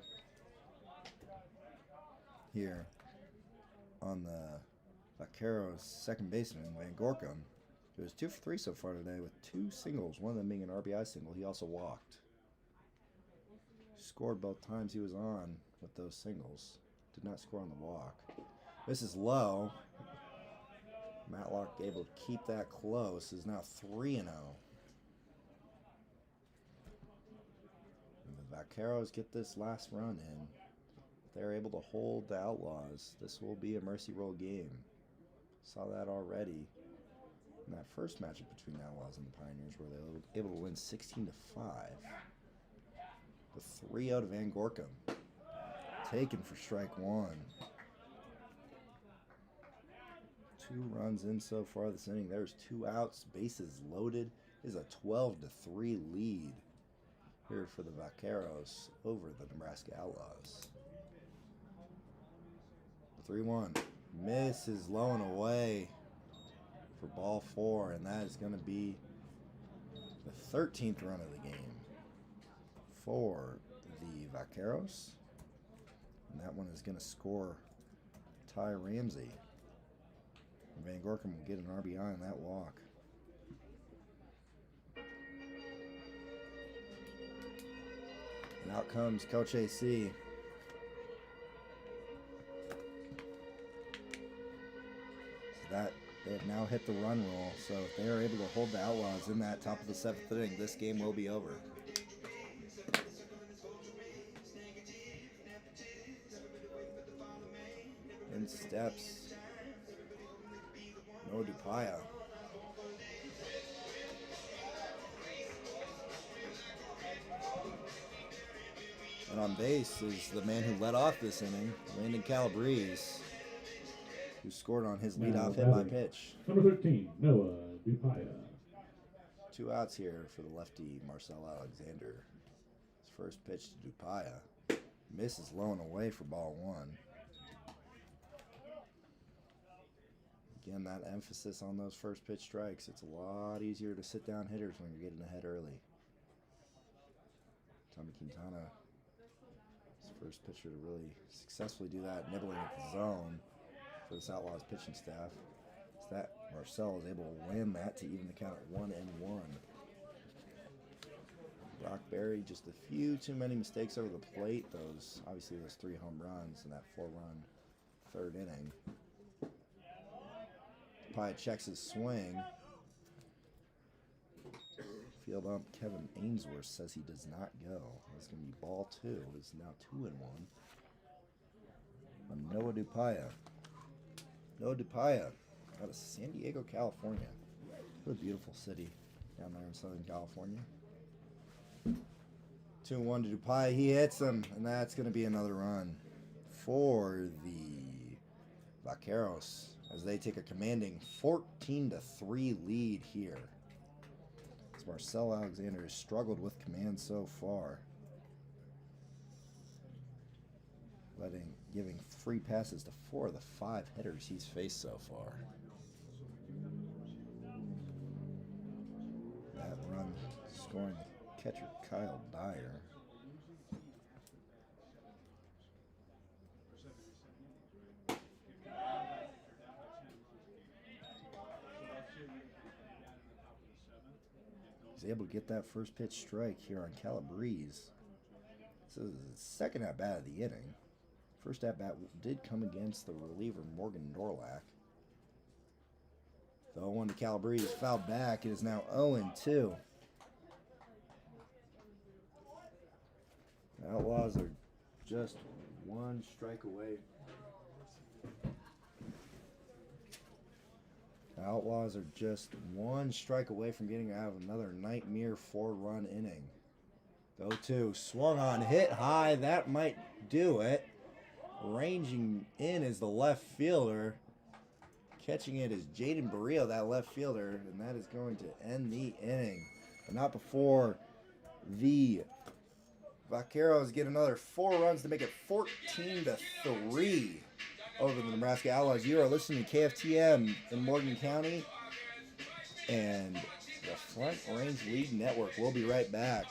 Here on the Vaqueros second baseman, Van Gorkum. He was 2 for 3 so far today with 2 singles, one of them being an RBI single. He also walked. Scored both times he was on with those singles. Did not score on the walk. This is low. Matlock able to keep that close. Is now 3-0. And the Vaqueros get this last run in. If they're able to hold the Outlaws, this will be a mercy roll game. Saw that already in that first matchup between the Outlaws and the Pioneers, where they were able to win 16-5. The 3-0 to Van Gorkum. Taken for strike 1. 2 runs in so far this inning. There's 2 outs. Bases loaded. It is a 12-3 lead here for the Vaqueros over the Nebraska Outlaws. The 3-1 misses low and away for ball 4, and that is going to be the 13th run of the game for the Vaqueros. And that one is going to score Ty Ramsey. And Van Gorkum will get an RBI on that walk. And out comes Coach AC. So that they have now hit the run roll. So if they are able to hold the Outlaws in that top of the 7th inning, this game will be over. In steps Noah Dupaya. And on base is the man who led off this inning, Landon Calabrese, who scored on his leadoff hit by pitch. Number 13, Noah Dupaya. 2 outs here for the lefty Marcell Alexander. His first pitch to Dupaya misses low and away for ball 1. Again, that emphasis on those first pitch strikes. It's a lot easier to sit down hitters when you're getting ahead early. Tommy Quintana, his first pitcher to really successfully do that, nibbling at the zone for this Outlaws pitching staff. So that Marcell is able to land that to even the count at 1-1. Brock Berry, just a few too many mistakes over the plate. Obviously those 3 home runs in that 4-run 3rd inning. Pye checks his swing. Field ump Kevin Ainsworth says he does not go. That's going to be ball 2. It's now 2-1 on Noah Dupaya. Noah Dupaya out of San Diego, California. What a beautiful city down there in Southern California. 2-1 to Dupai. He hits him, and that's going to be another run for the Vaqueros as they take a commanding 14-3 lead here. As Marcel Alexander has struggled with command so far, giving free passes to 4 of the 5 hitters he's faced so far. That run scoring the catcher Kyle Dyer. He's able to get that first pitch strike here on Calabrese. This is his second at-bat of the inning. First at-bat did come against the reliever Morgan Dorlack. The 0-1 to Calabrese fouled back. It is now 0-2. The Outlaws are just one strike away. The Outlaws are just one strike away from getting out of another nightmare 4-run inning. The 0-2 swung on, hit high. That might do it. Ranging in is the left fielder. Catching it is Jaden Barrio, that left fielder, and that is going to end the inning. But not before the Vaqueros get another 4 runs to make it 14-3 over the Nebraska Outlaws. You are listening to KFTM in Morgan County and the Front Range League Network. We'll be right back.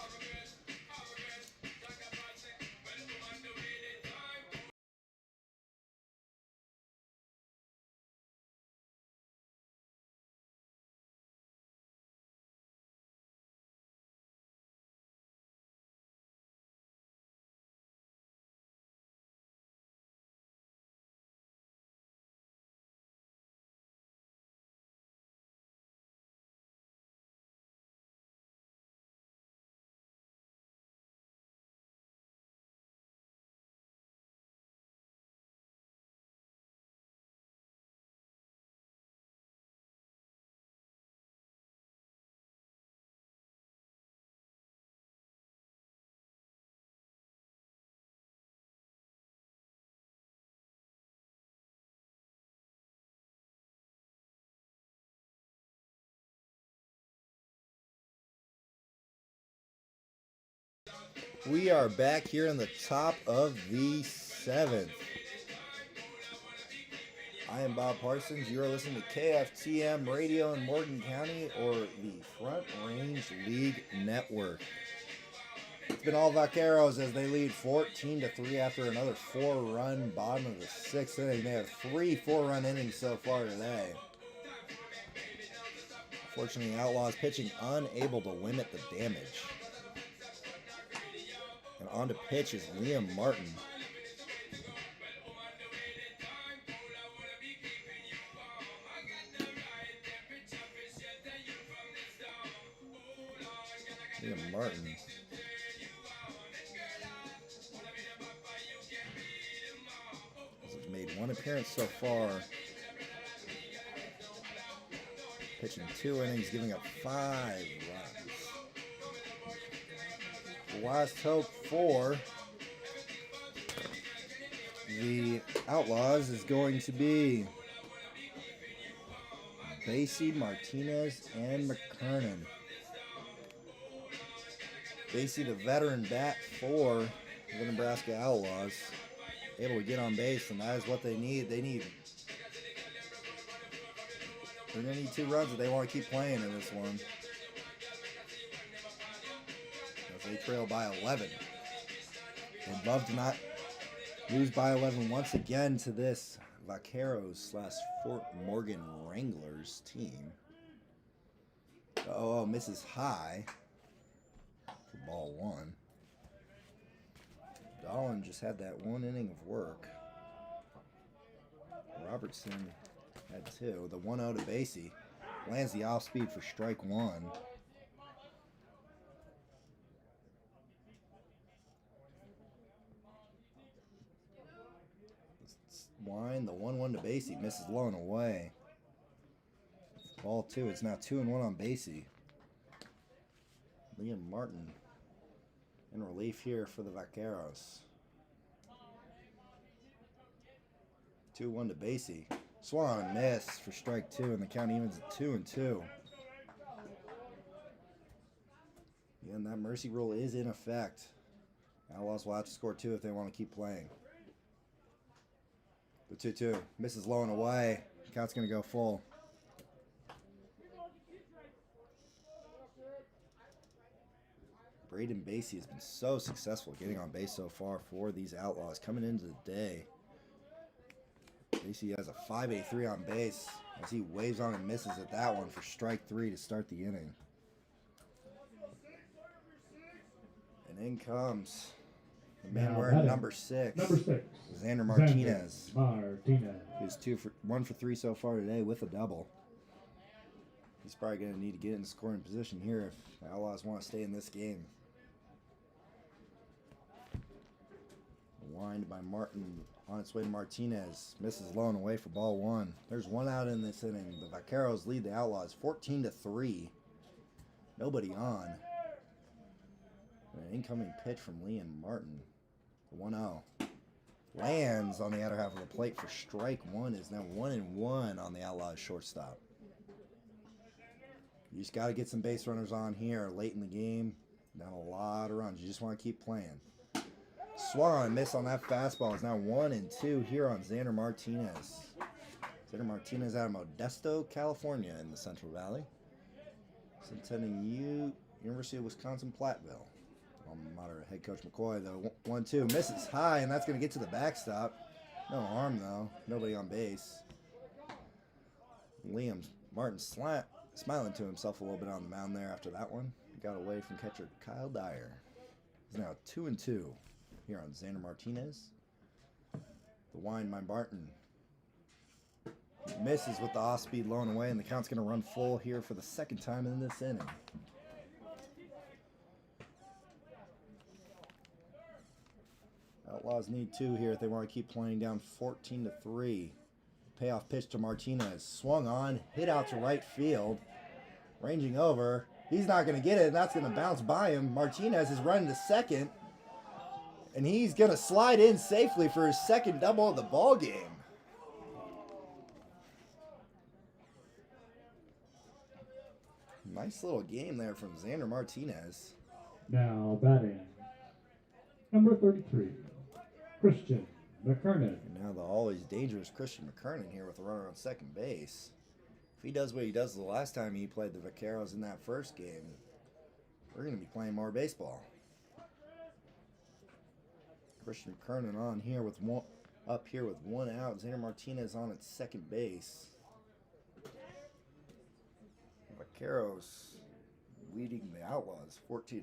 We are back here in the top of the 7th. I am Bob Parsons. You are listening to KFTM Radio in Morgan County or the Front Range League Network. It's been all Vaqueros as they lead 14-3 after another 4-run bottom of the 6th inning. They have 3 4-run innings so far today. Unfortunately, the Outlaws pitching unable to limit the damage. And on to pitch is Liam Martin. Liam Martin. Has made 1 appearance so far. Pitching 2 innings, giving up 5 runs. The last hope for the Outlaws is going to be Basie, Martinez, and McKernan. Basie, the veteran bat for the Nebraska Outlaws, able to get on base, and that is what they need. They're going to need 2 runs if they want to keep playing in this one. They trail by 11. They'd love to not lose by 11 once again to this Vaqueros/Fort Morgan Wranglers team. Oh, misses high for ball 1. Dolan just had that 1 inning of work. Robertson had 2. The 1-0 to Basie lands the off speed for strike 1. Wine, the 1-1 to Basie, misses low and away. Ball 2, it's now 2-1 on Basie. Liam Martin in relief here for the Vaqueros. 2-1 to Basie. Swung on a miss for strike 2, and the count evens at 2-2. Again, that mercy rule is in effect. Outlaws will have to score 2 if they want to keep playing. The 2-2 misses low and away. Count's going to go full. Braden Basie has been so successful getting on base so far for these Outlaws coming into the day. Basie has a 5.83 on base as he waves on and misses at that one for strike 3 to start the inning. And in comes the man Now wearing batting, number 6. Number 6. Xander Martinez. Martinez. He's 1 for 3 so far today with a double. He's probably going to need to get in scoring position here if the Outlaws want to stay in this game. Wind by Martin on its way to Martinez. Misses low and away for ball 1. There's 1 out in this inning. The Vaqueros lead the Outlaws 14-3. Nobody on. An incoming pitch from Liam Martin. 1-0. Lands on the outer half of the plate for strike 1. Is now 1-1 on the Outlaws shortstop. You just got to get some base runners on here late in the game. Not a lot of runs. You just want to keep playing. Swung on a miss on that fastball. Is now 1-2 here on Xander Martinez. Xander Martinez out of Modesto, California in the Central Valley. He's attending University of Wisconsin Platteville. Alma mater head coach McCoy though. 1-2 misses high, and that's going to get to the backstop. No harm though. Nobody on base. Liam Martin smiling to himself a little bit on the mound there after that one. He got away from catcher Kyle Dyer. He's now 2-2 here on Xander Martinez. The wind by Martin. Misses with the off-speed low and away, and the count's going to run full here for the second time in this inning. Outlaws need 2 here if they want to keep playing down 14-3. Payoff pitch to Martinez. Swung on, hit out to right field. Ranging over. He's not going to get it, and that's going to bounce by him. Martinez is running to second, and he's going to slide in safely for his second double of the ball game. Nice little game there from Xander Martinez. Now batting, number 33, Christian McKernan. And now the always dangerous Christian McKernan here with a runner on second base. If he does what he does the last time he played the Vaqueros in that first game, we're going to be playing more baseball. Christian McKernan on here with up here with 1 out. Xander Martinez on at second base. Vaqueros leading the Outlaws 14-3.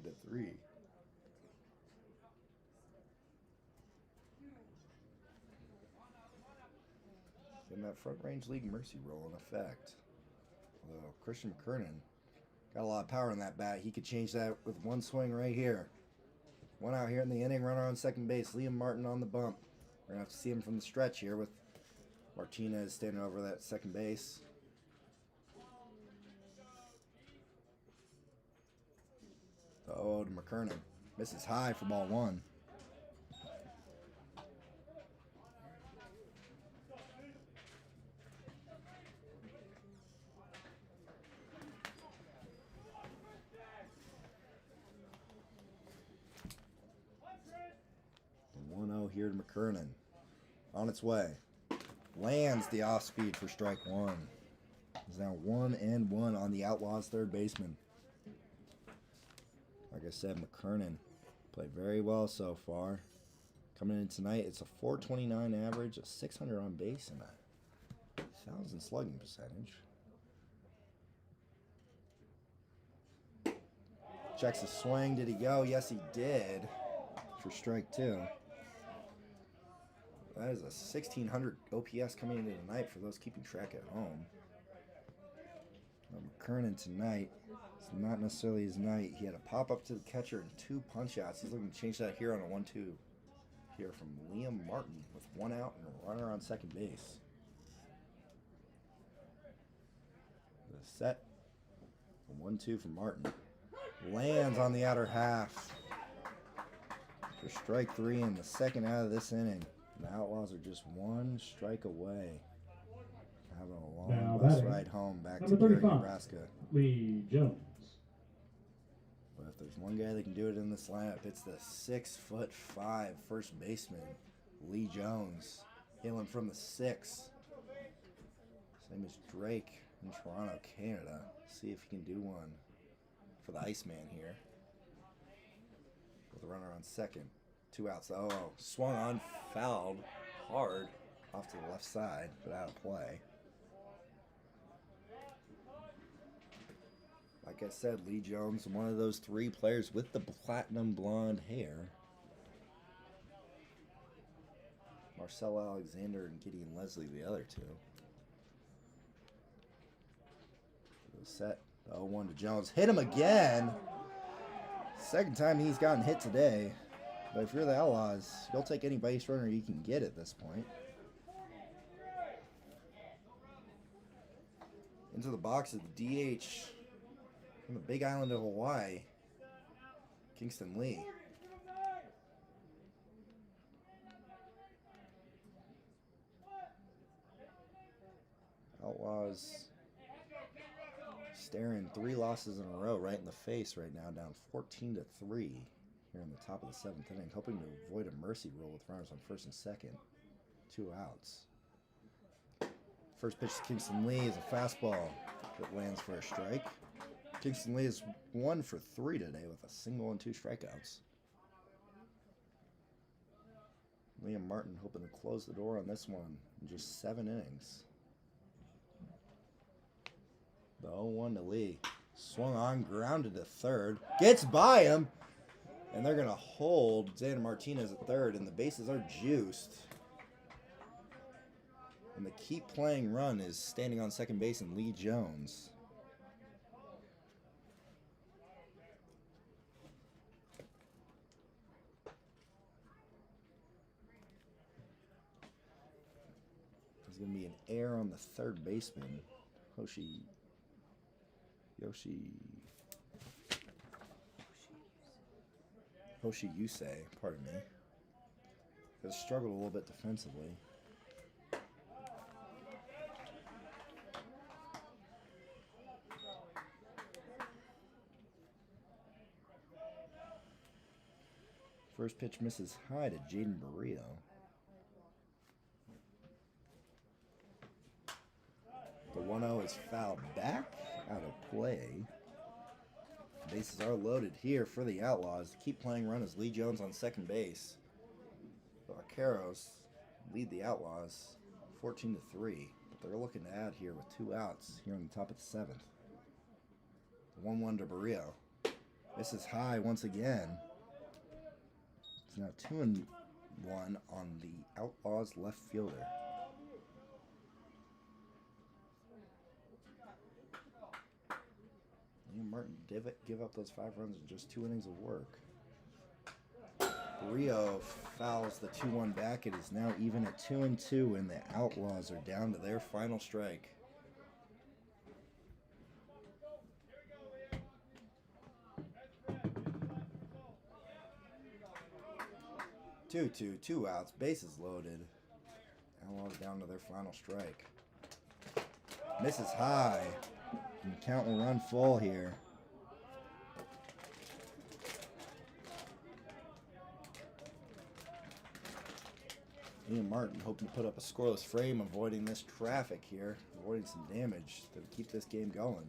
And that Front Range League mercy rule in effect. Although Christian McKernan got a lot of power in that bat. He could change that with 1 swing right here. 1 out here in the inning, runner on second base. Liam Martin on the bump. We're going to have to see him from the stretch here with Martinez standing over that second base. Oh, to McKernan. Misses high for ball 1. The 1-0 here to McKernan. On its way. Lands the off speed for strike 1. He's now 1-1 on the Outlaws third baseman. Like I said, McKernan played very well so far. Coming in tonight, it's a 429 average, a 600 on base, and a 1,000 slugging percentage. Checks his swing. Did he go? Yes, he did. For strike 2. That is a 1,600 OPS coming into tonight for those keeping track at home. McKernan tonight, it's not necessarily his night. He had a pop up to the catcher and 2 punch outs. He's looking to change that here on a 1-2 here from Liam Martin with 1 out and a runner on second base. The set, a 1-2 from Martin. Lands on the outer half. for strike 3 in the second out of this inning. The Outlaws are just 1 strike away. Having a long Now bus batting, ride home back to number Gering, 35, Nebraska. Lee Jones. But if there's one guy that can do it in this lineup, it's the 6'5" first baseman, Lee Jones, hailing from the 6. Same as Drake in Toronto, Canada. See if he can do one for the Iceman here. With a runner on second. 2 outs. Oh, swung on, fouled hard off to the left side, but out of play. Like I said, Lee Jones, one of those 3 players with the platinum blonde hair. Marcel Alexander and Gideon Leslie, the other 2. Set. The 0-1 to Jones. Hit him again. Second time he's gotten hit today. But if you're the Outlaws, you'll take any base runner you can get at this point. Into the box of the DH from the big island of Hawaii, Kingston Lee. Outlaws staring 3 losses in a row right in the face right now, down 14-3 here in the top of the 7th inning, hoping to avoid a mercy rule with runners on first and second. 2 outs. First pitch to Kingston Lee is a fastball that lands for a strike. Kingston Lee is 1 for 3 today with a single and 2 strikeouts. Liam Martin hoping to close the door on this one in just 7 innings. The 0-1 to Lee. Swung on, grounded to third. Gets by him. And they're going to hold Xander Martinez at third. And the bases are juiced. And the keep playing run is standing on second base and Lee Jones. There's going to be an error on the third baseman. Hoshi Yusei, pardon me, has struggled a little bit defensively. First pitch misses high to Jaden Barrio. The 1-0 is fouled back out of play. Bases are loaded here for the Outlaws. The keep playing run is Lee Jones on second base. The Vaqueros lead the Outlaws 14-3, but they're looking to add here with 2 outs here on the top of the 7th. The 1-1 to Barrio. This is high once again. It's now 2-1 on the Outlaws left fielder. Liam Martin give up those 5 runs in just 2 innings of work. Barrio fouls the 2-1 back. It is now even at 2-2, and the Outlaws are down to their final strike. Two outs, bases loaded. Outlaws down to their final strike. Misses high. And the count will run full here. Liam Martin hoping to put up a scoreless frame, avoiding this traffic here, avoiding some damage to keep this game going.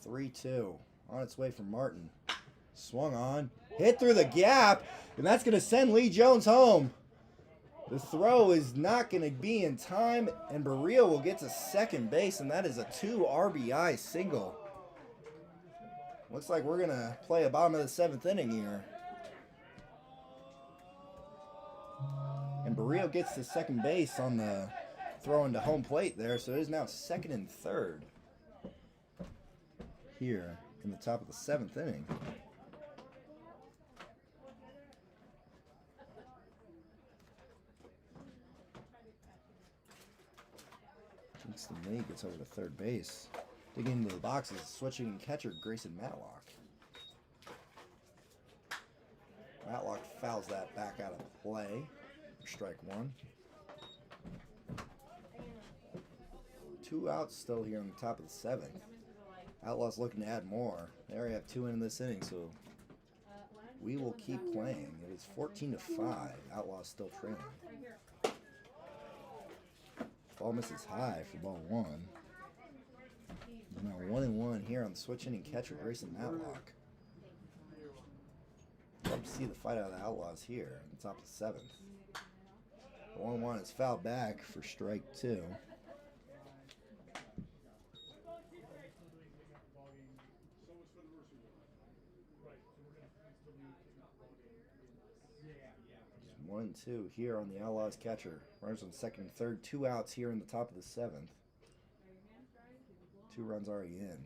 The 3-2 on its way from Martin. Swung on, hit through the gap, and that's going to send Lee Jones home. The throw is not going to be in time, and Barrio will get to second base, and that is a 2 RBI single. Looks like we're going to play a bottom of the 7th inning here. And Barrio gets to second base on the throw into home plate there, so it is now 2nd and 3rd here in the top of the 7th inning. Kingston Lee gets over to third base. Digging into the boxes, switching catcher Grayson Matlock. fouls that back out of play. Strike one. 2 outs still here on the top of the 7th. Outlaws looking to add more. They already have 2 in this inning, so we will keep playing. It is 14-5. Outlaws still trailing. Ball misses high for ball 1. Now 1-1 here on the switch inning catcher, Grayson Matlock. Love to see the fight out of the Outlaws here on the top of the 7th. The 1-1 is fouled back for strike 2. Just 1-2 here on the Outlaws catcher. Runners on second and third. 2 outs here in the top of the 7th. 2 runs already in.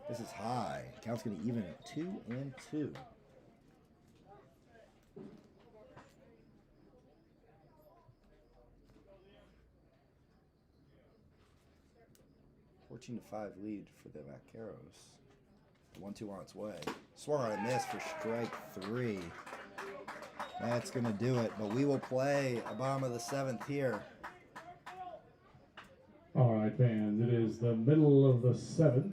This is high. Count's going to even at 2-2. 14-5 lead for the Vaqueros. 1-2 on its way. Swung on a miss for strike 3. That's going to do it, but we will play a bottom of the 7th here. All right, fans, it is the middle of the 7th.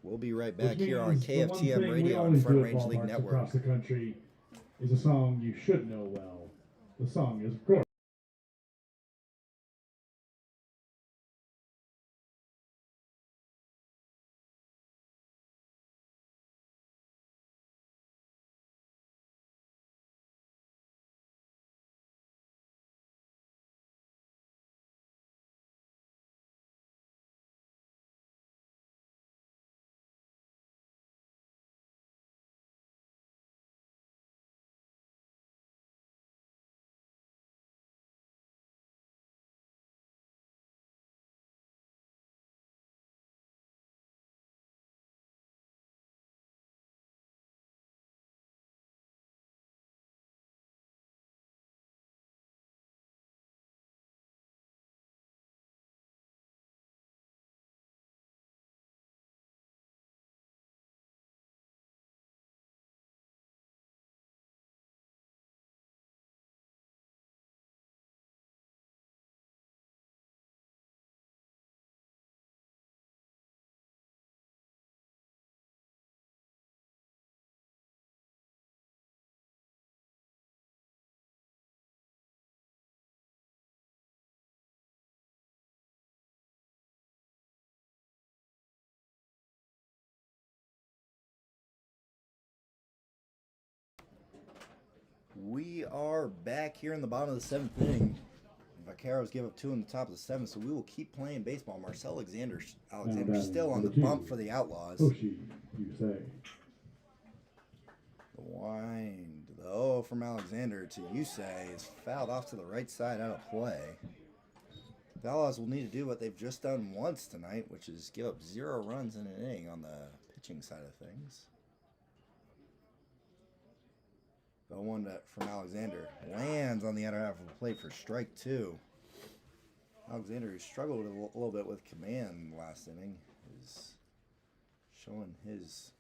We'll be right back Which here on means the one KFTM thing we Radio and always Front do at Range League ballparks Network. across the country is a song you should know well. The song is, of course, We are back here in the bottom of the 7th inning. Vaqueros give up 2 in the top of the 7th, so we will keep playing baseball. Marcel Alexander still on the bump for the Outlaws. Hoshi, you say. The wind, though, from Alexander to Yusei is fouled off to the right side out of play. The Outlaws will need to do what they've just done once tonight, which is give up 0 runs in an inning on the pitching side of things. The one from Alexander lands on the outer half of the plate for strike 2. Alexander, who struggled a little bit with command last inning, is showing his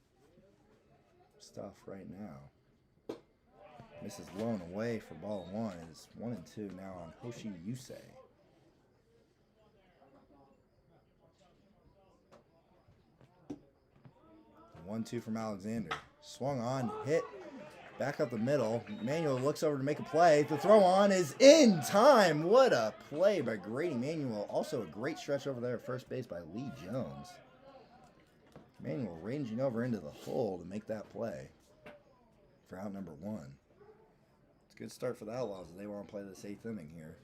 stuff right now. Misses low and away for ball 1. It's 1-2 now on Hoshi Yusei. The 1-2 from Alexander. Swung on, hit. Back up the middle. Manuel looks over to make a play. The throw on is in time. What a play by Grady Manuel. Also a great stretch over there at first base by Lee Jones. Manuel ranging over into the hole to make that play for out number 1. It's a good start for the Outlaws as they want to play this 8th inning here.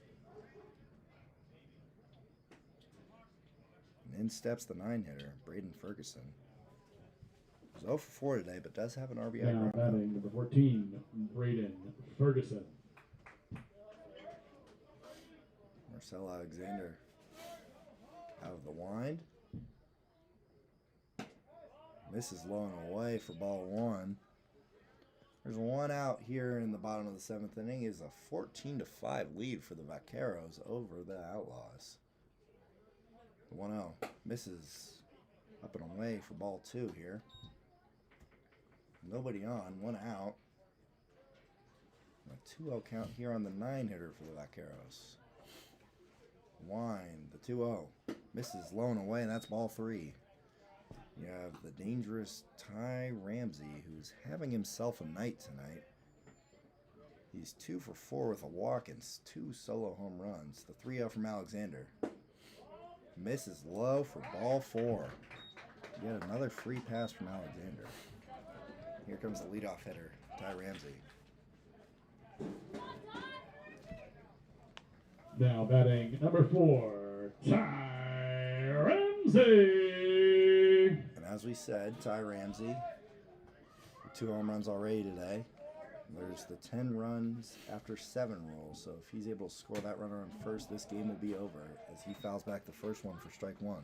And in steps the 9-hitter, Braden Ferguson. 0 for 4 today, but does have an RBI. Now batting number 14, Braden Ferguson. Marcel Alexander out of the wind. Misses low and away for ball 1. There's 1 out here in the bottom of the 7th inning. It is a 14-5 lead for the Vaqueros over the Outlaws. The 1-0 misses up and away for ball 2 here. Nobody on, 1 out. A 2-0 count here on the 9-hitter for the Vaqueros. Wine, the 2-0. Misses low and away, and that's ball 3. You have the dangerous Ty Ramsey, who's having himself a night tonight. He's 2 for 4 with a walk and 2 solo home runs. The 3-0 from Alexander. Misses low for ball 4. Yet another free pass from Alexander. Here comes the leadoff hitter, Ty Ramsey. Now batting number 4, Ty Ramsey. And as we said, Ty Ramsey, 2 home runs already today. There's the 10 runs after 7 rule, so if he's able to score that runner on first, this game will be over as he fouls back the first one for strike 1.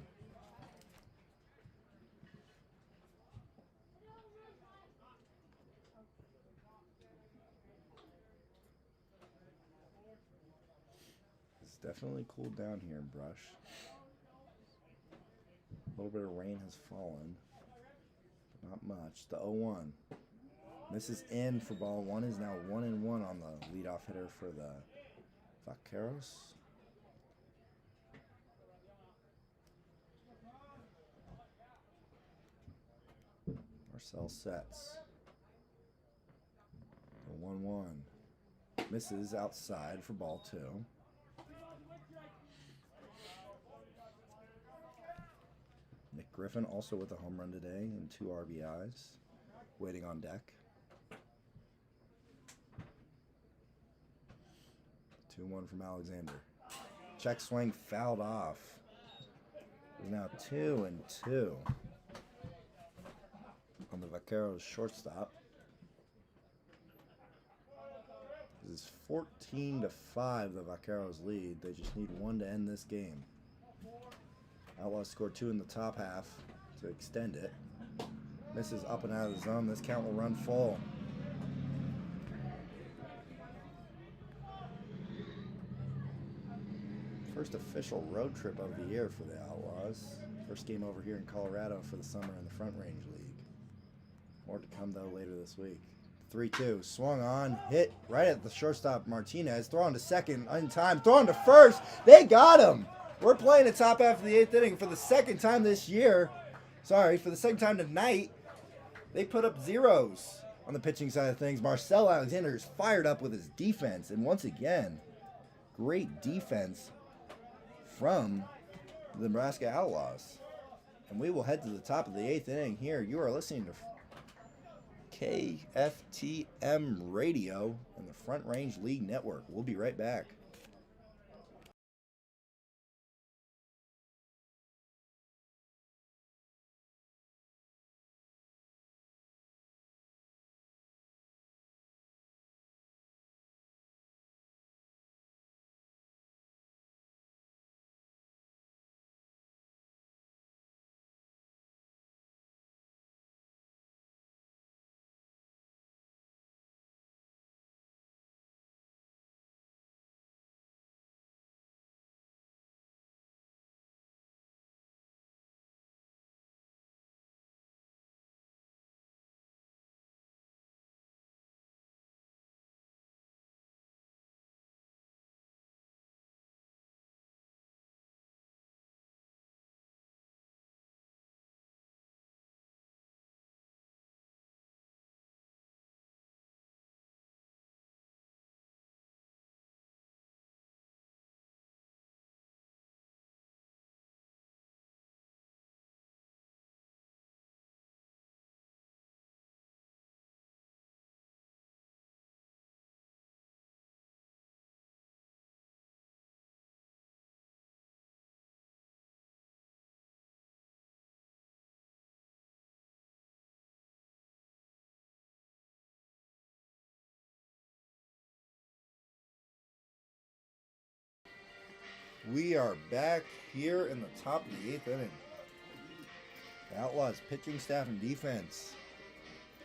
It's definitely cooled down here in Brush. A little bit of rain has fallen, but not much. The 0-1. Misses in for ball 1, is now 1-1 on the leadoff hitter for the Vaqueros. Marcel sets. The 1-1. Misses outside for ball 2. Nick Griffin also with a home run today and 2 RBIs. Waiting on deck. 2-1 from Alexander. Check swing fouled off. There's now 2-2 on the Vaqueros shortstop. This is 14-5 the Vaqueros lead. They just need 1 to end this game. Outlaws scored 2 in the top half to extend it. Misses up and out of the zone. This count will run full. First official road trip of the year for the Outlaws. First game over here in Colorado for the summer in the Front Range League. More to come though later this week. 3-2, swung on, hit right at the shortstop Martinez, throw on to second in time, throw on to first. They got him. We're playing the top half of the 8th inning for the second time this year. Sorry, for the second time tonight. They put up zeros on the pitching side of things. Marcel Alexander is fired up with his defense, and once again, great defense from the Nebraska Outlaws. And we will head to the top of the 8th inning here. You are listening to KFTM Radio and the Front Range League Network. We'll be right back. We are back here in the top of the 8th inning. The Outlaws pitching staff and defense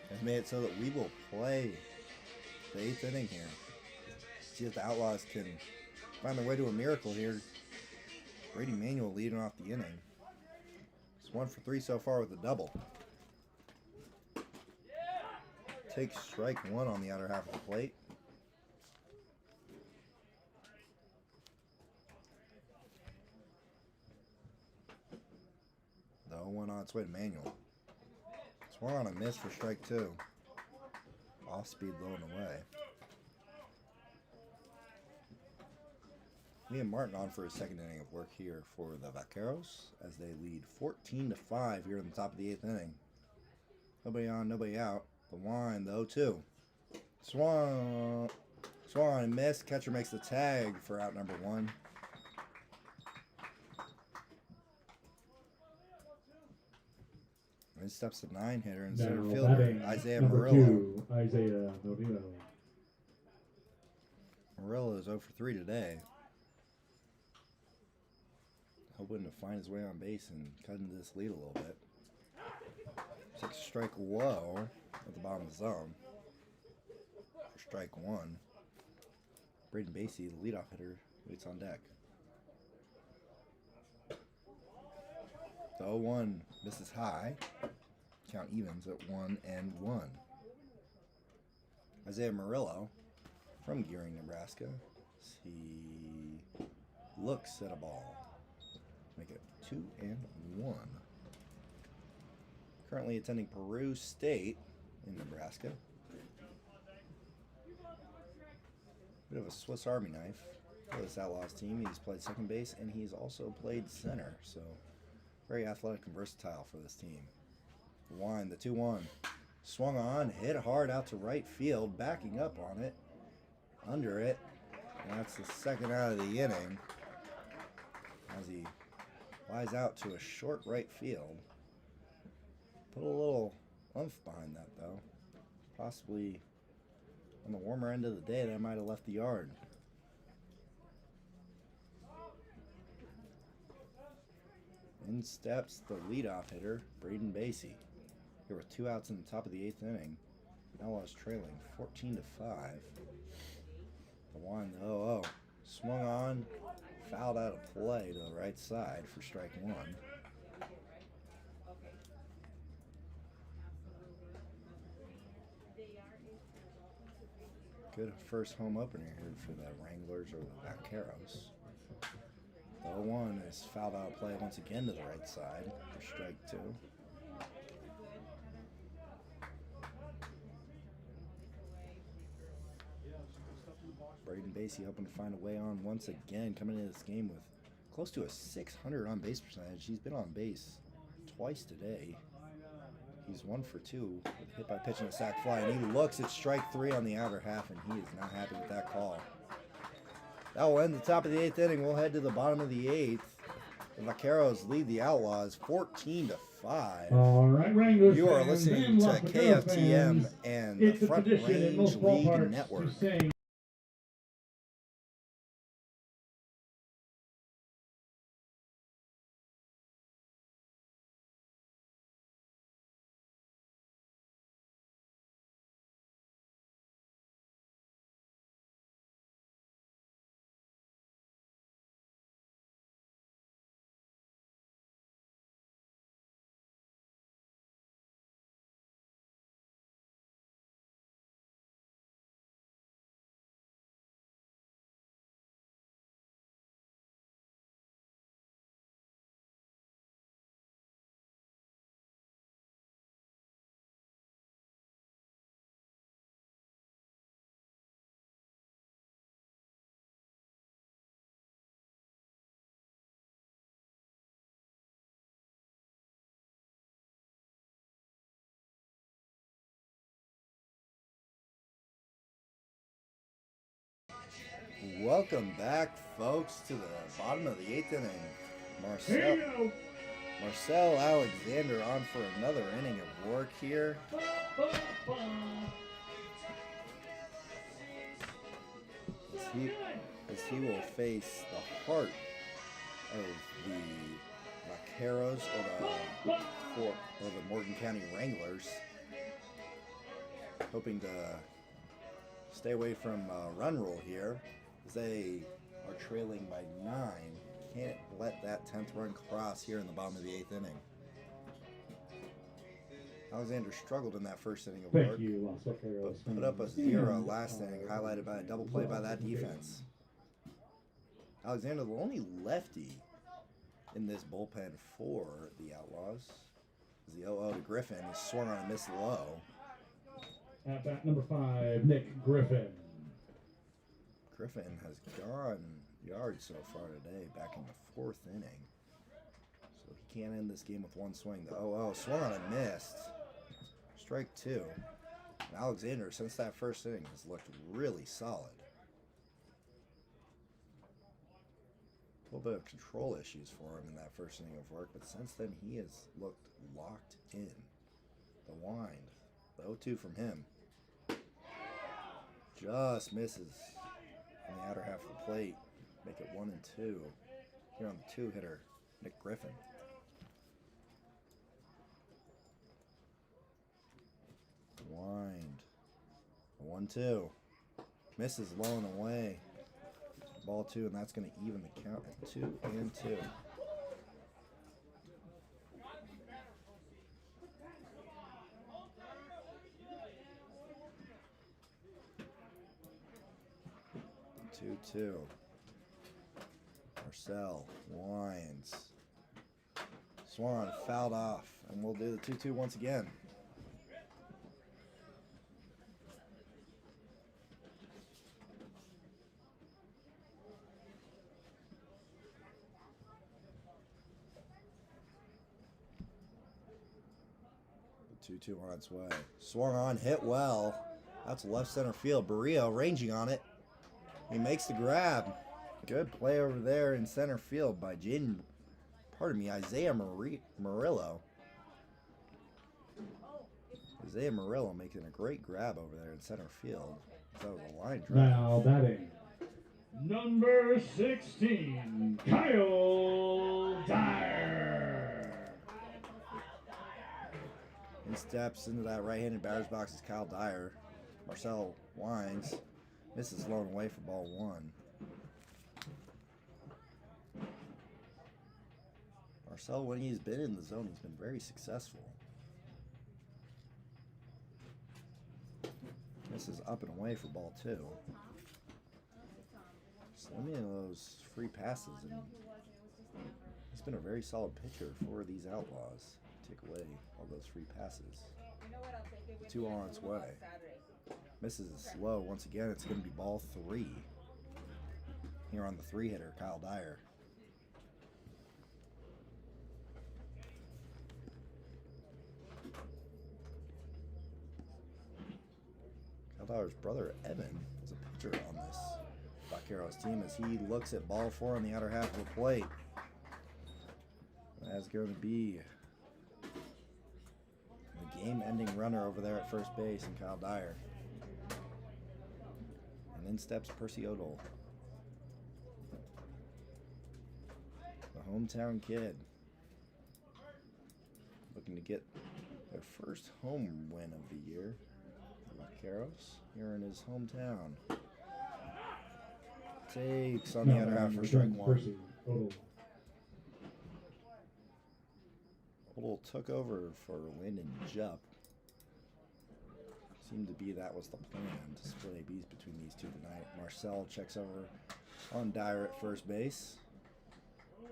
has made it so that we will play the 8th inning here. See if the Outlaws can find their way to a miracle here. Brady Manuel leading off the inning. It's 1 for 3 so far with a double. Takes strike 1 on the outer half of the plate. 0-1 on its way to manual. Swung on a miss for strike 2. Off speed, low and away. Liam Martin on for his second inning of work here for the Vaqueros as they lead 14-5 here in the top of the 8th inning. Nobody on, nobody out. The line, the 0-2. Swung on and missed. Catcher makes the tag for out number 1. In steps the 9-hitter and center fielder Isaiah Murillo. Isaiah Murillo. Murillo is 0 for 3 today. Hoping to find his way on base and cut into this lead a little bit. 6 strike low at the bottom of the zone. For strike 1. Braden Basie, the leadoff hitter, waits on deck. The 0-1 misses high. Count evens at 1-1. Isaiah Murillo from Gering, Nebraska. He looks at a ball. Make it 2-1. Currently attending Peru State in Nebraska. Bit of a Swiss Army knife for this Outlaws team. He's played second base and he's also played center. So very athletic and versatile for this team. Wind, the 2-1. Swung on, hit hard out to right field, backing up on it, under it. And that's the second out of the inning as he flies out to a short right field. Put a little oomph behind that, though. Possibly on the warmer end of the day, that might have left the yard. In steps the leadoff hitter, Braden Basie. Here with 2 outs in the top of the 8th inning. Outlaws trailing 14-5. The 1, the 0-0. Swung on, fouled out of play to the right side for strike 1. Good first home opener here for the Wranglers or the Vaqueros. The 0-1 is fouled out of play once again to the right side for strike 2. Braden Basie hoping to find a way on once again, coming into this game with close to a 600 on base percentage. He's been on base twice today. He's 1 for 2 with a hit by pitch and a sac fly, and he looks at strike 3 on the outer half, and he is not happy with that call. That will end the top of the 8th inning. We'll head to the bottom of the 8th. The Vaqueros lead the Outlaws 14-5. All right, Wranglers. You are fans listening and to Los Vaqueros KFTM fans. and the It's a Front tradition in Range most League ballparks Network. to sing Welcome back, folks, to the bottom of the 8th inning. Here you go. Marcel Alexander on for another inning of work here. As he will face the heart of the Vaqueros or the Morgan County Wranglers, hoping to stay away from run rule here as they are trailing by 9. Can't let that 10th run cross here in the bottom of the 8th inning. Alexander struggled in that first inning of work. Thank you, Los Vaqueros. But put up a 0 last inning, highlighted by a double play by that defense. Alexander, the only lefty in this bullpen for the Outlaws. The 0-0 to Griffin is swung on a miss low. At bat number 5, Nick Griffin. Griffin has gone yards so far today, back in the 4th inning. So he can't end this game with one swing. The 0-0 swung on a missed. Strike 2. And Alexander, since that first inning, has looked really solid. A little bit of control issues for him in that first inning of work, but since then he has looked locked in. The wind, the 0-2 from him, just misses on the outer half of the plate. Make it 1-2. Here on the 2-hitter, Nick Griffin. Wind, 1-2, misses low and away. Ball 2, and that's going to even the count at 2-2. Two. Marcel winds. Swan fouled off, and we'll do the 2-2 once again. The 2-2 on its way. Swung on, hit well. That's left center field. Barrio ranging on it. He makes the grab. Good play over there in center field by Isaiah Murillo. Isaiah Murillo making a great grab over there in center field. That was a line drive. Now batting, number 16, Kyle Dyer. In steps into that right-handed batter's box is Kyle Dyer. Marcel winds. Misses low and away for ball 1. Marcel, when he's been in the zone, he's been very successful. Misses up and away for ball 2. Just limiting those free passes, and he's been a very solid pitcher for these Outlaws. Take away all those free passes. 2 on its way. Misses it slow. Once again, it's going to be ball 3. Here on the 3-hitter, Kyle Dyer. Kyle Dyer's brother, Evan, is a pitcher on this Vaqueros team as he looks at ball 4 on the outer half of the plate. That's going to be the game-ending runner over there at first base in Kyle Dyer. And in steps Percy Odell, the hometown kid, looking to get their first home win of the year. The Vaqueros here in his hometown. Takes on the outer half for strike 1. Odell took over for Landon Jupp. Seemed to be that was the plan, to split ABs between these two tonight. Marcel checks over on Dyer at first base.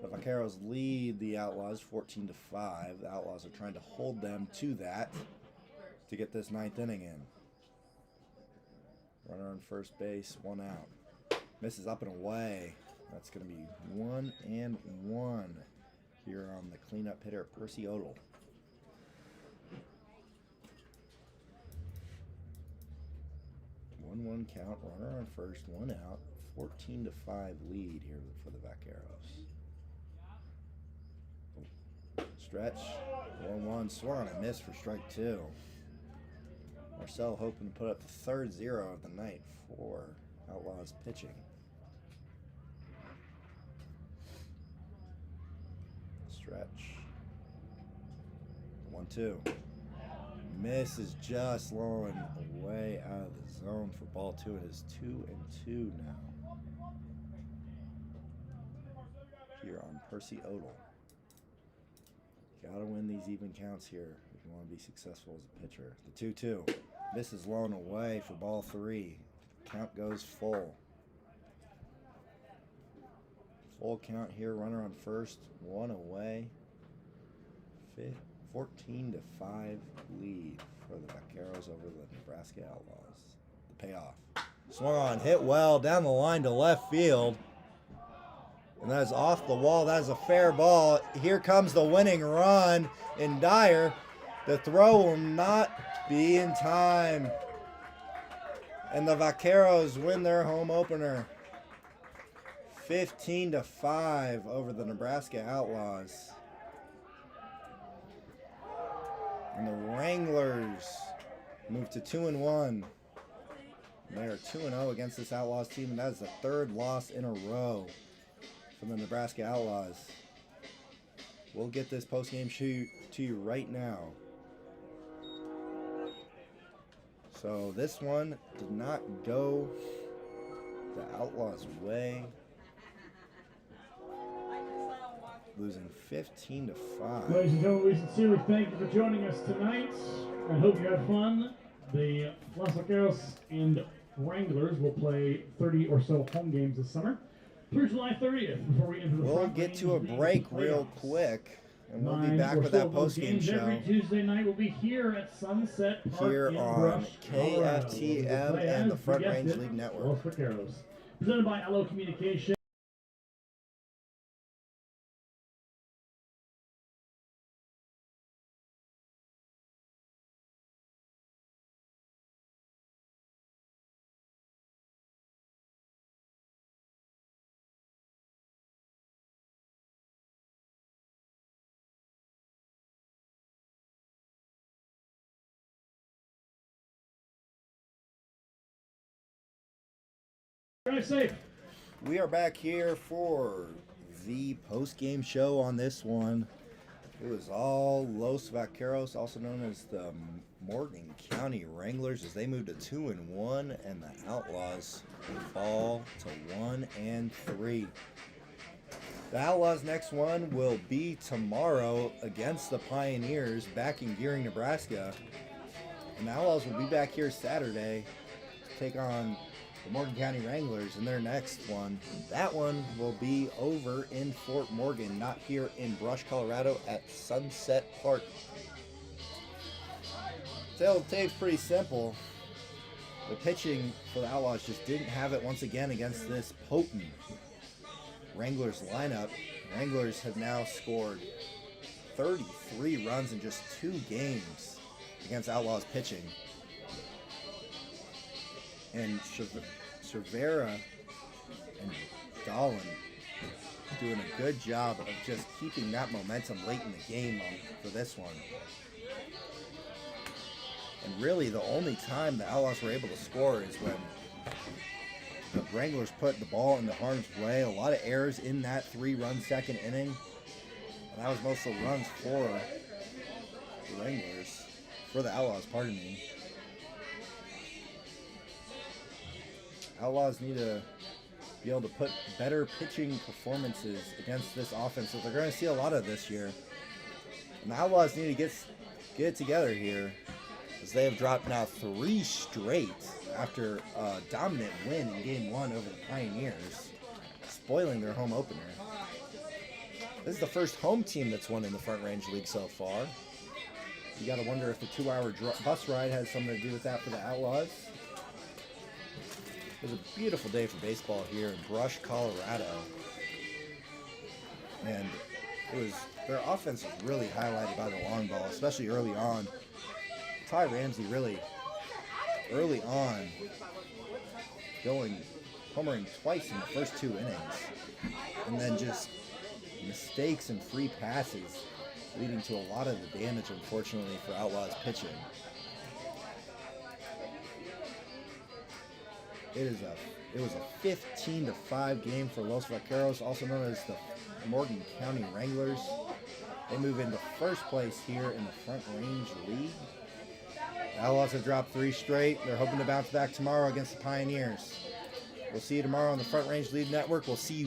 The Vaqueros lead the Outlaws 14-5. The Outlaws are trying to hold them to that to get this 9th inning in. Runner on first base, 1 out. Misses up and away. That's going to be 1-1 here on the cleanup hitter, Percy Odell. One count, runner on first, 1 out, 14-5 lead here for the Vaqueros. Stretch, 1-1, swung on a miss for strike 2. Marcel hoping to put up the 3rd 0 of the night for Outlaws pitching. Stretch, 1-2. Misses just low and away out of the zone for ball 2. It is 2-2 now. Here on Percy Odell. Gotta win these even counts here if you want to be successful as a pitcher. The 2-2. Misses low and away for ball 3. Count goes full. Full count here. Runner on first. One away. 14-5 lead for the Vaqueros over the Nebraska Outlaws. The payoff. Swung on, hit well down the line to left field. And that is off the wall. That is a fair ball. Here comes the winning run in Dyer. The throw will not be in time. And the Vaqueros win their home opener. 15-5 over the Nebraska Outlaws. And the Wranglers move to 2-1. They are 2-0 against this Outlaws team, and that is the third loss in a row for the Nebraska Outlaws. We'll get this postgame shoot to you right now. So this one did not go the Outlaws' way. Losing 15-5. Ladies and gentlemen, we sincerely thank you for joining us tonight. I hope you had fun. The Los Vaqueros and Wranglers will play 30 or so home games this summer through July 30th before we enter the We'll get to a break real quick, and we'll be back with that post-game show. Every Tuesday night will be here at Sunset Park here in on Brush, KFTM and the Front Range League Network. Los Vaqueros. Presented by Allo Communication. Drive safe. We are back here for the post-game show on this one. It was all Los Vaqueros, also known as the Morgan County Wranglers, as they moved to 2-1, and the Outlaws fall to 1-3. The Outlaws' next one will be tomorrow against the Pioneers back in Gering, Nebraska. And the Outlaws will be back here Saturday to take on the Morgan County Wranglers in their next one. That one will be over in Fort Morgan, not here in Brush, Colorado at Sunset Park. Tale of the tape's pretty simple. The pitching for the Outlaws just didn't have it once again against this potent Wranglers lineup. Wranglers have now scored 33 runs in just 2 games against Outlaws pitching. And Cervera and Dahlin doing a good job of just keeping that momentum late in the game for this one. And really the only time the Outlaws were able to score is when the Wranglers put the ball into harm's way. A lot of errors in that 3-run second inning. And that was most of the runs for the Wranglers, for the Outlaws, pardon me. Outlaws need to be able to put better pitching performances against this offense that they're going to see a lot of this year. And the Outlaws need to get it together here, as they have dropped now 3 straight after a dominant win in Game 1 over the Pioneers, spoiling their home opener. This is the first home team that's won in the Front Range League so far. You got to wonder if the 2-hour bus ride has something to do with that for the Outlaws. It was a beautiful day for baseball here in Brush, Colorado. And their offense was really highlighted by the long ball, especially early on. Ty Ramsey really, early on, homering twice in the first 2 innings. And then just mistakes and free passes leading to a lot of the damage, unfortunately, for Outlaws pitching. It was a 15-5 game for Los Vaqueros, also known as the Morgan County Wranglers. They move into first place here in the Front Range League. The Outlaws have dropped 3 straight. They're hoping to bounce back tomorrow against the Pioneers. We'll see you tomorrow on the Front Range League Network. We'll see you